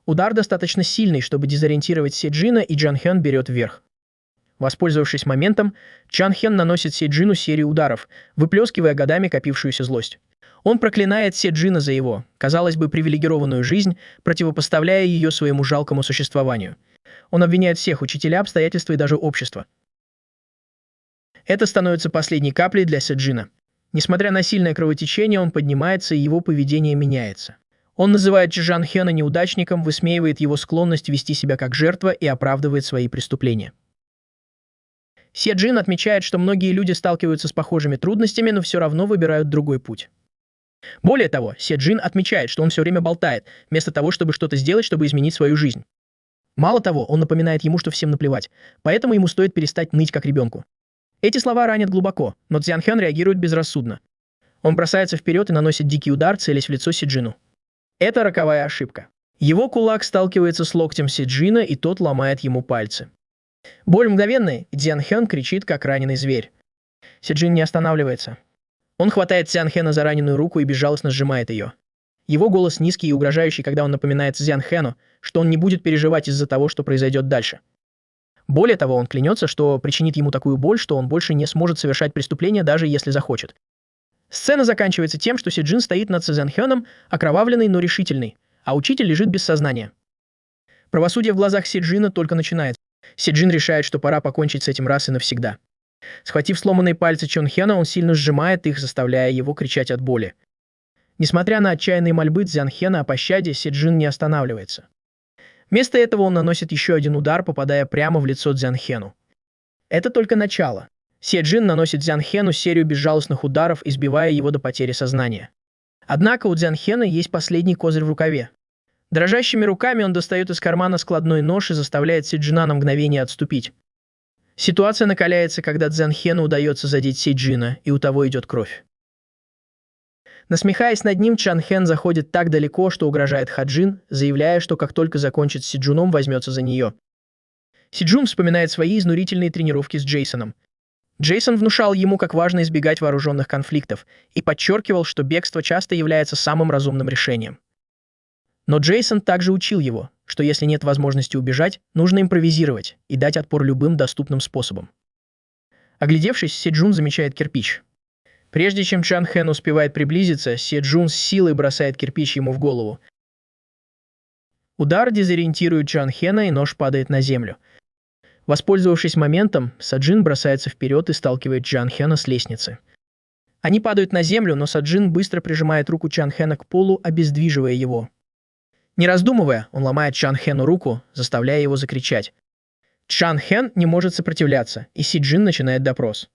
Удар достаточно сильный, чтобы дезориентировать Си Джина, и Джан Хэн берет вверх. Воспользовавшись моментом, Джан Хэн наносит Си Джину серию ударов, выплескивая годами копившуюся злость. Он проклинает Си Джина за его, казалось бы, привилегированную жизнь, противопоставляя ее своему жалкому существованию. Он обвиняет всех, учителя, обстоятельства и даже общество. Это становится последней каплей для Си Джина. Несмотря на сильное кровотечение, он поднимается, и его поведение меняется. Он называет Джан Хэна неудачником, высмеивает его склонность вести себя как жертва и оправдывает свои преступления. Си Джин отмечает, что многие люди сталкиваются с похожими трудностями, но все равно выбирают другой путь. Более того, Си Джин отмечает, что он все время болтает, вместо того, чтобы что-то сделать, чтобы изменить свою жизнь. Мало того, он напоминает ему, что всем наплевать, поэтому ему стоит перестать ныть как ребенку. Эти слова ранят глубоко, но Цзян Хэн реагирует безрассудно. Он бросается вперед и наносит дикий удар, целясь в лицо Си Джину. Это роковая ошибка. Его кулак сталкивается с локтем Си Джина, и тот ломает ему пальцы. Боль мгновенная, и Цзян Хэн кричит, как раненый зверь. Си Джин не останавливается. Он хватает Цзян Хэна за раненую руку и безжалостно сжимает ее. Его голос низкий и угрожающий, когда он напоминает Цзян Хэну, что он не будет переживать из-за того, что произойдет дальше. Более того, он клянется, что причинит ему такую боль, что он больше не сможет совершать преступление, даже если захочет. Сцена заканчивается тем, что Си Джин стоит над Цзян Хэном, окровавленный, но решительный, а учитель лежит без сознания. Правосудие в глазах Си Джина только начинается. Си Джин решает, что пора покончить с этим раз и навсегда. Схватив сломанные пальцы Чон Хэна, он сильно сжимает их, заставляя его кричать от боли. Несмотря на отчаянные мольбы Цзян Хэна о пощаде, Си Джин не останавливается. Вместо этого он наносит еще один удар, попадая прямо в лицо Цзян Хэну. Это только начало. Си Джин наносит Цзян Хэну серию безжалостных ударов, избивая его до потери сознания. Однако у Цзян Хэна есть последний козырь в рукаве. Дрожащими руками он достает из кармана складной нож и заставляет Си Джина на мгновение отступить. Ситуация накаляется, когда Цзян Хэну удается задеть Си Джина, и у того идет кровь. Насмехаясь над ним, Чан Хэн заходит так далеко, что угрожает Хаджин, заявляя, что как только закончит с Си Джуном, возьмется за нее. Си Джун вспоминает свои изнурительные тренировки с Джейсоном. Джейсон внушал ему, как важно избегать вооруженных конфликтов, и подчеркивал, что бегство часто является самым разумным решением. Но Джейсон также учил его, что если нет возможности убежать, нужно импровизировать и дать отпор любым доступным способом. Оглядевшись, Си Джун замечает кирпич. Прежде чем Чан Хэн успевает приблизиться, Си Джун с силой бросает кирпич ему в голову. Удар дезориентирует Чан Хэна, и нож падает на землю. Воспользовавшись моментом, Саджин бросается вперед и сталкивает Чан Хэна с лестницы. Они падают на землю, но Саджин быстро прижимает руку Чан Хэна к полу, обездвиживая его. Не раздумывая, он ломает Чан Хэну руку, заставляя его закричать. Чан Хэн не может сопротивляться, и Си Джин начинает допрос.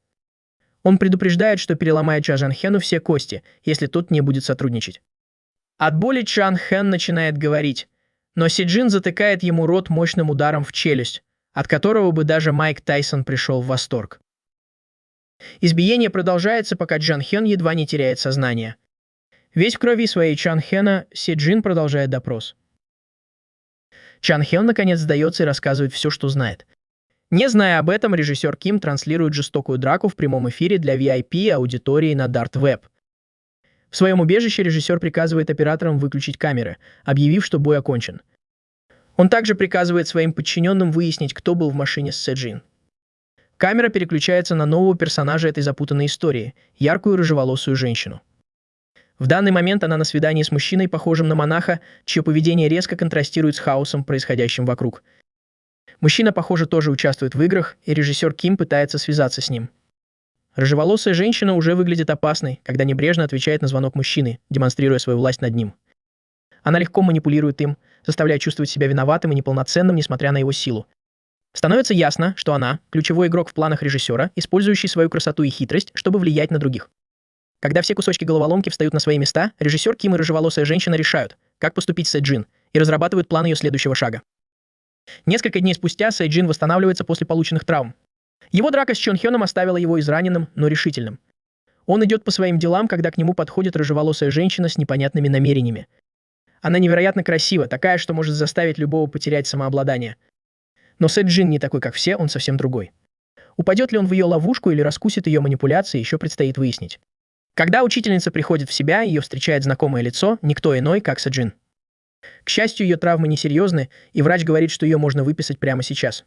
Он предупреждает, что переломает Чан Хэну все кости, если тот не будет сотрудничать. От боли Чан Хэн начинает говорить, но Си Джин затыкает ему рот мощным ударом в челюсть, от которого бы даже Майк Тайсон пришел в восторг. Избиение продолжается, пока Чан Хэн едва не теряет сознание. Весь в крови своей Чан Хэна, Си Джин продолжает допрос. Чан Хэн наконец сдается и рассказывает все, что знает. Не зная об этом, режиссер Ким транслирует жестокую драку в прямом эфире для VIP-аудитории на Дарт Веб. В своем убежище режиссер приказывает операторам выключить камеры, объявив, что бой окончен. Он также приказывает своим подчиненным выяснить, кто был в машине с Сэджин. Камера переключается на нового персонажа этой запутанной истории – яркую рыжеволосую женщину. В данный момент она на свидании с мужчиной, похожим на монаха, чье поведение резко контрастирует с хаосом, происходящим вокруг. Мужчина, похоже, тоже участвует в играх, и режиссер Ким пытается связаться с ним. Рыжеволосая женщина уже выглядит опасной, когда небрежно отвечает на звонок мужчины, демонстрируя свою власть над ним. Она легко манипулирует им, заставляя чувствовать себя виноватым и неполноценным, несмотря на его силу. Становится ясно, что она – ключевой игрок в планах режиссера, использующий свою красоту и хитрость, чтобы влиять на других. Когда все кусочки головоломки встают на свои места, режиссер Ким и рыжеволосая женщина решают, как поступить с Сэджин, и разрабатывают план ее следующего шага. Несколько дней спустя Сэджин восстанавливается после полученных травм. Его драка с Чон Хэном оставила его израненным, но решительным. Он идет по своим делам, когда к нему подходит рыжеволосая женщина с непонятными намерениями. Она невероятно красива, такая, что может заставить любого потерять самообладание. Но Сэджин не такой, как все, он совсем другой. Упадет ли он в ее ловушку или раскусит ее манипуляции, еще предстоит выяснить. Когда учительница приходит в себя, ее встречает знакомое лицо, никто иной, как Сэджин. К счастью, ее травмы несерьезны, и врач говорит, что ее можно выписать прямо сейчас.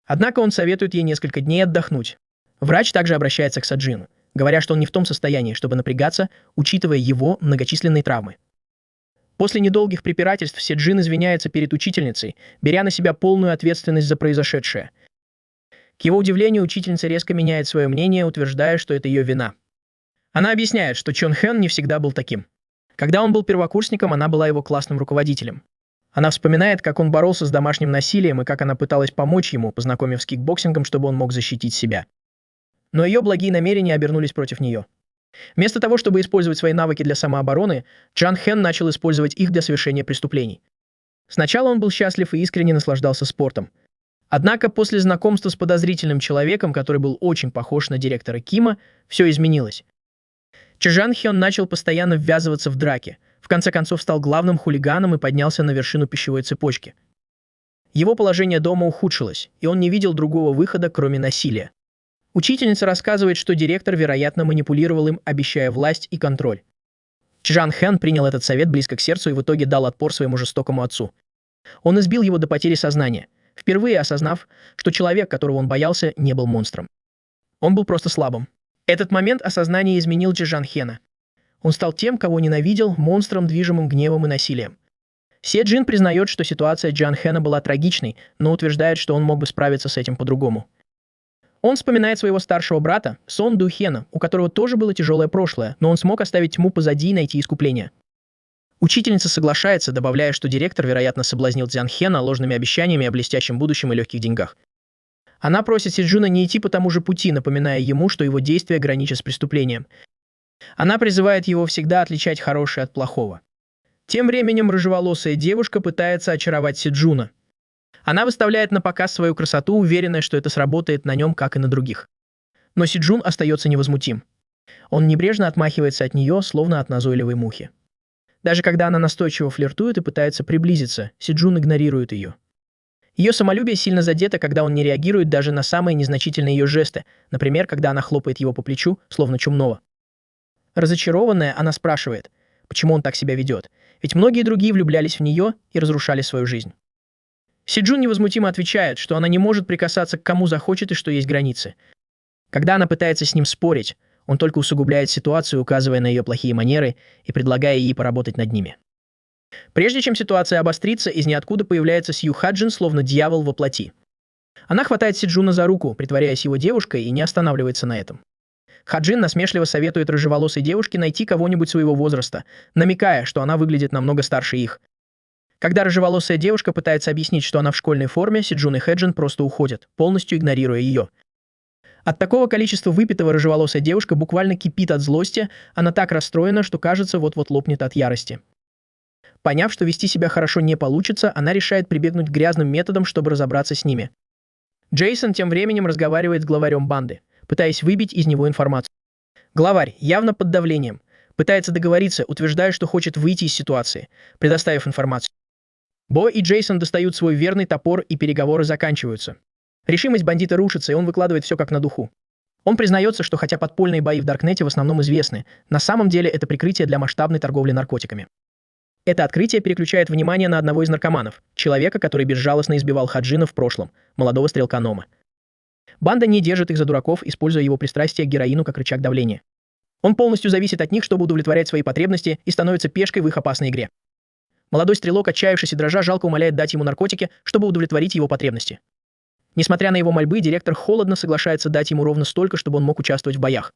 Однако он советует ей несколько дней отдохнуть. Врач также обращается к Саджину, говоря, что он не в том состоянии, чтобы напрягаться, учитывая его многочисленные травмы. После недолгих препирательств Сэджин извиняется перед учительницей, беря на себя полную ответственность за произошедшее. К его удивлению, учительница резко меняет свое мнение, утверждая, что это ее вина. Она объясняет, что Чон Хэн не всегда был таким. Когда он был первокурсником, она была его классным руководителем. Она вспоминает, как он боролся с домашним насилием и как она пыталась помочь ему, познакомив с кикбоксингом, чтобы он мог защитить себя. Но ее благие намерения обернулись против нее. Вместо того, чтобы использовать свои навыки для самообороны, Чан Хэн начал использовать их для совершения преступлений. Сначала он был счастлив и искренне наслаждался спортом. Однако после знакомства с подозрительным человеком, который был очень похож на директора Кима, все изменилось. Чжан Хён начал постоянно ввязываться в драки, в конце концов стал главным хулиганом и поднялся на вершину пищевой цепочки. Его положение дома ухудшилось, и он не видел другого выхода, кроме насилия. Учительница рассказывает, что директор, вероятно, манипулировал им, обещая власть и контроль. Чжан Хэн принял этот совет близко к сердцу и в итоге дал отпор своему жестокому отцу. Он избил его до потери сознания, впервые осознав, что человек, которого он боялся, не был монстром. Он был просто слабым. Этот момент осознания изменил Чжан Хэна. Он стал тем, кого ненавидел, монстром, движимым гневом и насилием. Се Джин признает, что ситуация Чжан Хэна была трагичной, но утверждает, что он мог бы справиться с этим по-другому. Он вспоминает своего старшего брата, Сон Ду Хена, у которого тоже было тяжелое прошлое, но он смог оставить тьму позади и найти искупление. Учительница соглашается, добавляя, что директор, вероятно, соблазнил Цзян Хена ложными обещаниями о блестящем будущем и легких деньгах. Она просит Си Джуна не идти по тому же пути, напоминая ему, что его действия граничат с преступлением. Она призывает его всегда отличать хорошее от плохого. Тем временем рыжеволосая девушка пытается очаровать Си Джуна. Она выставляет на показ свою красоту, уверенная, что это сработает на нем, как и на других. Но Си Джун остается невозмутим. Он небрежно отмахивается от нее, словно от назойливой мухи. Даже когда она настойчиво флиртует и пытается приблизиться, Си Джун игнорирует ее. Ее самолюбие сильно задето, когда он не реагирует даже на самые незначительные ее жесты, например, когда она хлопает его по плечу, словно чумного. Разочарованная, она спрашивает, почему он так себя ведет, ведь многие другие влюблялись в нее и разрушали свою жизнь. Си Джун невозмутимо отвечает, что она не может прикасаться к кому захочет и что есть границы. Когда она пытается с ним спорить, он только усугубляет ситуацию, указывая на ее плохие манеры и предлагая ей поработать над ними. Прежде чем ситуация обострится, из ниоткуда появляется Сью Хаджин, словно дьявол во плоти. Она хватает Си Джуна за руку, притворяясь его девушкой, и не останавливается на этом. Хаджин насмешливо советует рыжеволосой девушке найти кого-нибудь своего возраста, намекая, что она выглядит намного старше их. Когда рыжеволосая девушка пытается объяснить, что она в школьной форме, Си Джун и Хэджин просто уходят, полностью игнорируя ее. От такого количества выпитого рыжеволосая девушка буквально кипит от злости, она так расстроена, что кажется, вот-вот лопнет от ярости. Поняв, что вести себя хорошо не получится, она решает прибегнуть к грязным методам, чтобы разобраться с ними. Джейсон тем временем разговаривает с главарем банды, пытаясь выбить из него информацию. Главарь, явно под давлением, пытается договориться, утверждая, что хочет выйти из ситуации, предоставив информацию. Бо и Джейсон достают свой верный топор, и переговоры заканчиваются. Решимость бандита рушится, и он выкладывает все как на духу. Он признается, что хотя подпольные бои в Даркнете в основном известны, на самом деле это прикрытие для масштабной торговли наркотиками. Это открытие переключает внимание на одного из наркоманов, человека, который безжалостно избивал Хаджина в прошлом, молодого стрелка Нома. Банда не держит их за дураков, используя его пристрастие к героину как рычаг давления. Он полностью зависит от них, чтобы удовлетворять свои потребности, и становится пешкой в их опасной игре. Молодой стрелок, отчаявшись и дрожа, жалко умоляет дать ему наркотики, чтобы удовлетворить его потребности. Несмотря на его мольбы, директор холодно соглашается дать ему ровно столько, чтобы он мог участвовать в боях.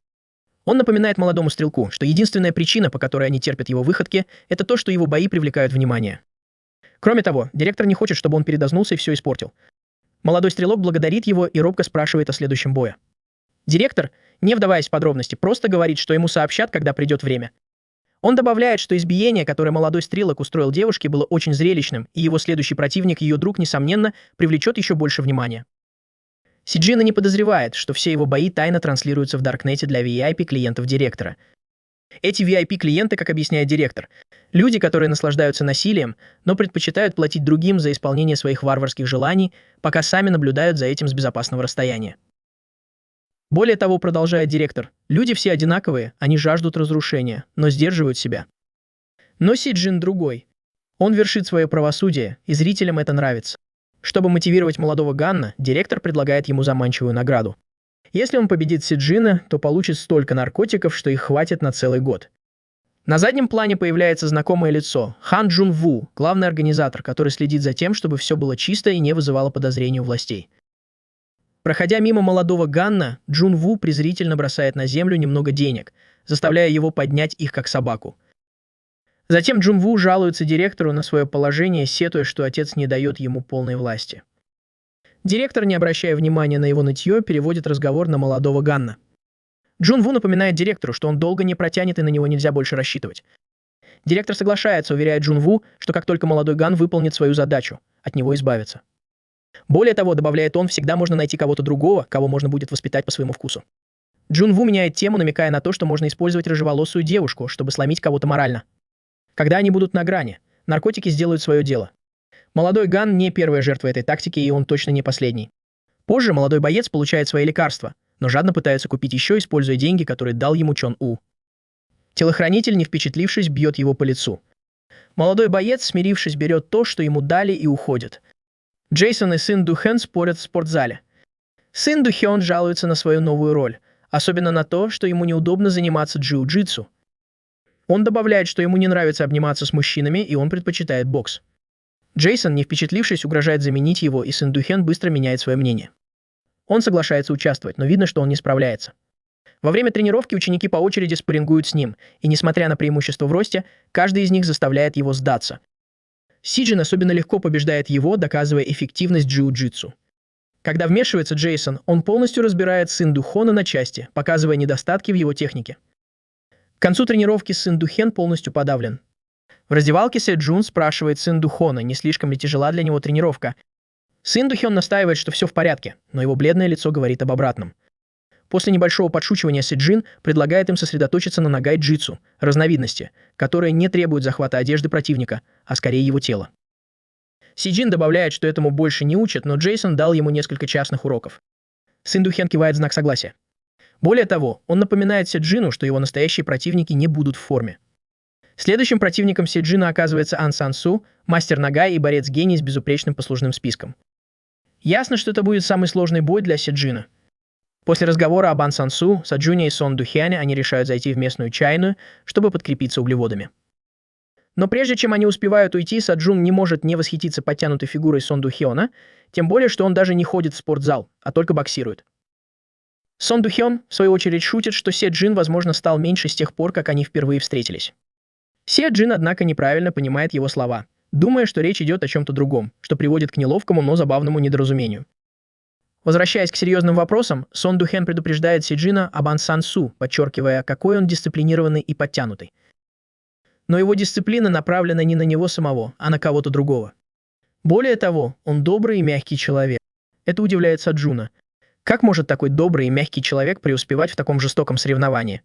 Он напоминает молодому стрелку, что единственная причина, по которой они терпят его выходки, это то, что его бои привлекают внимание. Кроме того, директор не хочет, чтобы он передознулся и все испортил. Молодой стрелок благодарит его и робко спрашивает о следующем бое. Директор, не вдаваясь в подробности, просто говорит, что ему сообщат, когда придет время. Он добавляет, что избиение, которое молодой стрелок устроил девушке, было очень зрелищным, и его следующий противник, ее друг, несомненно, привлечет еще больше внимания. Си Джин не подозревает, что все его бои тайно транслируются в Даркнете для VIP-клиентов директора. Эти VIP-клиенты, как объясняет директор, люди, которые наслаждаются насилием, но предпочитают платить другим за исполнение своих варварских желаний, пока сами наблюдают за этим с безопасного расстояния. Более того, продолжает директор, люди все одинаковые, они жаждут разрушения, но сдерживают себя. Но Си Джин другой. Он вершит свое правосудие, и зрителям это нравится. Чтобы мотивировать молодого Ганна, директор предлагает ему заманчивую награду. Если он победит Си Джина, то получит столько наркотиков, что их хватит на целый год. На заднем плане появляется знакомое лицо – Хан Джун Ву, главный организатор, который следит за тем, чтобы все было чисто и не вызывало подозрений у властей. Проходя мимо молодого Ганна, Джун Ву презрительно бросает на землю немного денег, заставляя его поднять их как собаку. Затем Джун Ву жалуется директору на свое положение, сетуя, что отец не дает ему полной власти. Директор, не обращая внимания на его нытье, переводит разговор на молодого Ганна. Джун Ву напоминает директору, что он долго не протянет и на него нельзя больше рассчитывать. Директор соглашается, уверяя Джун Ву, что как только молодой Ган выполнит свою задачу, от него избавиться. Более того, добавляет он, всегда можно найти кого-то другого, кого можно будет воспитать по своему вкусу. Джун Ву меняет тему, намекая на то, что можно использовать рыжеволосую девушку, чтобы сломить кого-то морально. Когда они будут на грани, наркотики сделают свое дело. Молодой Ган не первая жертва этой тактики, и он точно не последний. Позже молодой боец получает свои лекарства, но жадно пытается купить еще, используя деньги, которые дал ему Чон У. Телохранитель, не впечатлившись, бьет его по лицу. Молодой боец, смирившись, берет то, что ему дали, и уходит. Джейсон и сын Ду Хэн спорят в спортзале. Сын Ду Хён жалуется на свою новую роль, особенно на то, что ему неудобно заниматься джиу-джитсу. Он добавляет, что ему не нравится обниматься с мужчинами, и он предпочитает бокс. Джейсон, не впечатлившись, угрожает заменить его, и сын Ду Хён быстро меняет свое мнение. Он соглашается участвовать, но видно, что он не справляется. Во время тренировки ученики по очереди спаррингуют с ним, и несмотря на преимущество в росте, каждый из них заставляет его сдаться. Сиджин особенно легко побеждает его, доказывая эффективность джиу-джитсу. Когда вмешивается Джейсон, он полностью разбирает сын Ду Хона на части, показывая недостатки в его технике. К концу тренировки сын Ду Хен полностью подавлен. В раздевалке Се Джун спрашивает сын Ду Хона, не слишком ли тяжела для него тренировка. Сын Ду Хён настаивает, что все в порядке, но его бледное лицо говорит об обратном. После небольшого подшучивания Се Джин предлагает им сосредоточиться на нагай-джитсу, разновидности, которые не требуют захвата одежды противника, а скорее его тела. Си Джин добавляет, что этому больше не учат, но Джейсон дал ему несколько частных уроков. Сын Ду Хен кивает в знак согласия. Более того, он напоминает Се Джину, что его настоящие противники не будут в форме. Следующим противником Се Джина оказывается Ан Сан Су, мастер нагай и борец-гений с безупречным послужным списком. Ясно, что это будет самый сложный бой для Се Джина. После разговора об Ан Сан Су, Саджуне и Сон Ду Хяне они решают зайти в местную чайную, чтобы подкрепиться углеводами. Но прежде чем они успевают уйти, Саджун не может не восхититься подтянутой фигурой Сон Ду Хёна, тем более, что он даже не ходит в спортзал, а только боксирует. Сон Ду Хён, в свою очередь, шутит, что Се Джин, возможно, стал меньше с тех пор, как они впервые встретились. Се Джин, однако, неправильно понимает его слова, думая, что речь идет о чем-то другом, что приводит к неловкому, но забавному недоразумению. Возвращаясь к серьезным вопросам, Сон Ду Хен предупреждает Се Джина об Ан Сан Су, подчеркивая, какой он дисциплинированный и подтянутый. Но его дисциплина направлена не на него самого, а на кого-то другого. Более того, он добрый и мягкий человек. Это удивляет Саджуна. Как может такой добрый и мягкий человек преуспевать в таком жестоком соревновании?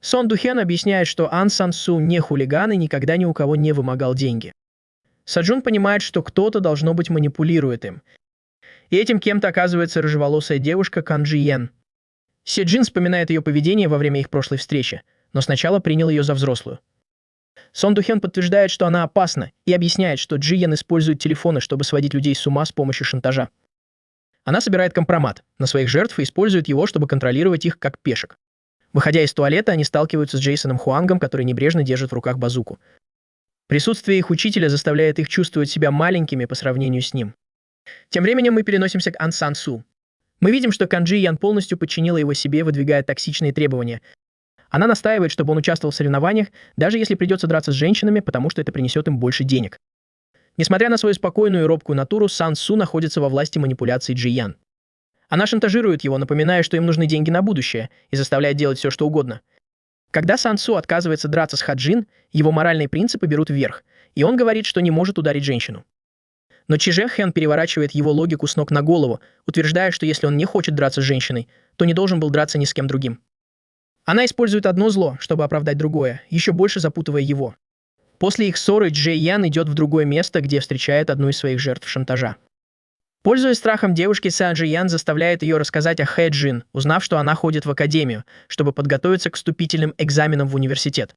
Сон Ду Хен объясняет, что Ан Сан Су не хулиган и никогда ни у кого не вымогал деньги. Саджун понимает, что кто-то, должно быть, манипулирует им. И этим кем-то оказывается рыжеволосая девушка Кан Джи Йен. Се Джин вспоминает ее поведение во время их прошлой встречи, но сначала принял ее за взрослую. Сон Ду Хен подтверждает, что она опасна, и объясняет, что Джи Йен использует телефоны, чтобы сводить людей с ума с помощью шантажа. Она собирает компромат на своих жертв и использует его, чтобы контролировать их как пешек. Выходя из туалета, они сталкиваются с Джейсоном Хуангом, который небрежно держит в руках базуку. Присутствие их учителя заставляет их чувствовать себя маленькими по сравнению с ним. Тем временем мы переносимся к Ан Сан Су. Мы видим, что Кан Джи Ян полностью подчинила его себе, выдвигая токсичные требования. Она настаивает, чтобы он участвовал в соревнованиях, даже если придется драться с женщинами, потому что это принесет им больше денег. Несмотря на свою спокойную и робкую натуру, Сан Су находится во власти манипуляций Джи Ян. Она шантажирует его, напоминая, что им нужны деньги на будущее, и заставляет делать все, что угодно. Когда Сан Су отказывается драться с Хаджин, его моральные принципы берут вверх, и он говорит, что не может ударить женщину. Но Чи Же Хэн переворачивает его логику с ног на голову, утверждая, что если он не хочет драться с женщиной, то не должен был драться ни с кем другим. Она использует одно зло, чтобы оправдать другое, еще больше запутывая его. После их ссоры Джей Ян идет в другое место, где встречает одну из своих жертв шантажа. Пользуясь страхом девушки, Сан Джи Ян заставляет ее рассказать о Хэ Джин, узнав, что она ходит в академию, чтобы подготовиться к вступительным экзаменам в университет.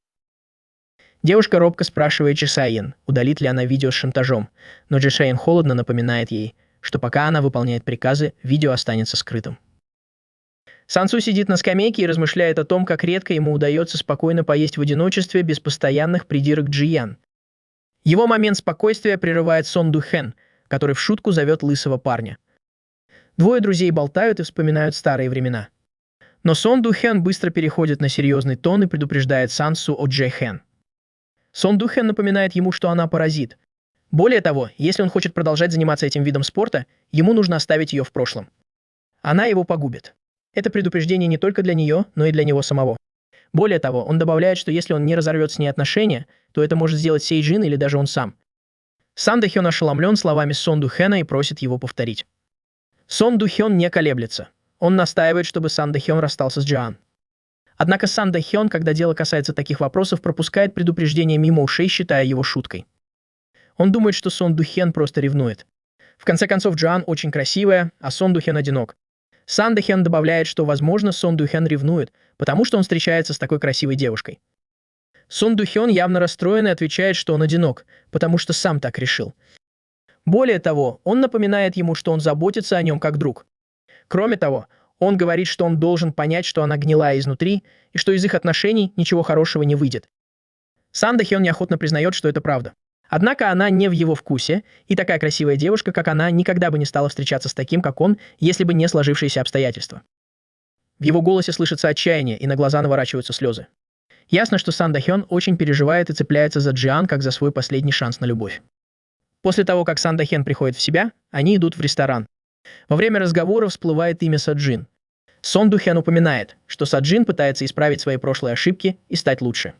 Девушка робко спрашивает Джи Сайен, удалит ли она видео с шантажом, но Джи Сайен холодно напоминает ей, что пока она выполняет приказы, видео останется скрытым. Сан Су сидит на скамейке и размышляет о том, как редко ему удается спокойно поесть в одиночестве без постоянных придирок Джи Ян. Его момент спокойствия прерывает Сон Ду Хэн, который в шутку зовет лысого парня. Двое друзей болтают и вспоминают старые времена. Но Сон Ду Хэн быстро переходит на серьезный тон и предупреждает Сан Су о Джей Хэн. Сон Ду Хэн напоминает ему, что она паразит. Более того, если он хочет продолжать заниматься этим видом спорта, ему нужно оставить ее в прошлом. Она его погубит. Это предупреждение не только для нее, но и для него самого. Более того, он добавляет, что если он не разорвет с ней отношения, то это может сделать Сей Джин или даже он сам. Сан Дохён ошеломлен словами Сон Духена и просит его повторить. Сон Духён не колеблется. Он настаивает, чтобы Сан Дохён расстался с Джиан. Однако Сан Дохён, когда дело касается таких вопросов, пропускает предупреждение мимо ушей, считая его шуткой. Он думает, что Сон Духен просто ревнует. В конце концов, Джиан очень красивая, а Сон Духен одинок. Сан Дохён добавляет, что, возможно, Сон Духен ревнует, потому что он встречается с такой красивой девушкой. Сон Духён явно расстроен и отвечает, что он одинок, потому что сам так решил. Более того, он напоминает ему, что он заботится о нем как друг. Кроме того, он говорит, что он должен понять, что она гнилая изнутри, и что из их отношений ничего хорошего не выйдет. Сан Дохён неохотно признает, что это правда. Однако она не в его вкусе, и такая красивая девушка, как она, никогда бы не стала встречаться с таким, как он, если бы не сложившиеся обстоятельства. В его голосе слышится отчаяние, и на глаза наворачиваются слезы. Ясно, что Сан Дохён очень переживает и цепляется за Джиан, как за свой последний шанс на любовь. После того, как Сан Дохён приходит в себя, они идут в ресторан. Во время разговора всплывает имя Саджин. Сон Духен упоминает, что Саджин пытается исправить свои прошлые ошибки и стать лучше.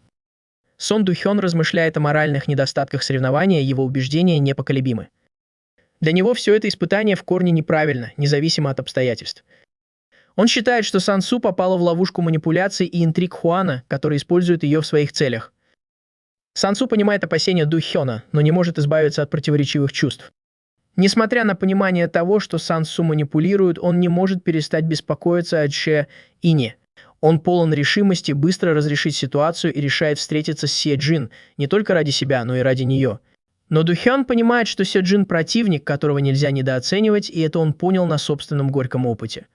Сон Духен размышляет о моральных недостатках соревнования, его убеждения непоколебимы. Для него все это испытание в корне неправильно, независимо от обстоятельств. Он считает, что Сан Су попала в ловушку манипуляций и интриг Хуана, который использует ее в своих целях. Сан Су понимает опасения Ду Хёна, но не может избавиться от противоречивых чувств. Несмотря на понимание того, что Сан Су манипулирует, он не может перестать беспокоиться о Че Ине. Он полон решимости быстро разрешить ситуацию и решает встретиться с Се Джин не только ради себя, но и ради нее. Но Ду Хён понимает, что Се Джин противник, которого нельзя недооценивать, и это он понял на собственном горьком опыте.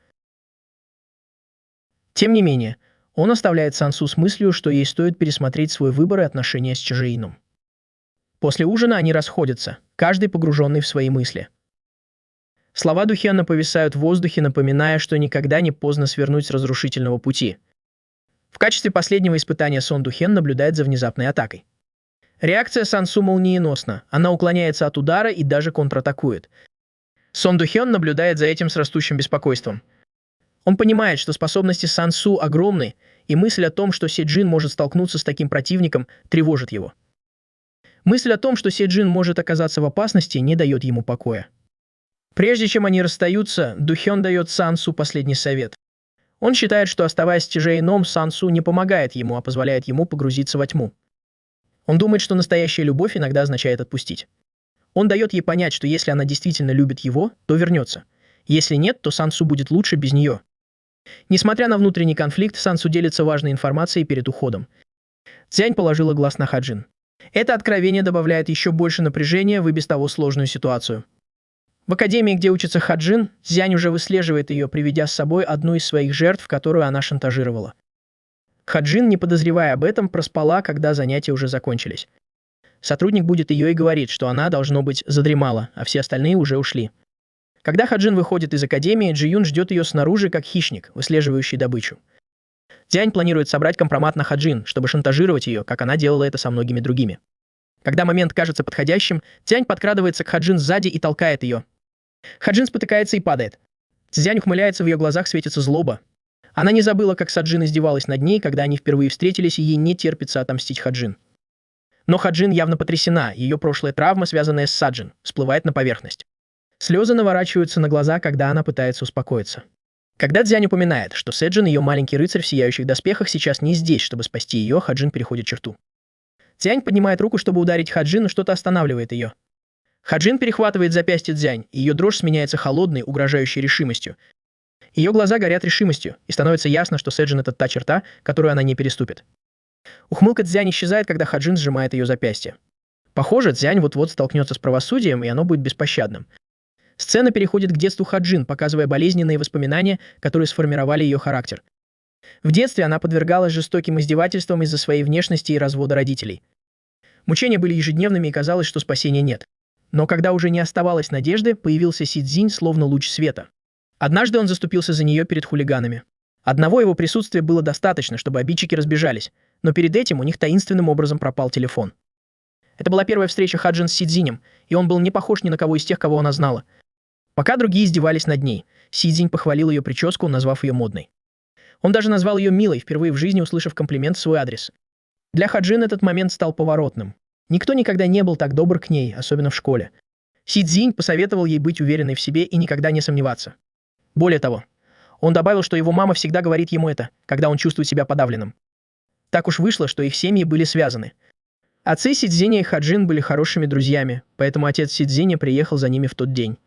Тем не менее, он оставляет Сан Су с мыслью, что ей стоит пересмотреть свой выбор и отношения с Че Ином. После ужина они расходятся, каждый погруженный в свои мысли. Слова Ду Хёна повисают в воздухе, напоминая, что никогда не поздно свернуть с разрушительного пути. В качестве последнего испытания Сон Ду Хён наблюдает за внезапной атакой. Реакция Сан Су молниеносна, она уклоняется от удара и даже контратакует. Сон Ду Хён наблюдает за этим с растущим беспокойством. Он понимает, что способности Сан Су огромны, и мысль о том, что Се Джин может столкнуться с таким противником, тревожит его. Мысль о том, что Се Джин может оказаться в опасности, не дает ему покоя. Прежде чем они расстаются, Ду Хён дает Сан Су последний совет. Он считает, что, оставаясь с Че Ином, Сан Су не помогает ему, а позволяет ему погрузиться во тьму. Он думает, что настоящая любовь иногда означает отпустить. Он дает ей понять, что если она действительно любит его, то вернется. Если нет, то Сан Су будет лучше без нее. Несмотря на внутренний конфликт, Сан Су делится важной информацией перед уходом. Цзянь положила глаз на Хаджин. Это откровение добавляет еще больше напряжения в и без того сложную ситуацию. В академии, где учится Хаджин, Цзянь уже выслеживает ее, приведя с собой одну из своих жертв, которую она шантажировала. Хаджин, не подозревая об этом, проспала, когда занятия уже закончились. Сотрудник будет ее и говорит, что она, должно быть, задремала, а все остальные уже ушли. Когда Хаджин выходит из академии, Джи Юн ждет ее снаружи, как хищник, выслеживающий добычу. Цзянь планирует собрать компромат на Хаджин, чтобы шантажировать ее, как она делала это со многими другими. Когда момент кажется подходящим, Цзянь подкрадывается к Хаджин сзади и толкает ее. Хаджин спотыкается и падает. Цзянь ухмыляется, в ее глазах светится злоба. Она не забыла, как Саджин издевалась над ней, когда они впервые встретились, и ей не терпится отомстить Хаджин. Но Хаджин явно потрясена, ее прошлая травма, связанная с Саджин, всплывает на поверхность. Слезы наворачиваются на глаза, когда она пытается успокоиться. Когда Цзянь упоминает, что Сэджин, ее маленький рыцарь в сияющих доспехах, сейчас не здесь, чтобы спасти ее, Хаджин переходит черту. Цзянь поднимает руку, чтобы ударить Хаджин, но что-то останавливает ее. Хаджин перехватывает запястье Цзянь, и ее дрожь сменяется холодной, угрожающей решимостью. Ее глаза горят решимостью, и становится ясно, что Сэджин — это та черта, которую она не переступит. Ухмылка Цзянь исчезает, когда Хаджин сжимает ее запястье. Похоже, Цзянь вот-вот столкнется с правосудием, и оно будет беспощадным. Сцена переходит к детству Хаджин, показывая болезненные воспоминания, которые сформировали ее характер. В детстве она подвергалась жестоким издевательствам из-за своей внешности и развода родителей. Мучения были ежедневными, и казалось, что спасения нет. Но когда уже не оставалось надежды, появился Си Цзинь, словно луч света. Однажды он заступился за нее перед хулиганами. Одного его присутствия было достаточно, чтобы обидчики разбежались, но перед этим у них таинственным образом пропал телефон. Это была первая встреча Хаджин с Си Цзинем, и он был не похож ни на кого из тех, кого она знала. Пока другие издевались над ней, Си Цзинь похвалил ее прическу, назвав ее модной. Он даже назвал ее милой, впервые в жизни услышав комплимент в свой адрес. Для Хаджин этот момент стал поворотным. Никто никогда не был так добр к ней, особенно в школе. Си Цзинь посоветовал ей быть уверенной в себе и никогда не сомневаться. Более того, он добавил, что его мама всегда говорит ему это, когда он чувствует себя подавленным. Так уж вышло, что их семьи были связаны. Отцы Си Цзиня и Хаджин были хорошими друзьями, поэтому отец Си Цзиня приехал за ними в тот день.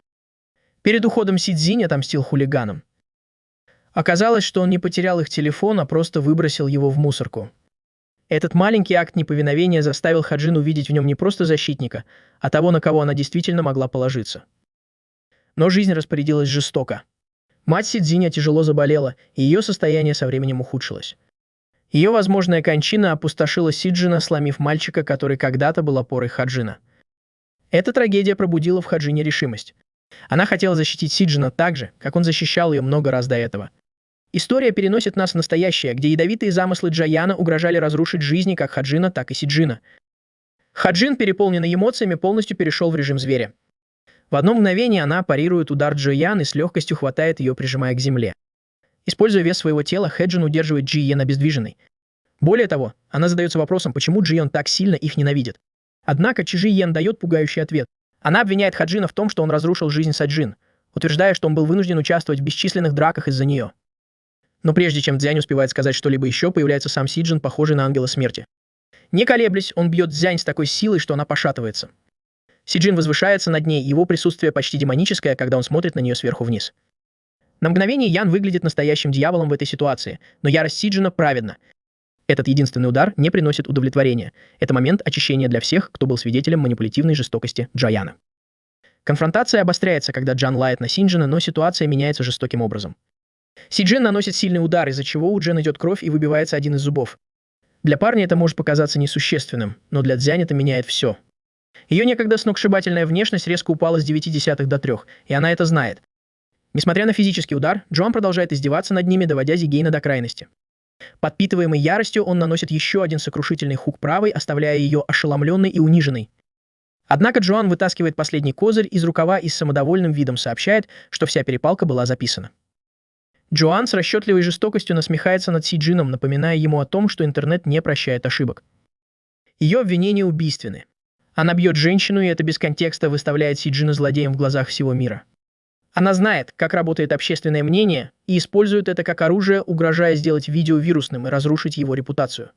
Перед уходом Си Цзинь отомстил хулиганам. Оказалось, что он не потерял их телефон, а просто выбросил его в мусорку. Этот маленький акт неповиновения заставил Хаджин увидеть в нем не просто защитника, а того, на кого она действительно могла положиться. Но жизнь распорядилась жестоко. Мать Си Цзиня тяжело заболела, и ее состояние со временем ухудшилось. Ее возможная кончина опустошила Сиджина, сломив мальчика, который когда-то был опорой Хаджина. Эта трагедия пробудила в Хаджине решимость. Она хотела защитить Сиджина так же, как он защищал ее много раз до этого. История переносит нас в настоящее, где ядовитые замыслы Джаяна угрожали разрушить жизни как Хаджина, так и Сиджина. Хаджин, переполненный эмоциями, полностью перешел в режим зверя. В одно мгновение она парирует удар Джиян и с легкостью хватает ее, прижимая к земле. Используя вес своего тела, Хэджин удерживает Джиен обездвиженной. Более того, она задается вопросом, почему Джиен так сильно их ненавидит. Однако Чжи Йен дает пугающий ответ. Она обвиняет Хаджина в том, что он разрушил жизнь Саджин, утверждая, что он был вынужден участвовать в бесчисленных драках из-за нее. Но прежде чем Цзянь успевает сказать что-либо еще, появляется сам Сиджин, похожий на ангела смерти. Не колеблясь, он бьет Цзянь с такой силой, что она пошатывается. Сиджин возвышается над ней, его присутствие почти демоническое, когда он смотрит на нее сверху вниз. На мгновение Ян выглядит настоящим дьяволом в этой ситуации, но ярость Сиджина праведна. Этот единственный удар не приносит удовлетворения. Это момент очищения для всех, кто был свидетелем манипулятивной жестокости Джаяна. Конфронтация обостряется, когда Джан лает на Сиджина, но ситуация меняется жестоким образом. Сиджин наносит сильный удар, из-за чего у Джен идет кровь и выбивается один из зубов. Для парня это может показаться несущественным, но для Цзянь это меняет все. Ее некогда сногсшибательная внешность резко упала с 0,9 до 3, и она это знает. Несмотря на физический удар, Джоан продолжает издеваться над ними, доводя Зигейна до крайности. Подпитываемый яростью, он наносит еще один сокрушительный хук правой, оставляя ее ошеломленной и униженной. Однако Джоан вытаскивает последний козырь из рукава и с самодовольным видом сообщает, что вся перепалка была записана. Джоан с расчетливой жестокостью насмехается над Сиджином, напоминая ему о том, что интернет не прощает ошибок. Ее обвинения убийственны. Она бьет женщину, и это без контекста выставляет Сиджина злодеем в глазах всего мира. Она знает, как работает общественное мнение, и использует это как оружие, угрожая сделать видео вирусным и разрушить его репутацию.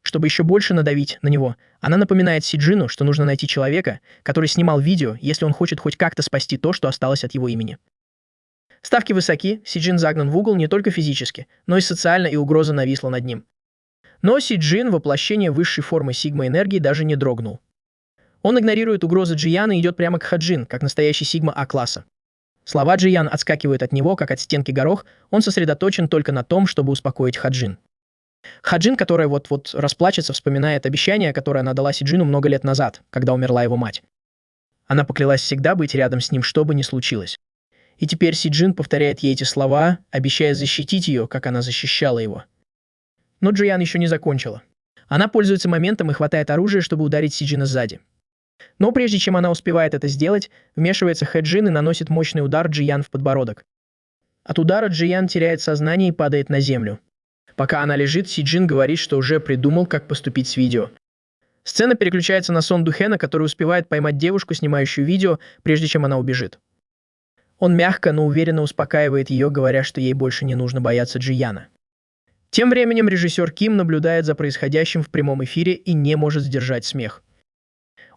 Чтобы еще больше надавить на него, она напоминает Сиджину, что нужно найти человека, который снимал видео, если он хочет хоть как-то спасти то, что осталось от его имени. Ставки высоки, Сиджин загнан в угол не только физически, но и социально, и угроза нависла над ним. Но Сиджин, воплощение высшей формы сигма-энергии, даже не дрогнул. Он игнорирует угрозы Джияна и идет прямо к Хаджин, как настоящий сигма А-класса. Слова Джиян отскакивают от него, как от стенки горох, он сосредоточен только на том, чтобы успокоить Хаджин. Хаджин, которая вот-вот расплачется, вспоминает обещание, которое она дала Сиджину много лет назад, когда умерла его мать. Она поклялась всегда быть рядом с ним, что бы ни случилось. И теперь Сиджин повторяет ей эти слова, обещая защитить ее, как она защищала его. Но Джиян еще не закончила. Она пользуется моментом и хватает оружие, чтобы ударить Сиджина сзади. Но прежде чем она успевает это сделать, вмешивается Хэджин и наносит мощный удар Джиян в подбородок. От удара Джиян теряет сознание и падает на землю. Пока она лежит, Сиджин говорит, что уже придумал, как поступить с видео. Сцена переключается на Сон Духена, который успевает поймать девушку, снимающую видео, прежде чем она убежит. Он мягко, но уверенно успокаивает ее, говоря, что ей больше не нужно бояться Джияна. Тем временем режиссер Ким наблюдает за происходящим в прямом эфире и не может сдержать смех.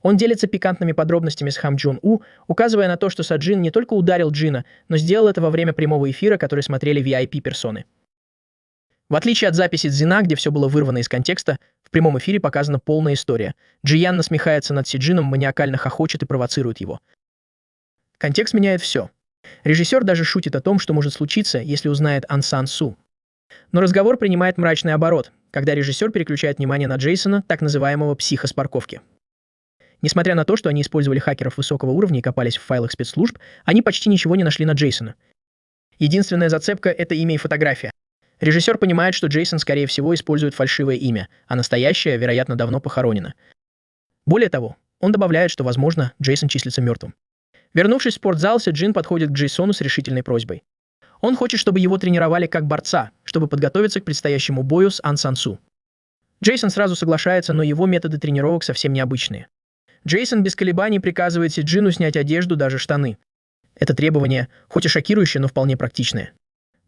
Он делится пикантными подробностями с Хам Джун У, указывая на то, что Саджин не только ударил Джина, но сделал это во время прямого эфира, который смотрели VIP-персоны. В отличие от записи Цзина, где все было вырвано из контекста, в прямом эфире показана полная история. Джиян насмехается над Сиджином, маниакально хохочет и провоцирует его. Контекст меняет все. Режиссер даже шутит о том, что может случиться, если узнает Ан Сан Су. Но разговор принимает мрачный оборот, когда режиссер переключает внимание на Джейсона, так называемого психа с парковки. Несмотря на то, что они использовали хакеров высокого уровня и копались в файлах спецслужб, они почти ничего не нашли на Джейсона. Единственная зацепка — это имя и фотография. Режиссер понимает, что Джейсон, скорее всего, использует фальшивое имя, а настоящее, вероятно, давно похоронено. Более того, он добавляет, что, возможно, Джейсон числится мертвым. Вернувшись в спортзал, Сиджин подходит к Джейсону с решительной просьбой. Он хочет, чтобы его тренировали как борца, чтобы подготовиться к предстоящему бою с Ан Сан Су. Джейсон сразу соглашается, но его методы тренировок совсем необычные. Джейсон без колебаний приказывает Си Джину снять одежду, даже штаны. Это требование, хоть и шокирующее, но вполне практичное.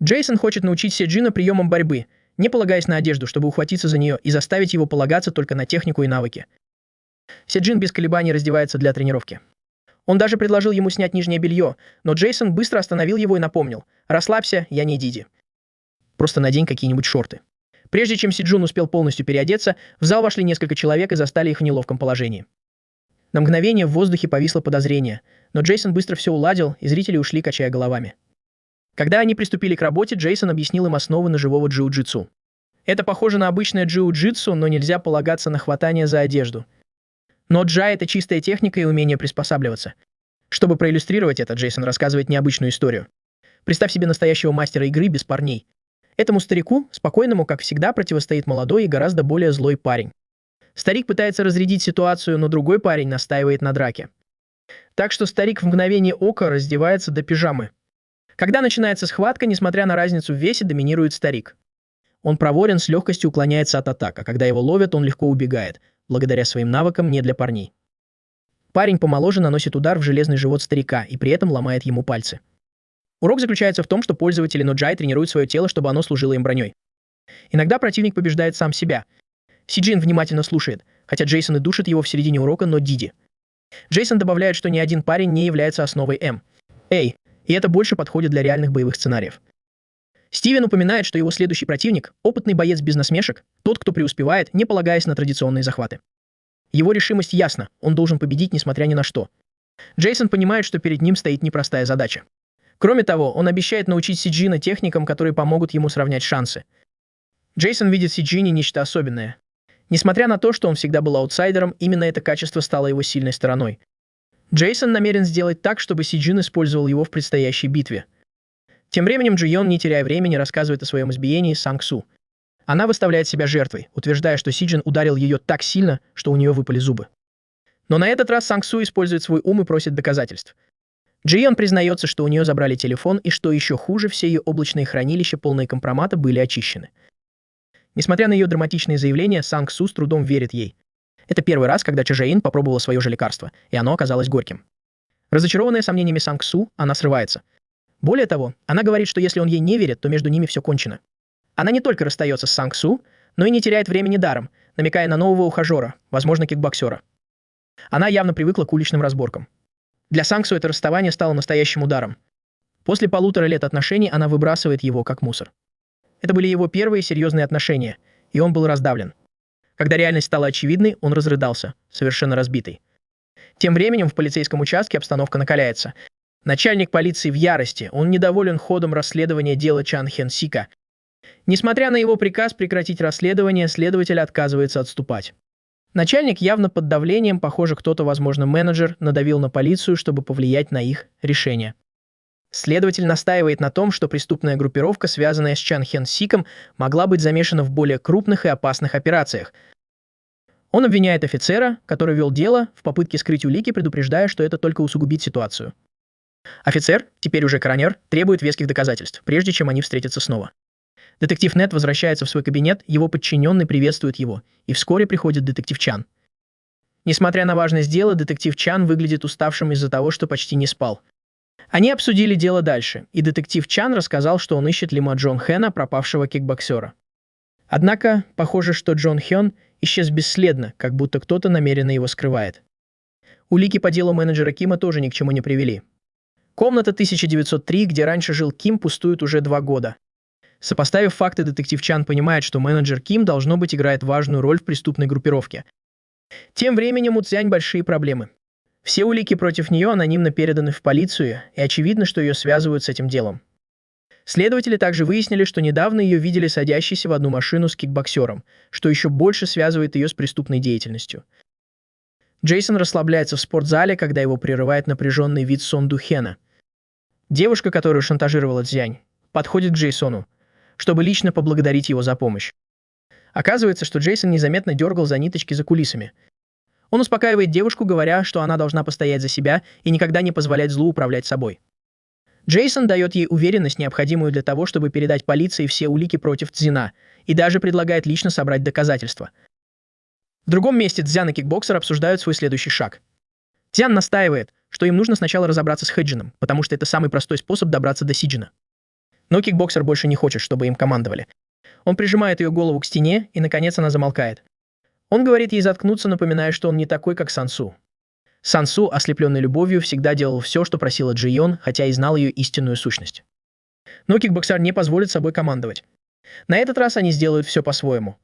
Джейсон хочет научить Си Джина приемам борьбы, не полагаясь на одежду, чтобы ухватиться за нее и заставить его полагаться только на технику и навыки. Си Джин без колебаний раздевается для тренировки. Он даже предложил ему снять нижнее белье, но Джейсон быстро остановил его и напомнил: «Расслабься, я не Диди. Просто надень какие-нибудь шорты». Прежде чем Си Джин успел полностью переодеться, в зал вошли несколько человек и застали их в неловком положении. На мгновение в воздухе повисло подозрение, но Джейсон быстро все уладил, и зрители ушли, качая головами. Когда они приступили к работе, Джейсон объяснил им основы ножевого джиу-джитсу. Это похоже на обычное джиу-джитсу, но нельзя полагаться на хватание за одежду. Но джа — это чистая техника и умение приспосабливаться. Чтобы проиллюстрировать это, Джейсон рассказывает необычную историю. Представь себе настоящего мастера игры без парней. Этому старику, спокойному, как всегда, противостоит молодой и гораздо более злой парень. Старик пытается разрядить ситуацию, но другой парень настаивает на драке. Так что старик в мгновение ока раздевается до пижамы. Когда начинается схватка, несмотря на разницу в весе, доминирует старик. Он проворен, с легкостью уклоняется от атак, а когда его ловят, он легко убегает, благодаря своим навыкам не для парней. Парень помоложе наносит удар в железный живот старика и при этом ломает ему пальцы. Урок заключается в том, что пользователи ноджай тренируют свое тело, чтобы оно служило им броней. Иногда противник побеждает сам себя. Си Джин внимательно слушает, хотя Джейсон и душит его в середине урока, но Диди. Джейсон добавляет, что ни один парень не является основой М. Эй, и это больше подходит для реальных боевых сценариев. Стивен упоминает, что его следующий противник – опытный боец без насмешек, тот, кто преуспевает, не полагаясь на традиционные захваты. Его решимость ясна, он должен победить, несмотря ни на что. Джейсон понимает, что перед ним стоит непростая задача. Кроме того, он обещает научить Си Джина техникам, которые помогут ему сравнять шансы. Джейсон видит в Си Джине нечто особенное. Несмотря на то, что он всегда был аутсайдером, именно это качество стало его сильной стороной. Джейсон намерен сделать так, чтобы Си Джин использовал его в предстоящей битве. Тем временем Джи Йон, не теряя времени, рассказывает о своем избиении Санг Су. Она выставляет себя жертвой, утверждая, что Си Джин ударил ее так сильно, что у нее выпали зубы. Но на этот раз Санг Су использует свой ум и просит доказательств. Джи Йон признается, что у нее забрали телефон, и что еще хуже, все ее облачные хранилища, полные компромата, были очищены. Несмотря на ее драматичные заявления, Санг Су с трудом верит ей. Это первый раз, когда Чжаин попробовала свое же лекарство, и оно оказалось горьким. Разочарованная сомнениями Санг Су, она срывается. Более того, она говорит, что если он ей не верит, то между ними все кончено. Она не только расстается с Санг Су, но и не теряет времени даром, намекая на нового ухажера, возможно, кикбоксера. Она явно привыкла к уличным разборкам. Для Санг Су это расставание стало настоящим ударом. После 1,5 лет отношений она выбрасывает его как мусор. Это были его первые серьезные отношения, и он был раздавлен. Когда реальность стала очевидной, он разрыдался, совершенно разбитый. Тем временем в полицейском участке обстановка накаляется. Начальник полиции в ярости, он недоволен ходом расследования дела Чан Хен Сика. Несмотря на его приказ прекратить расследование, следователь отказывается отступать. Начальник явно под давлением, похоже, кто-то, возможно, менеджер, надавил на полицию, чтобы повлиять на их решение. Следователь настаивает на том, что преступная группировка, связанная с Чан Хен Сиком, могла быть замешана в более крупных и опасных операциях. Он обвиняет офицера, который вел дело, в попытке скрыть улики, предупреждая, что это только усугубит ситуацию. Офицер, теперь уже коронер, требует веских доказательств, прежде чем они встретятся снова. Детектив Нет возвращается в свой кабинет, его подчиненный приветствует его, и вскоре приходит детектив Чан. Несмотря на важность дела, детектив Чан выглядит уставшим из-за того, что почти не спал. Они обсудили дело дальше, и детектив Чан рассказал, что он ищет Лима Джон Хэна, пропавшего кикбоксера. Однако, похоже, что Джон Хён исчез бесследно, как будто кто-то намеренно его скрывает. Улики по делу менеджера Кима тоже ни к чему не привели. Комната 1903, где раньше жил Ким, пустует уже 2 года. Сопоставив факты, детектив Чан понимает, что менеджер Ким, должно быть, играет важную роль в преступной группировке. Тем временем у Цзянь большие проблемы. Все улики против нее анонимно переданы в полицию, и очевидно, что ее связывают с этим делом. Следователи также выяснили, что недавно ее видели садящейся в одну машину с кикбоксером, что еще больше связывает ее с преступной деятельностью. Джейсон расслабляется в спортзале, когда его прерывает напряженный вид Сон Ду Хена. Девушка, которую шантажировала Цзянь, подходит к Джейсону, чтобы лично поблагодарить его за помощь. Оказывается, что Джейсон незаметно дергал за ниточки за кулисами. Он успокаивает девушку, говоря, что она должна постоять за себя и никогда не позволять злу управлять собой. Джейсон дает ей уверенность, необходимую для того, чтобы передать полиции все улики против Цзина, и даже предлагает лично собрать доказательства. В другом месте Цзян и кикбоксер обсуждают свой следующий шаг. Цзян настаивает, что им нужно сначала разобраться с Хэджином, потому что это самый простой способ добраться до Сиджина. Но кикбоксер больше не хочет, чтобы им командовали. Он прижимает ее голову к стене, и, наконец, она замолкает. Он говорит ей заткнуться, напоминая, что он не такой, как Сансу. Сансу, ослепленный любовью, всегда делал все, что просила Джи Йон, хотя и знал ее истинную сущность. Но кикбоксер не позволит собой командовать. На этот раз они сделают все по-своему.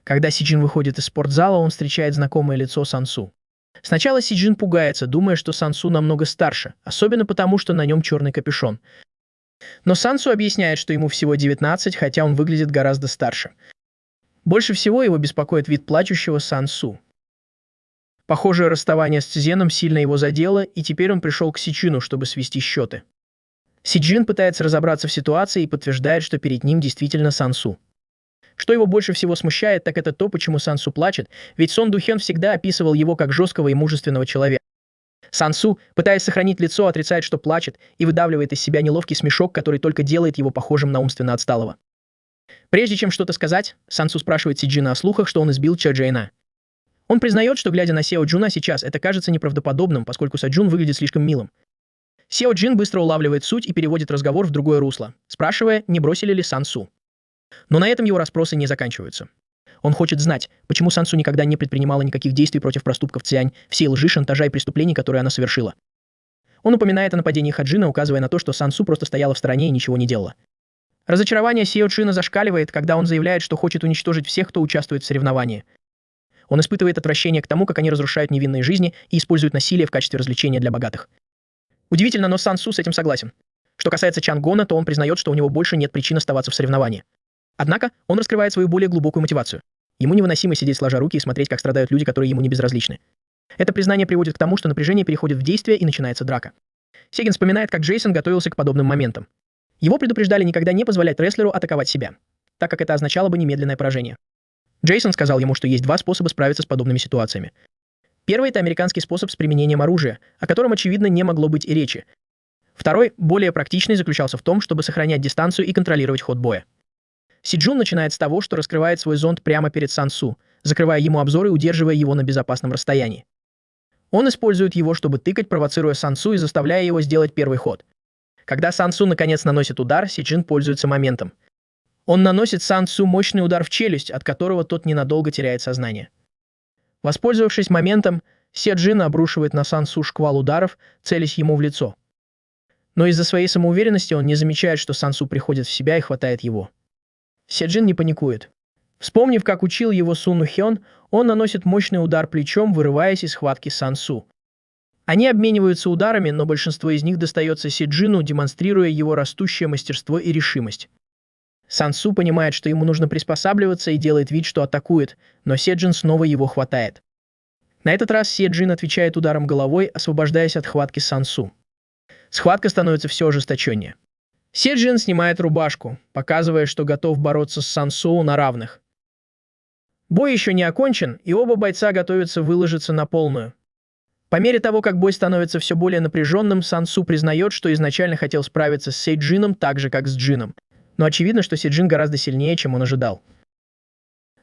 Когда Сиджин выходит из спортзала, он встречает знакомое лицо Сансу. Сначала Сиджин пугается, думая, что Сансу намного старше, особенно потому, что на нем черный капюшон. Но Сансу объясняет, что ему всего 19, хотя он выглядит гораздо старше. Больше всего его беспокоит вид плачущего Сансу. Похожее расставание с Цзеном сильно его задело, и теперь он пришел к Сичину, чтобы свести счеты. Сиджин пытается разобраться в ситуации и подтверждает, что перед ним действительно Сансу. Что его больше всего смущает, так это то, почему Сансу плачет, ведь Сон Духен всегда описывал его как жесткого и мужественного человека. Сансу, пытаясь сохранить лицо, отрицает, что плачет, и выдавливает из себя неловкий смешок, который только делает его похожим на умственно отсталого. Прежде чем что-то сказать, Сансу спрашивает Сиджина о слухах, что он избил Чо Джейна. Он признает, что, глядя на Сео Джуна сейчас, это кажется неправдоподобным, поскольку Саджун выглядит слишком милым. Сео Джин быстро улавливает суть и переводит разговор в другое русло, спрашивая, не бросили ли Сансу. Но на этом его расспросы не заканчиваются. Он хочет знать, почему Сансу никогда не предпринимала никаких действий против проступков Цзянь, всей лжи, шантажа и преступлений, которые она совершила. Он упоминает о нападении Хаджина, указывая на то, что Сансу просто стояла в стороне и ничего не делала. Разочарование Сео Джина зашкаливает, когда он заявляет, что хочет уничтожить всех, кто участвует в соревновании. Он испытывает отвращение к тому, как они разрушают невинные жизни и используют насилие в качестве развлечения для богатых. Удивительно, но Сансу с этим согласен. Что касается Чангона, то он признает, что у него больше нет причин оставаться в соревновании. Однако он раскрывает свою более глубокую мотивацию. Ему невыносимо сидеть сложа руки и смотреть, как страдают люди, которые ему не безразличны. Это признание приводит к тому, что напряжение переходит в действие и начинается драка. Сегин вспоминает, как Джейсон готовился к подобным моментам. Его предупреждали никогда не позволять рестлеру атаковать себя, так как это означало бы немедленное поражение. Джейсон сказал ему, что есть два способа справиться с подобными ситуациями. Первый – это американский способ с применением оружия, о котором, очевидно, не могло быть и речи. Второй, более практичный, заключался в том, чтобы сохранять дистанцию и контролировать ход боя. Сиджун начинает с того, что раскрывает свой зонт прямо перед Сансу, закрывая ему обзор и удерживая его на безопасном расстоянии. Он использует его, чтобы тыкать, провоцируя Сансу и заставляя его сделать первый ход. Когда Сансу наконец наносит удар, Сиджин пользуется моментом. Он наносит Сансу мощный удар в челюсть, от которого тот ненадолго теряет сознание. Воспользовавшись моментом, Сиджин обрушивает на Сансу шквал ударов, целясь ему в лицо. Но из-за своей самоуверенности он не замечает, что Сансу приходит в себя и хватает его. Сиджин не паникует. Вспомнив, как учил его Сун Хён, он наносит мощный удар плечом, вырываясь из схватки Сансу. Они обмениваются ударами, но большинство из них достается Сиджину, демонстрируя его растущее мастерство и решимость. Сансу понимает, что ему нужно приспосабливаться и делает вид, что атакует, но Сиджин снова его хватает. На этот раз Сиджин отвечает ударом головой, освобождаясь от хватки Сансу. Схватка становится все ожесточеннее. Сиджин снимает рубашку, показывая, что готов бороться с Сансу на равных. Бой еще не окончен, и оба бойца готовятся выложиться на полную. По мере того, как бой становится все более напряженным, Сансу признает, что изначально хотел справиться с Сиджином так же, как с Джином. Но очевидно, что Сиджин гораздо сильнее, чем он ожидал.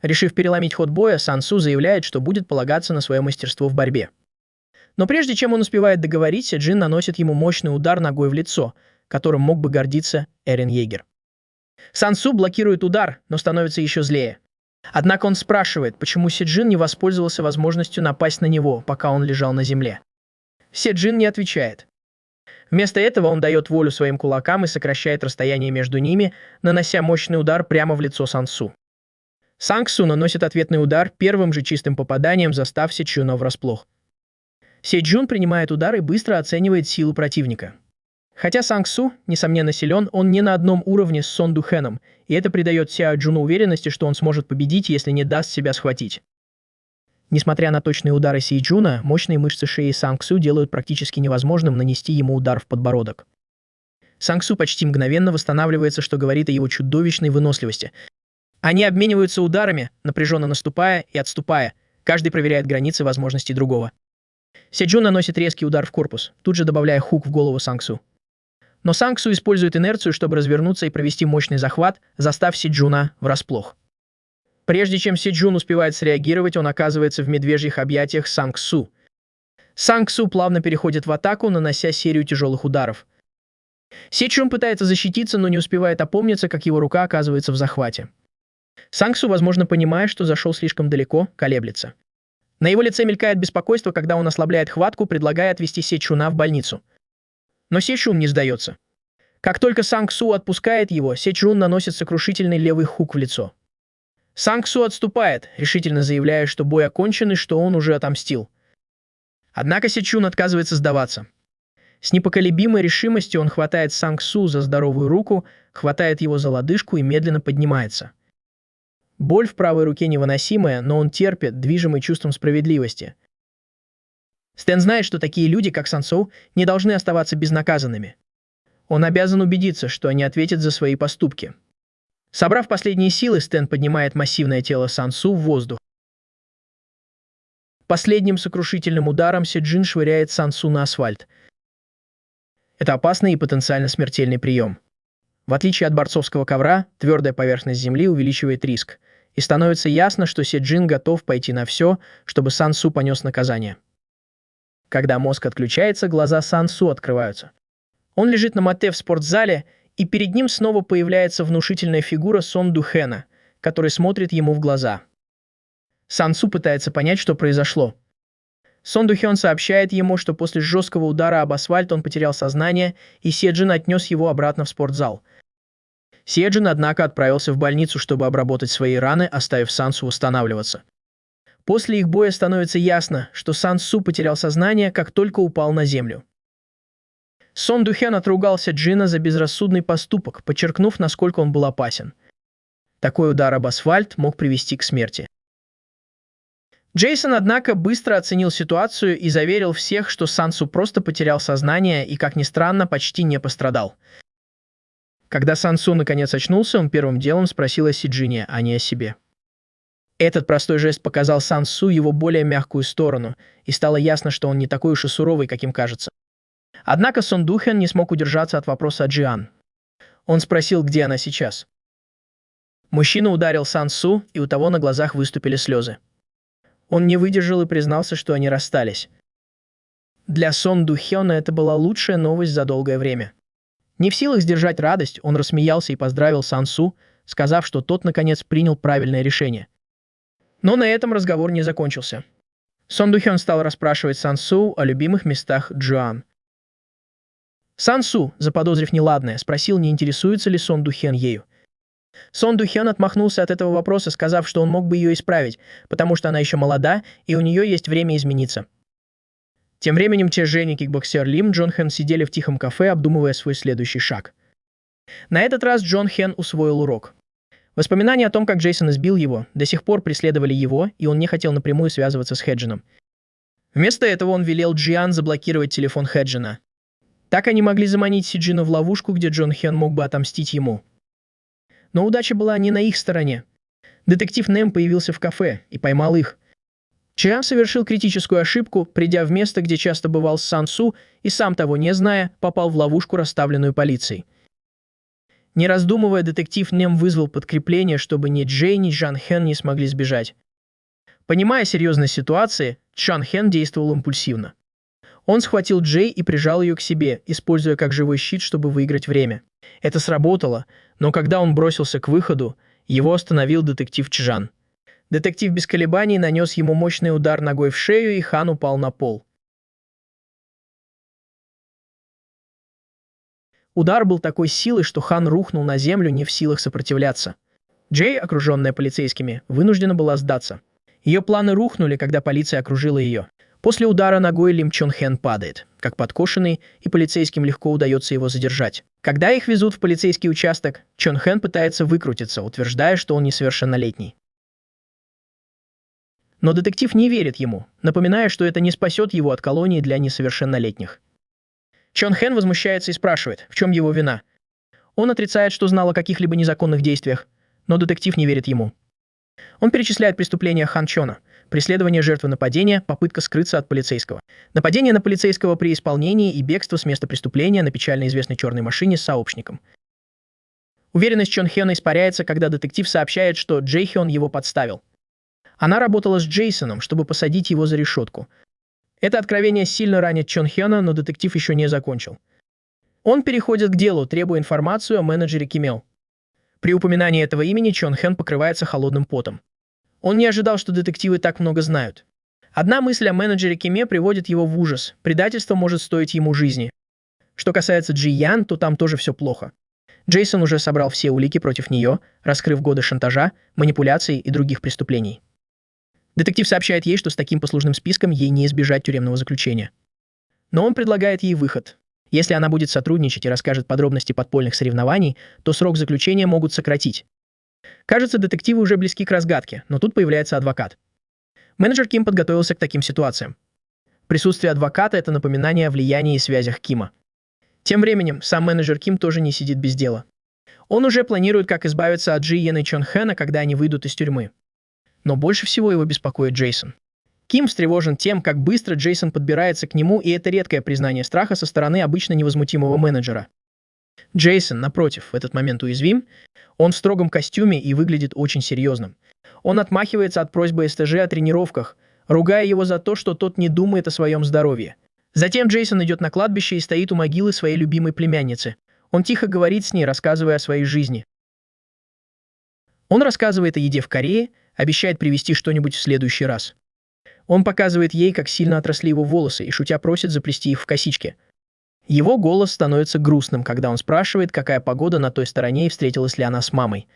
Решив переломить ход боя, Сансу заявляет, что будет полагаться на свое мастерство в борьбе. Но прежде чем он успевает договорить, Сиджин наносит ему мощный удар ногой в лицо, которым мог бы гордиться Эрен Йегер. Сансу блокирует удар, но становится еще злее. Однако он спрашивает, почему Сиджин не воспользовался возможностью напасть на него, пока он лежал на земле. Сиджин не отвечает. Вместо этого он дает волю своим кулакам и сокращает расстояние между ними, нанося мощный удар прямо в лицо Сансу. Сангсу наносит ответный удар первым же чистым попаданием, застав Сичуна врасплох. Сиджун принимает удар и быстро оценивает силу противника. Хотя Сангсу, несомненно, силен, он не на одном уровне с Сон Духеном, и это придает Сяо Джуну уверенности, что он сможет победить, если не даст себя схватить. Несмотря на точные удары Сиджуна, мощные мышцы шеи Сангсу делают практически невозможным нанести ему удар в подбородок. Сангсу почти мгновенно восстанавливается, что говорит о его чудовищной выносливости. Они обмениваются ударами, напряженно наступая и отступая, каждый проверяет границы возможностей другого. Сиджун наносит резкий удар в корпус, тут же добавляя хук в голову Сангсу. Но Санг Су использует инерцию, чтобы развернуться и провести мощный захват, застав Си Джуна врасплох. Прежде чем Си Джун успевает среагировать, он оказывается в медвежьих объятиях Санг Су. Санг Су плавно переходит в атаку, нанося серию тяжелых ударов. Си Джун пытается защититься, но не успевает опомниться, как его рука оказывается в захвате. Санг Су, возможно, понимая, что зашел слишком далеко, колеблется. На его лице мелькает беспокойство, когда он ослабляет хватку, предлагая отвезти Си Чуна в больницу. Но Си Чун не сдается. Как только Санг Су отпускает его, Си Чун наносит сокрушительный левый хук в лицо. Санг Су отступает, решительно заявляя, что бой окончен и что он уже отомстил. Однако Си Чун отказывается сдаваться. С непоколебимой решимостью он хватает Санг Су за здоровую руку, хватает его за лодыжку и медленно поднимается. Боль в правой руке невыносимая, но он терпит, движимый чувством справедливости. Стэн знает, что такие люди, как Сан Су, не должны оставаться безнаказанными. Он обязан убедиться, что они ответят за свои поступки. Собрав последние силы, Стэн поднимает массивное тело Сан Су в воздух. Последним сокрушительным ударом Си Джин швыряет Сан Су на асфальт. Это опасный и потенциально смертельный прием. В отличие от борцовского ковра, твердая поверхность земли увеличивает риск, и становится ясно, что Си Джин готов пойти на все, чтобы Сан Су понес наказание. Когда мозг отключается, глаза Сан Су открываются. Он лежит на мате в спортзале, и перед ним снова появляется внушительная фигура Сон Ду Хэна, который смотрит ему в глаза. Сан Су пытается понять, что произошло. Сон Ду Хён сообщает ему, что после жесткого удара об асфальт он потерял сознание, и Си Джин отнес его обратно в спортзал. Си Джин, однако, отправился в больницу, чтобы обработать свои раны, оставив Сан Су восстанавливаться. После их боя становится ясно, что Сан Су потерял сознание, как только упал на землю. Сон Ду Хён отругался Джина за безрассудный поступок, подчеркнув, насколько он был опасен. Такой удар об асфальт мог привести к смерти. Джейсон, однако, быстро оценил ситуацию и заверил всех, что Сан Су просто потерял сознание и, как ни странно, почти не пострадал. Когда Сан Су наконец очнулся, он первым делом спросил о Си Джине, а не о себе. Этот простой жест показал Сан Су его более мягкую сторону, и стало ясно, что он не такой уж и суровый, каким кажется. Однако Сон Ду Хэн не смог удержаться от вопроса о Джиан. Он спросил, где она сейчас. Мужчина ударил Сан Су, и у того на глазах выступили слезы. Он не выдержал и признался, что они расстались. Для Сон Ду Хёна это была лучшая новость за долгое время. Не в силах сдержать радость, он рассмеялся и поздравил Сан Су, сказав, что тот, наконец, принял правильное решение. Но на этом разговор не закончился. Сон Ду Хён стал расспрашивать Сан Су о любимых местах Джоан. Сан Су, заподозрив неладное, спросил, не интересуется ли Сон Ду Хён ею. Сон Ду Хён отмахнулся от этого вопроса, сказав, что он мог бы ее исправить, потому что она еще молода, и у нее есть время измениться. Тем временем Че Жень и кикбоксер Лим Джон Хэн сидели в тихом кафе, обдумывая свой следующий шаг. На этот раз Джон Хэн усвоил урок. Воспоминания о том, как Джейсон избил его, до сих пор преследовали его, и он не хотел напрямую связываться с Хэджином. Вместо этого он велел Джиан заблокировать телефон Хэджина. Так они могли заманить Си Джина в ловушку, где Джон Хэн мог бы отомстить ему. Но удача была не на их стороне. Детектив Нэм появился в кафе и поймал их. Чиан совершил критическую ошибку, придя в место, где часто бывал с Сан Су, и сам того не зная, попал в ловушку, расставленную полицией. Не раздумывая, детектив Нэм вызвал подкрепление, чтобы ни Джей, ни Джан Хэн не смогли сбежать. Понимая серьезность ситуации, Джан Хэн действовал импульсивно. Он схватил Джей и прижал ее к себе, используя как живой щит, чтобы выиграть время. Это сработало, но когда он бросился к выходу, его остановил детектив Чжан. Детектив без колебаний нанес ему мощный удар ногой в шею, и Хан упал на пол. Удар был такой силы, что Хан рухнул на землю, не в силах сопротивляться. Джей, окруженная полицейскими, вынуждена была сдаться. Ее планы рухнули, когда полиция окружила ее. После удара ногой Лим Чон Хэн падает, как подкошенный, и полицейским легко удается его задержать. Когда их везут в полицейский участок, Чон Хэн пытается выкрутиться, утверждая, что он несовершеннолетний. Но детектив не верит ему, напоминая, что это не спасет его от колонии для несовершеннолетних. Чон Хэн возмущается и спрашивает, в чем его вина. Он отрицает, что знал о каких-либо незаконных действиях, но детектив не верит ему. Он перечисляет преступления Хан Чона, Преследование жертвы нападения, попытка скрыться от полицейского. Нападение на полицейского при исполнении и бегство с места преступления на печально известной черной машине с сообщником. Уверенность Чон Хёна испаряется, когда детектив сообщает, что Джей Хён его подставил. Она работала с Джейсоном, чтобы посадить его за решетку. Это откровение сильно ранит Чон Хёна, но детектив еще не закончил. Он переходит к делу, требуя информацию о менеджере Кимео. При упоминании этого имени Чон Хэн покрывается холодным потом. Он не ожидал, что детективы так много знают. Одна мысль о менеджере Киме приводит его в ужас. Предательство может стоить ему жизни. Что касается Джи Ян, то там тоже все плохо. Джейсон уже собрал все улики против нее, раскрыв годы шантажа, манипуляций и других преступлений. Детектив сообщает ей, что с таким послужным списком ей не избежать тюремного заключения. Но он предлагает ей выход. Если она будет сотрудничать и расскажет подробности подпольных соревнований, то срок заключения могут сократить. Кажется, детективы уже близки к разгадке, но тут появляется адвокат. Менеджер Ким подготовился к таким ситуациям. Присутствие адвоката – это напоминание о влиянии и связях Кима. Тем временем, сам менеджер Ким тоже не сидит без дела. Он уже планирует, как избавиться от Джи Йен и Чон Хэна, когда они выйдут из тюрьмы. Но больше всего его беспокоит Джейсон. Ким встревожен тем, как быстро Джейсон подбирается к нему, и это редкое признание страха со стороны обычно невозмутимого менеджера. Джейсон, напротив, в этот момент уязвим. Он в строгом костюме и выглядит очень серьезным. Он отмахивается от просьбы СТЖ о тренировках, ругая его за то, что тот не думает о своем здоровье. Затем Джейсон идет на кладбище и стоит у могилы своей любимой племянницы. Он тихо говорит с ней, рассказывая о своей жизни. Он рассказывает о еде в Корее, обещает привезти что-нибудь в следующий раз. Он показывает ей, как сильно отросли его волосы, и шутя просит заплести их в косички. Его голос становится грустным, когда он спрашивает, какая погода на той стороне и встретилась ли она с мамой.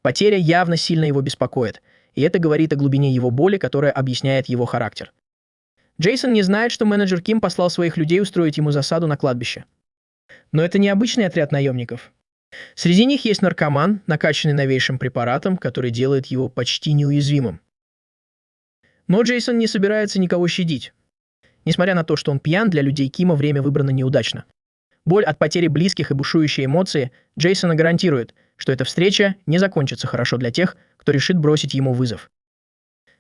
Потеря явно сильно его беспокоит, и это говорит о глубине его боли, которая объясняет его характер. Джейсон не знает, что менеджер Ким послал своих людей устроить ему засаду на кладбище. Но это не обычный отряд наемников. Среди них есть наркоман, накачанный новейшим препаратом, который делает его почти неуязвимым. Но Джейсон не собирается никого щадить. Несмотря на то, что он пьян, для людей Кима время выбрано неудачно. Боль от потери близких и бушующие эмоции Джейсона гарантирует, что эта встреча не закончится хорошо для тех, кто решит бросить ему вызов.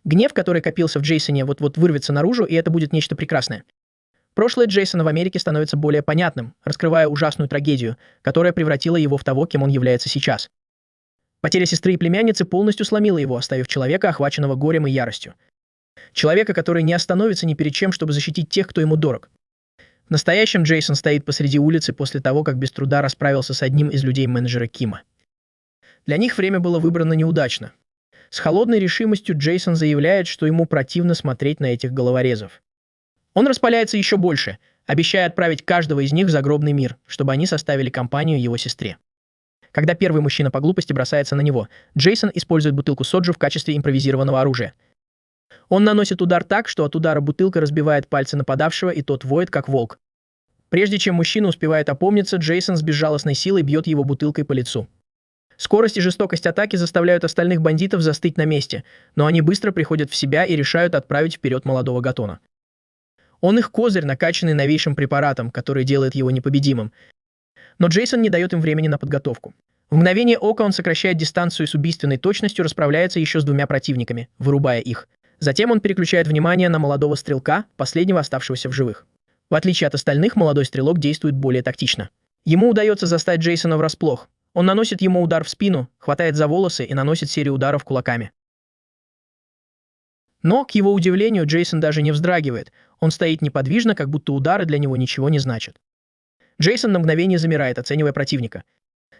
Гнев, который копился в Джейсоне, вот-вот вырвется наружу, и это будет нечто прекрасное. Прошлое Джейсона в Америке становится более понятным, раскрывая ужасную трагедию, которая превратила его в того, кем он является сейчас. Потеря сестры и племянницы полностью сломила его, оставив человека, охваченного горем и яростью. Человека, который не остановится ни перед чем, чтобы защитить тех, кто ему дорог. В настоящем Джейсон стоит посреди улицы после того, как без труда расправился с одним из людей менеджера Кима. Для них время было выбрано неудачно. С холодной решимостью Джейсон заявляет, что ему противно смотреть на этих головорезов. Он распаляется еще больше, обещая отправить каждого из них в загробный мир, чтобы они составили компанию его сестре. Когда первый мужчина по глупости бросается на него, Джейсон использует бутылку соджу в качестве импровизированного оружия. Он наносит удар так, что от удара бутылка разбивает пальцы нападавшего, и тот воет, как волк. Прежде чем мужчина успевает опомниться, Джейсон с безжалостной силой бьет его бутылкой по лицу. Скорость и жестокость атаки заставляют остальных бандитов застыть на месте, но они быстро приходят в себя и решают отправить вперед молодого Гатона. Он их козырь, накачанный новейшим препаратом, который делает его непобедимым. Но Джейсон не дает им времени на подготовку. В мгновение ока он сокращает дистанцию и с убийственной точностью расправляется еще с двумя противниками, вырубая их. Затем он переключает внимание на молодого стрелка, последнего оставшегося в живых. В отличие от остальных, молодой стрелок действует более тактично. Ему удается застать Джейсона врасплох. Он наносит ему удар в спину, хватает за волосы и наносит серию ударов кулаками. Но, к его удивлению, Джейсон даже не вздрагивает. Он стоит неподвижно, как будто удары для него ничего не значат. Джейсон на мгновение замирает, оценивая противника.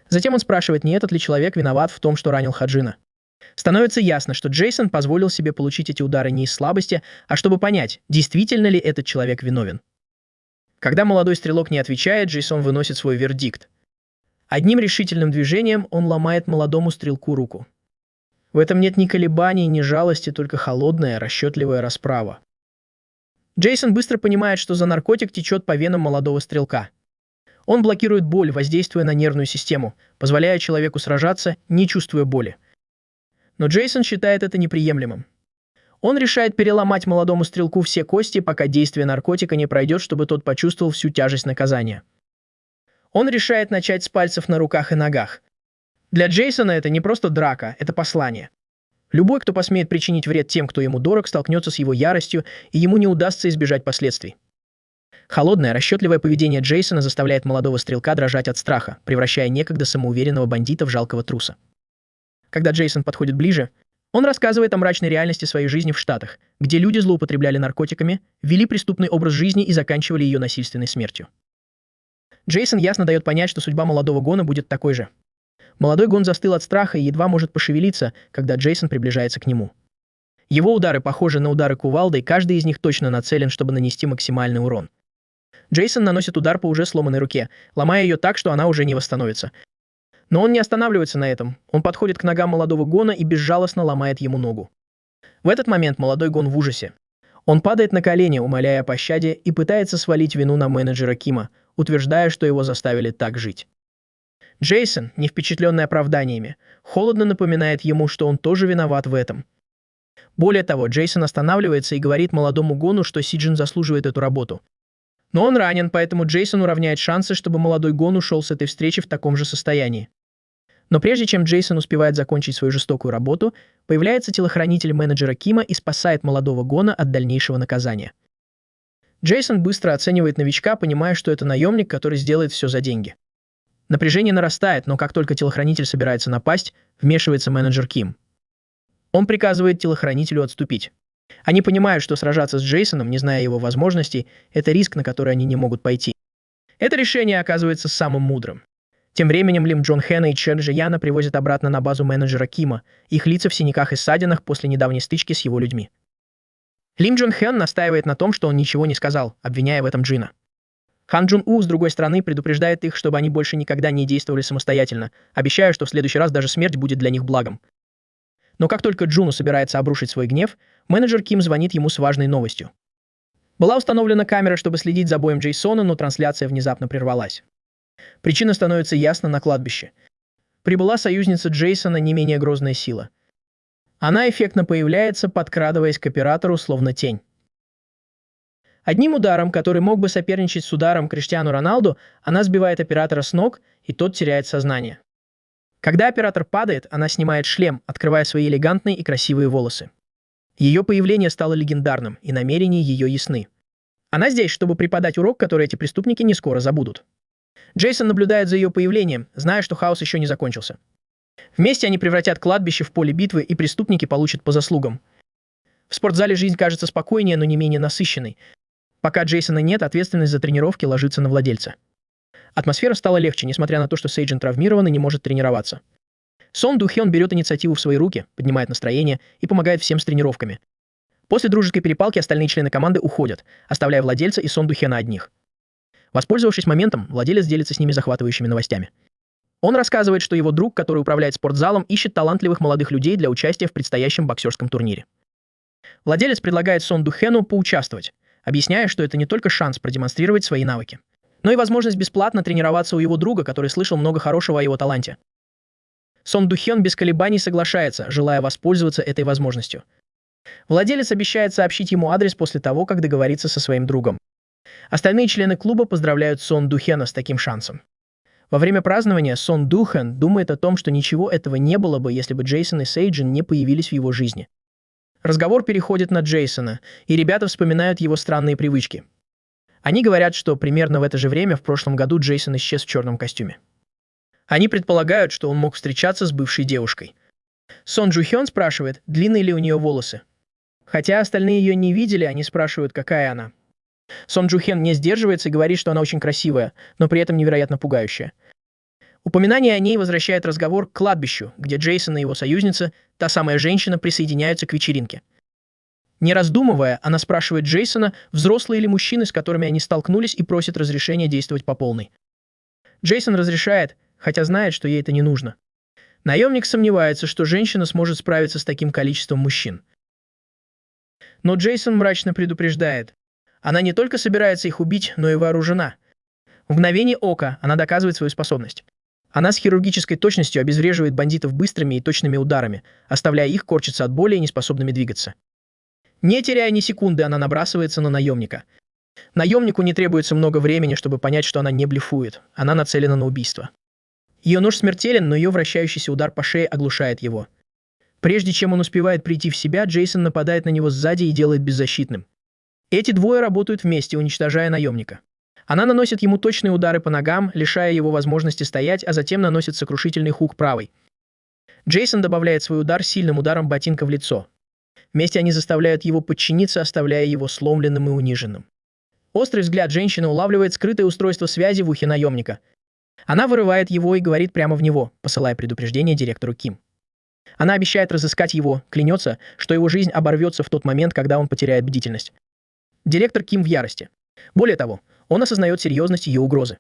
Затем он спрашивает, не этот ли человек виноват в том, что ранил Хаджина. Становится ясно, что Джейсон позволил себе получить эти удары не из слабости, а чтобы понять, действительно ли этот человек виновен. Когда молодой стрелок не отвечает, Джейсон выносит свой вердикт. Одним решительным движением он ломает молодому стрелку руку. В этом нет ни колебаний, ни жалости, только холодная, расчетливая расправа. Джейсон быстро понимает, что за наркотик течет по венам молодого стрелка. Он блокирует боль, воздействуя на нервную систему, позволяя человеку сражаться, не чувствуя боли. Но Джейсон считает это неприемлемым. Он решает переломать молодому стрелку все кости, пока действие наркотика не пройдет, чтобы тот почувствовал всю тяжесть наказания. Он решает начать с пальцев на руках и ногах. Для Джейсона это не просто драка, это послание. Любой, кто посмеет причинить вред тем, кто ему дорог, столкнется с его яростью, и ему не удастся избежать последствий. Холодное, расчетливое поведение Джейсона заставляет молодого стрелка дрожать от страха, превращая некогда самоуверенного бандита в жалкого труса. Когда Джейсон подходит ближе, он рассказывает о мрачной реальности своей жизни в Штатах, где люди злоупотребляли наркотиками, вели преступный образ жизни и заканчивали ее насильственной смертью. Джейсон ясно дает понять, что судьба молодого Гона будет такой же. Молодой Гон застыл от страха и едва может пошевелиться, когда Джейсон приближается к нему. Его удары похожи на удары кувалдой, каждый из них точно нацелен, чтобы нанести максимальный урон. Джейсон наносит удар по уже сломанной руке, ломая ее так, что она уже не восстановится. Но он не останавливается на этом. Он подходит к ногам молодого Гона и безжалостно ломает ему ногу. В этот момент молодой Гон в ужасе. Он падает на колени, умоляя о пощаде, и пытается свалить вину на менеджера Кима, утверждая, что его заставили так жить. Джейсон, не впечатленный оправданиями, холодно напоминает ему, что он тоже виноват в этом. Более того, Джейсон останавливается и говорит молодому Гону, что Сиджин заслуживает эту работу. Но он ранен, поэтому Джейсон уравняет шансы, чтобы молодой Гон ушел с этой встречи в таком же состоянии. Но прежде чем Джейсон успевает закончить свою жестокую работу, появляется телохранитель менеджера Кима и спасает молодого Гона от дальнейшего наказания. Джейсон быстро оценивает новичка, понимая, что это наемник, который сделает все за деньги. Напряжение нарастает, но как только телохранитель собирается напасть, вмешивается менеджер Ким. Он приказывает телохранителю отступить. Они понимают, что сражаться с Джейсоном, не зная его возможностей, это риск, на который они не могут пойти. Это решение оказывается самым мудрым. Тем временем Лим Джон Хэна и Чен Джи Яна привозят обратно на базу менеджера Кима, их лица в синяках и ссадинах после недавней стычки с его людьми. Лим Джон Хэн настаивает на том, что он ничего не сказал, обвиняя в этом Джина. Хан Джун У, с другой стороны, предупреждает их, чтобы они больше никогда не действовали самостоятельно, обещая, что в следующий раз даже смерть будет для них благом. Но как только Джуну собирается обрушить свой гнев, менеджер Ким звонит ему с важной новостью. Была установлена камера, чтобы следить за боем Джейсона, но трансляция внезапно прервалась. Причина становится ясна на кладбище. Прибыла союзница Джейсона, не менее грозная сила. Она эффектно появляется, подкрадываясь к оператору, словно тень. Одним ударом, который мог бы соперничать с ударом Криштиану Роналду, она сбивает оператора с ног, и тот теряет сознание. Когда оператор падает, она снимает шлем, открывая свои элегантные и красивые волосы. Ее появление стало легендарным, и намерения ее ясны. Она здесь, чтобы преподать урок, который эти преступники не скоро забудут. Джейсон наблюдает за ее появлением, зная, что хаос еще не закончился. Вместе они превратят кладбище в поле битвы, и преступники получат по заслугам. В спортзале жизнь кажется спокойнее, но не менее насыщенной. Пока Джейсона нет, ответственность за тренировки ложится на владельца. Атмосфера стала легче, несмотря на то, что Сейджин травмирован и не может тренироваться. Сон Ду Хён берет инициативу в свои руки, поднимает настроение и помогает всем с тренировками. После дружеской перепалки остальные члены команды уходят, оставляя владельца и Сон Ду Хёна одних. Воспользовавшись моментом, владелец делится с ними захватывающими новостями. Он рассказывает, что его друг, который управляет спортзалом, ищет талантливых молодых людей для участия в предстоящем боксерском турнире. Владелец предлагает Сон Ду Хэну поучаствовать, объясняя, что это не только шанс продемонстрировать свои навыки, но и возможность бесплатно тренироваться у его друга, который слышал много хорошего о его таланте. Сон Ду Хён без колебаний соглашается, желая воспользоваться этой возможностью. Владелец обещает сообщить ему адрес после того, как договорится со своим другом. Остальные члены клуба поздравляют Сон Ду Хэна с таким шансом. Во время празднования Сон Ду Хэн думает о том, что ничего этого не было бы, если бы Джейсон и Сейджин не появились в его жизни. Разговор переходит на Джейсона, и ребята вспоминают его странные привычки. Они говорят, что примерно в это же время в прошлом году Джейсон исчез в черном костюме. Они предполагают, что он мог встречаться с бывшей девушкой. Сон Джу Хён спрашивает, длинные ли у нее волосы. Хотя остальные ее не видели, они спрашивают, какая она. Сон Джу Хён не сдерживается и говорит, что она очень красивая, но при этом невероятно пугающая. Упоминание о ней возвращает разговор к кладбищу, где Джейсон и его союзница, та самая женщина, присоединяются к вечеринке. Не раздумывая, она спрашивает Джейсона, взрослые ли мужчины, с которыми они столкнулись, и просит разрешения действовать по полной. Джейсон разрешает, хотя знает, что ей это не нужно. Наемник сомневается, что женщина сможет справиться с таким количеством мужчин. Но Джейсон мрачно предупреждает. Она не только собирается их убить, но и вооружена. В мгновение ока она доказывает свою способность. Она с хирургической точностью обезвреживает бандитов быстрыми и точными ударами, оставляя их корчиться от боли и неспособными двигаться. Не теряя ни секунды, она набрасывается на наемника. Наемнику не требуется много времени, чтобы понять, что она не блефует. Она нацелена на убийство. Ее нож смертелен, но ее вращающийся удар по шее оглушает его. Прежде чем он успевает прийти в себя, Джейсон нападает на него сзади и делает беззащитным. Эти двое работают вместе, уничтожая наемника. Она наносит ему точные удары по ногам, лишая его возможности стоять, а затем наносит сокрушительный хук правой. Джейсон добавляет свой удар сильным ударом ботинка в лицо. Вместе они заставляют его подчиниться, оставляя его сломленным и униженным. Острый взгляд женщины улавливает скрытое устройство связи в ухе наемника. Она вырывает его и говорит прямо в него, посылая предупреждение директору Ким. Она обещает разыскать его, клянется, что его жизнь оборвется в тот момент, когда он потеряет бдительность. Директор Ким в ярости. Более того, он осознает серьезность ее угрозы.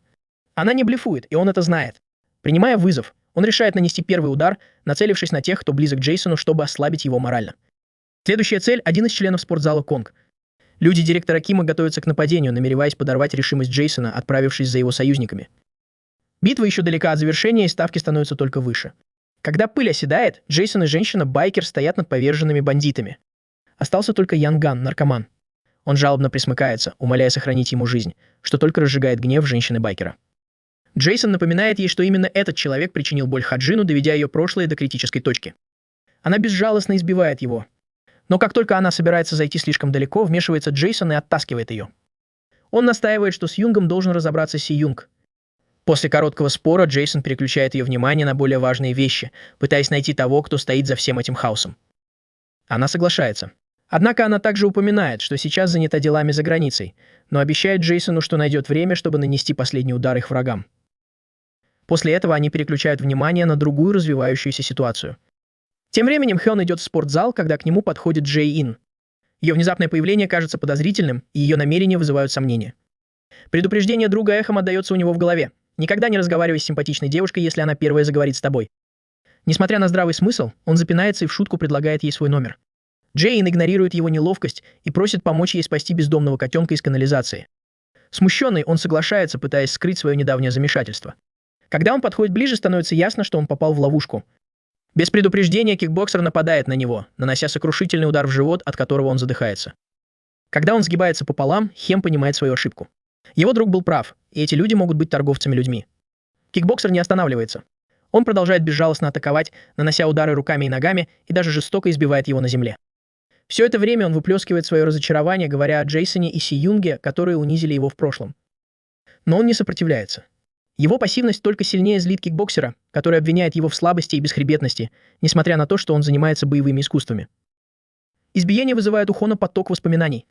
Она не блефует, и он это знает. Принимая вызов, он решает нанести первый удар, нацелившись на тех, кто близок к Джейсону, чтобы ослабить его морально. Следующая цель – один из членов спортзала Конг. Люди директора Кима готовятся к нападению, намереваясь подорвать решимость Джейсона, отправившись за его союзниками. Битва еще далека от завершения, и ставки становятся только выше. Когда пыль оседает, Джейсон и женщина-байкер стоят над поверженными бандитами. Остался только Ян Ган, наркоман. Он жалобно присмыкается, умоляя сохранить ему жизнь, что только разжигает гнев женщины-байкера. Джейсон напоминает ей, что именно этот человек причинил боль Хаджину, доведя ее прошлое до критической точки. Она безжалостно избивает его. Но как только она собирается зайти слишком далеко, вмешивается Джейсон и оттаскивает ее. Он настаивает, что с Юнгом должен разобраться Си Юнг. После короткого спора Джейсон переключает ее внимание на более важные вещи, пытаясь найти того, кто стоит за всем этим хаосом. Она соглашается. Однако она также упоминает, что сейчас занята делами за границей, но обещает Джейсону, что найдет время, чтобы нанести последний удар их врагам. После этого они переключают внимание на другую развивающуюся ситуацию. Тем временем Хён идет в спортзал, когда к нему подходит Джей Ин. Ее внезапное появление кажется подозрительным, и ее намерения вызывают сомнения. Предупреждение друга эхом отдается у него в голове. Никогда не разговаривай с симпатичной девушкой, если она первая заговорит с тобой. Несмотря на здравый смысл, он запинается и в шутку предлагает ей свой номер. Джейн игнорирует его неловкость и просит помочь ей спасти бездомного котенка из канализации. Смущенный, он соглашается, пытаясь скрыть свое недавнее замешательство. Когда он подходит ближе, становится ясно, что он попал в ловушку. Без предупреждения кикбоксер нападает на него, нанося сокрушительный удар в живот, от которого он задыхается. Когда он сгибается пополам, Хем понимает свою ошибку. Его друг был прав, и эти люди могут быть торговцами людьми. Кикбоксер не останавливается. Он продолжает безжалостно атаковать, нанося удары руками и ногами, и даже жестоко избивает его на земле. Все это время он выплескивает свое разочарование, говоря о Джейсоне и Си Юнге, которые унизили его в прошлом. Но он не сопротивляется. Его пассивность только сильнее злит кикбоксера, который обвиняет его в слабости и бесхребетности, несмотря на то, что он занимается боевыми искусствами. Избиение вызывает у Хона поток воспоминаний.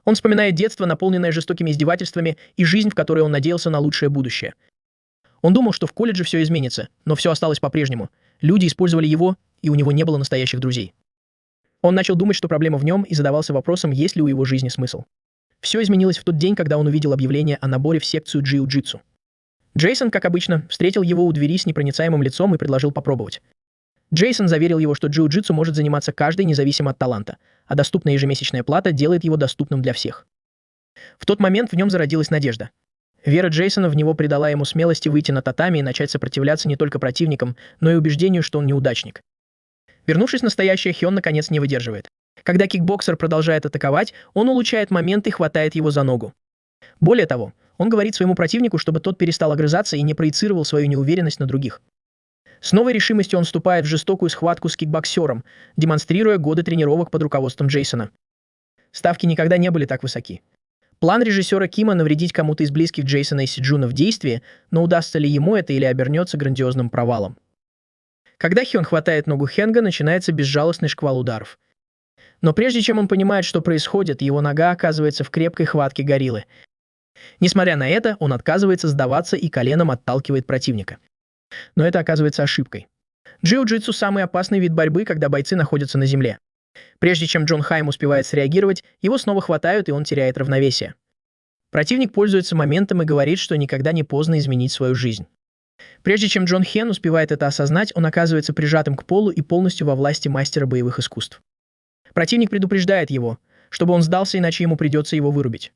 Он вспоминает детство, наполненное жестокими издевательствами, и жизнь, в которой он надеялся на лучшее будущее. Он думал, что в колледже все изменится, но все осталось по-прежнему. Люди использовали его, и у него не было настоящих друзей. Он начал думать, что проблема в нем, и задавался вопросом, есть ли у его жизни смысл. Все изменилось в тот день, когда он увидел объявление о наборе в секцию джиу-джитсу. Джейсон, как обычно, встретил его у двери с непроницаемым лицом и предложил попробовать. Джейсон заверил его, что джиу-джитсу может заниматься каждый независимо от таланта, а доступная ежемесячная плата делает его доступным для всех. В тот момент в нем зародилась надежда. Вера Джейсона в него придала ему смелости выйти на татами и начать сопротивляться не только противникам, но и убеждению, что он неудачник. Вернувшись в настоящее, Хён наконец не выдерживает. Когда кикбоксер продолжает атаковать, он улучшает момент и хватает его за ногу. Более того, он говорит своему противнику, чтобы тот перестал огрызаться и не проецировал свою неуверенность на других. С новой решимостью он вступает в жестокую схватку с кикбоксером, демонстрируя годы тренировок под руководством Джейсона. Ставки никогда не были так высоки. План режиссера Кима навредить кому-то из близких Джейсона и Сиджуна в действии, но удастся ли ему это или обернется грандиозным провалом. Когда Хён хватает ногу Хенга, начинается безжалостный шквал ударов. Но прежде чем он понимает, что происходит, его нога оказывается в крепкой хватке гориллы. Несмотря на это, он отказывается сдаваться и коленом отталкивает противника. Но это оказывается ошибкой. Джиу-джитсу – самый опасный вид борьбы, когда бойцы находятся на земле. Прежде чем Джон Хайм успевает среагировать, его снова хватают, и он теряет равновесие. Противник пользуется моментом и говорит, что никогда не поздно изменить свою жизнь. Прежде чем Джон Хен успевает это осознать, он оказывается прижатым к полу и полностью во власти мастера боевых искусств. Противник предупреждает его, чтобы он сдался, иначе ему придется его вырубить.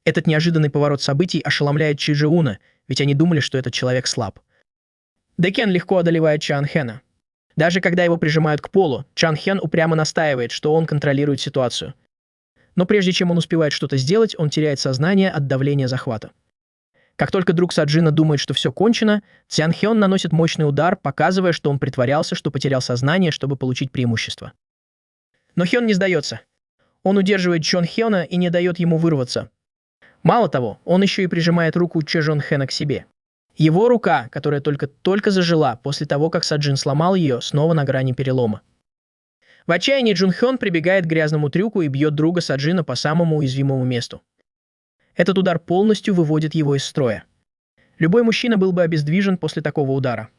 Этот неожиданный поворот событий ошеломляет Чи Джи-уна, ведь они думали, что этот человек слаб. Дэкен легко одолевает Чан Хена. Даже когда его прижимают к полу, Чан Хен упрямо настаивает, что он контролирует ситуацию. Но прежде чем он успевает что-то сделать, он теряет сознание от давления захвата. Как только друг Саджина думает, что все кончено, Цзян Хён наносит мощный удар, показывая, что он притворялся, что потерял сознание, чтобы получить преимущество. Но Хён не сдается. Он удерживает Чон Хёна и не дает ему вырваться. Мало того, он еще и прижимает руку Чжэ Жон Хэна к себе. Его рука, которая только зажила после того, как Саджин сломал ее, снова на грани перелома. В отчаянии Джун Хён прибегает к грязному трюку и бьет друга Саджина по самому уязвимому месту. Этот удар полностью выводит его из строя. Любой мужчина был бы обездвижен после такого удара.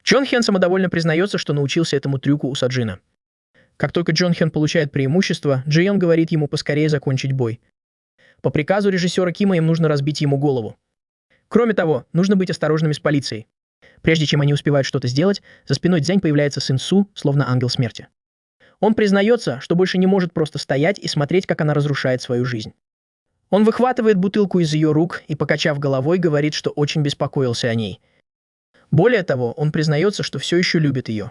Чон Хён самодовольно признается, что научился этому трюку у Саджина. Как только Джон Хён получает преимущество, Джи Йон говорит ему поскорее закончить бой. По приказу режиссера Кима им нужно разбить ему голову. Кроме того, нужно быть осторожными с полицией. Прежде чем они успевают что-то сделать, за спиной Цзянь появляется сын Су, словно ангел смерти. Он признается, что больше не может просто стоять и смотреть, как она разрушает свою жизнь. Он выхватывает бутылку из ее рук и, покачав головой, говорит, что очень беспокоился о ней. Более того, он признается, что все еще любит ее.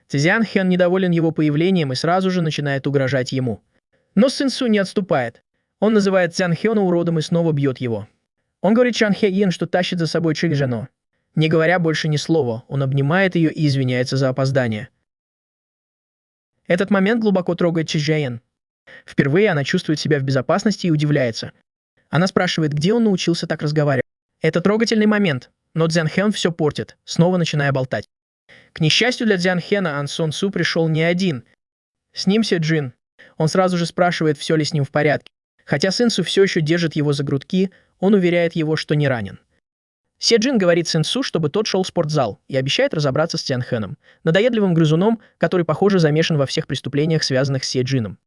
Цзян Хэн недоволен его появлением и сразу же начинает угрожать ему. Но сын Су не отступает. Он называет Цзян Хэна уродом и снова бьет его. Он говорит Чан Хэ Йен, что тащит за собой Чжи Жано. Не говоря больше ни слова, он обнимает ее и извиняется за опоздание. Этот момент глубоко трогает Чжи Жаен. Впервые она чувствует себя в безопасности и удивляется. Она спрашивает, где он научился так разговаривать. Это трогательный момент, но Цзян Хэн все портит, снова начиная болтать. К несчастью для Цзян Хэна, Ан Сон Су пришел не один. С ним Се Джин. Он сразу же спрашивает, все ли с ним в порядке. Хотя сын Су все еще держит его за грудки, он уверяет его, что не ранен. Се Джин говорит сын Су, чтобы тот шел в спортзал, и обещает разобраться с Цзян Хэном, надоедливым грызуном, который, похоже, замешан во всех преступлениях, связанных с Се Джином.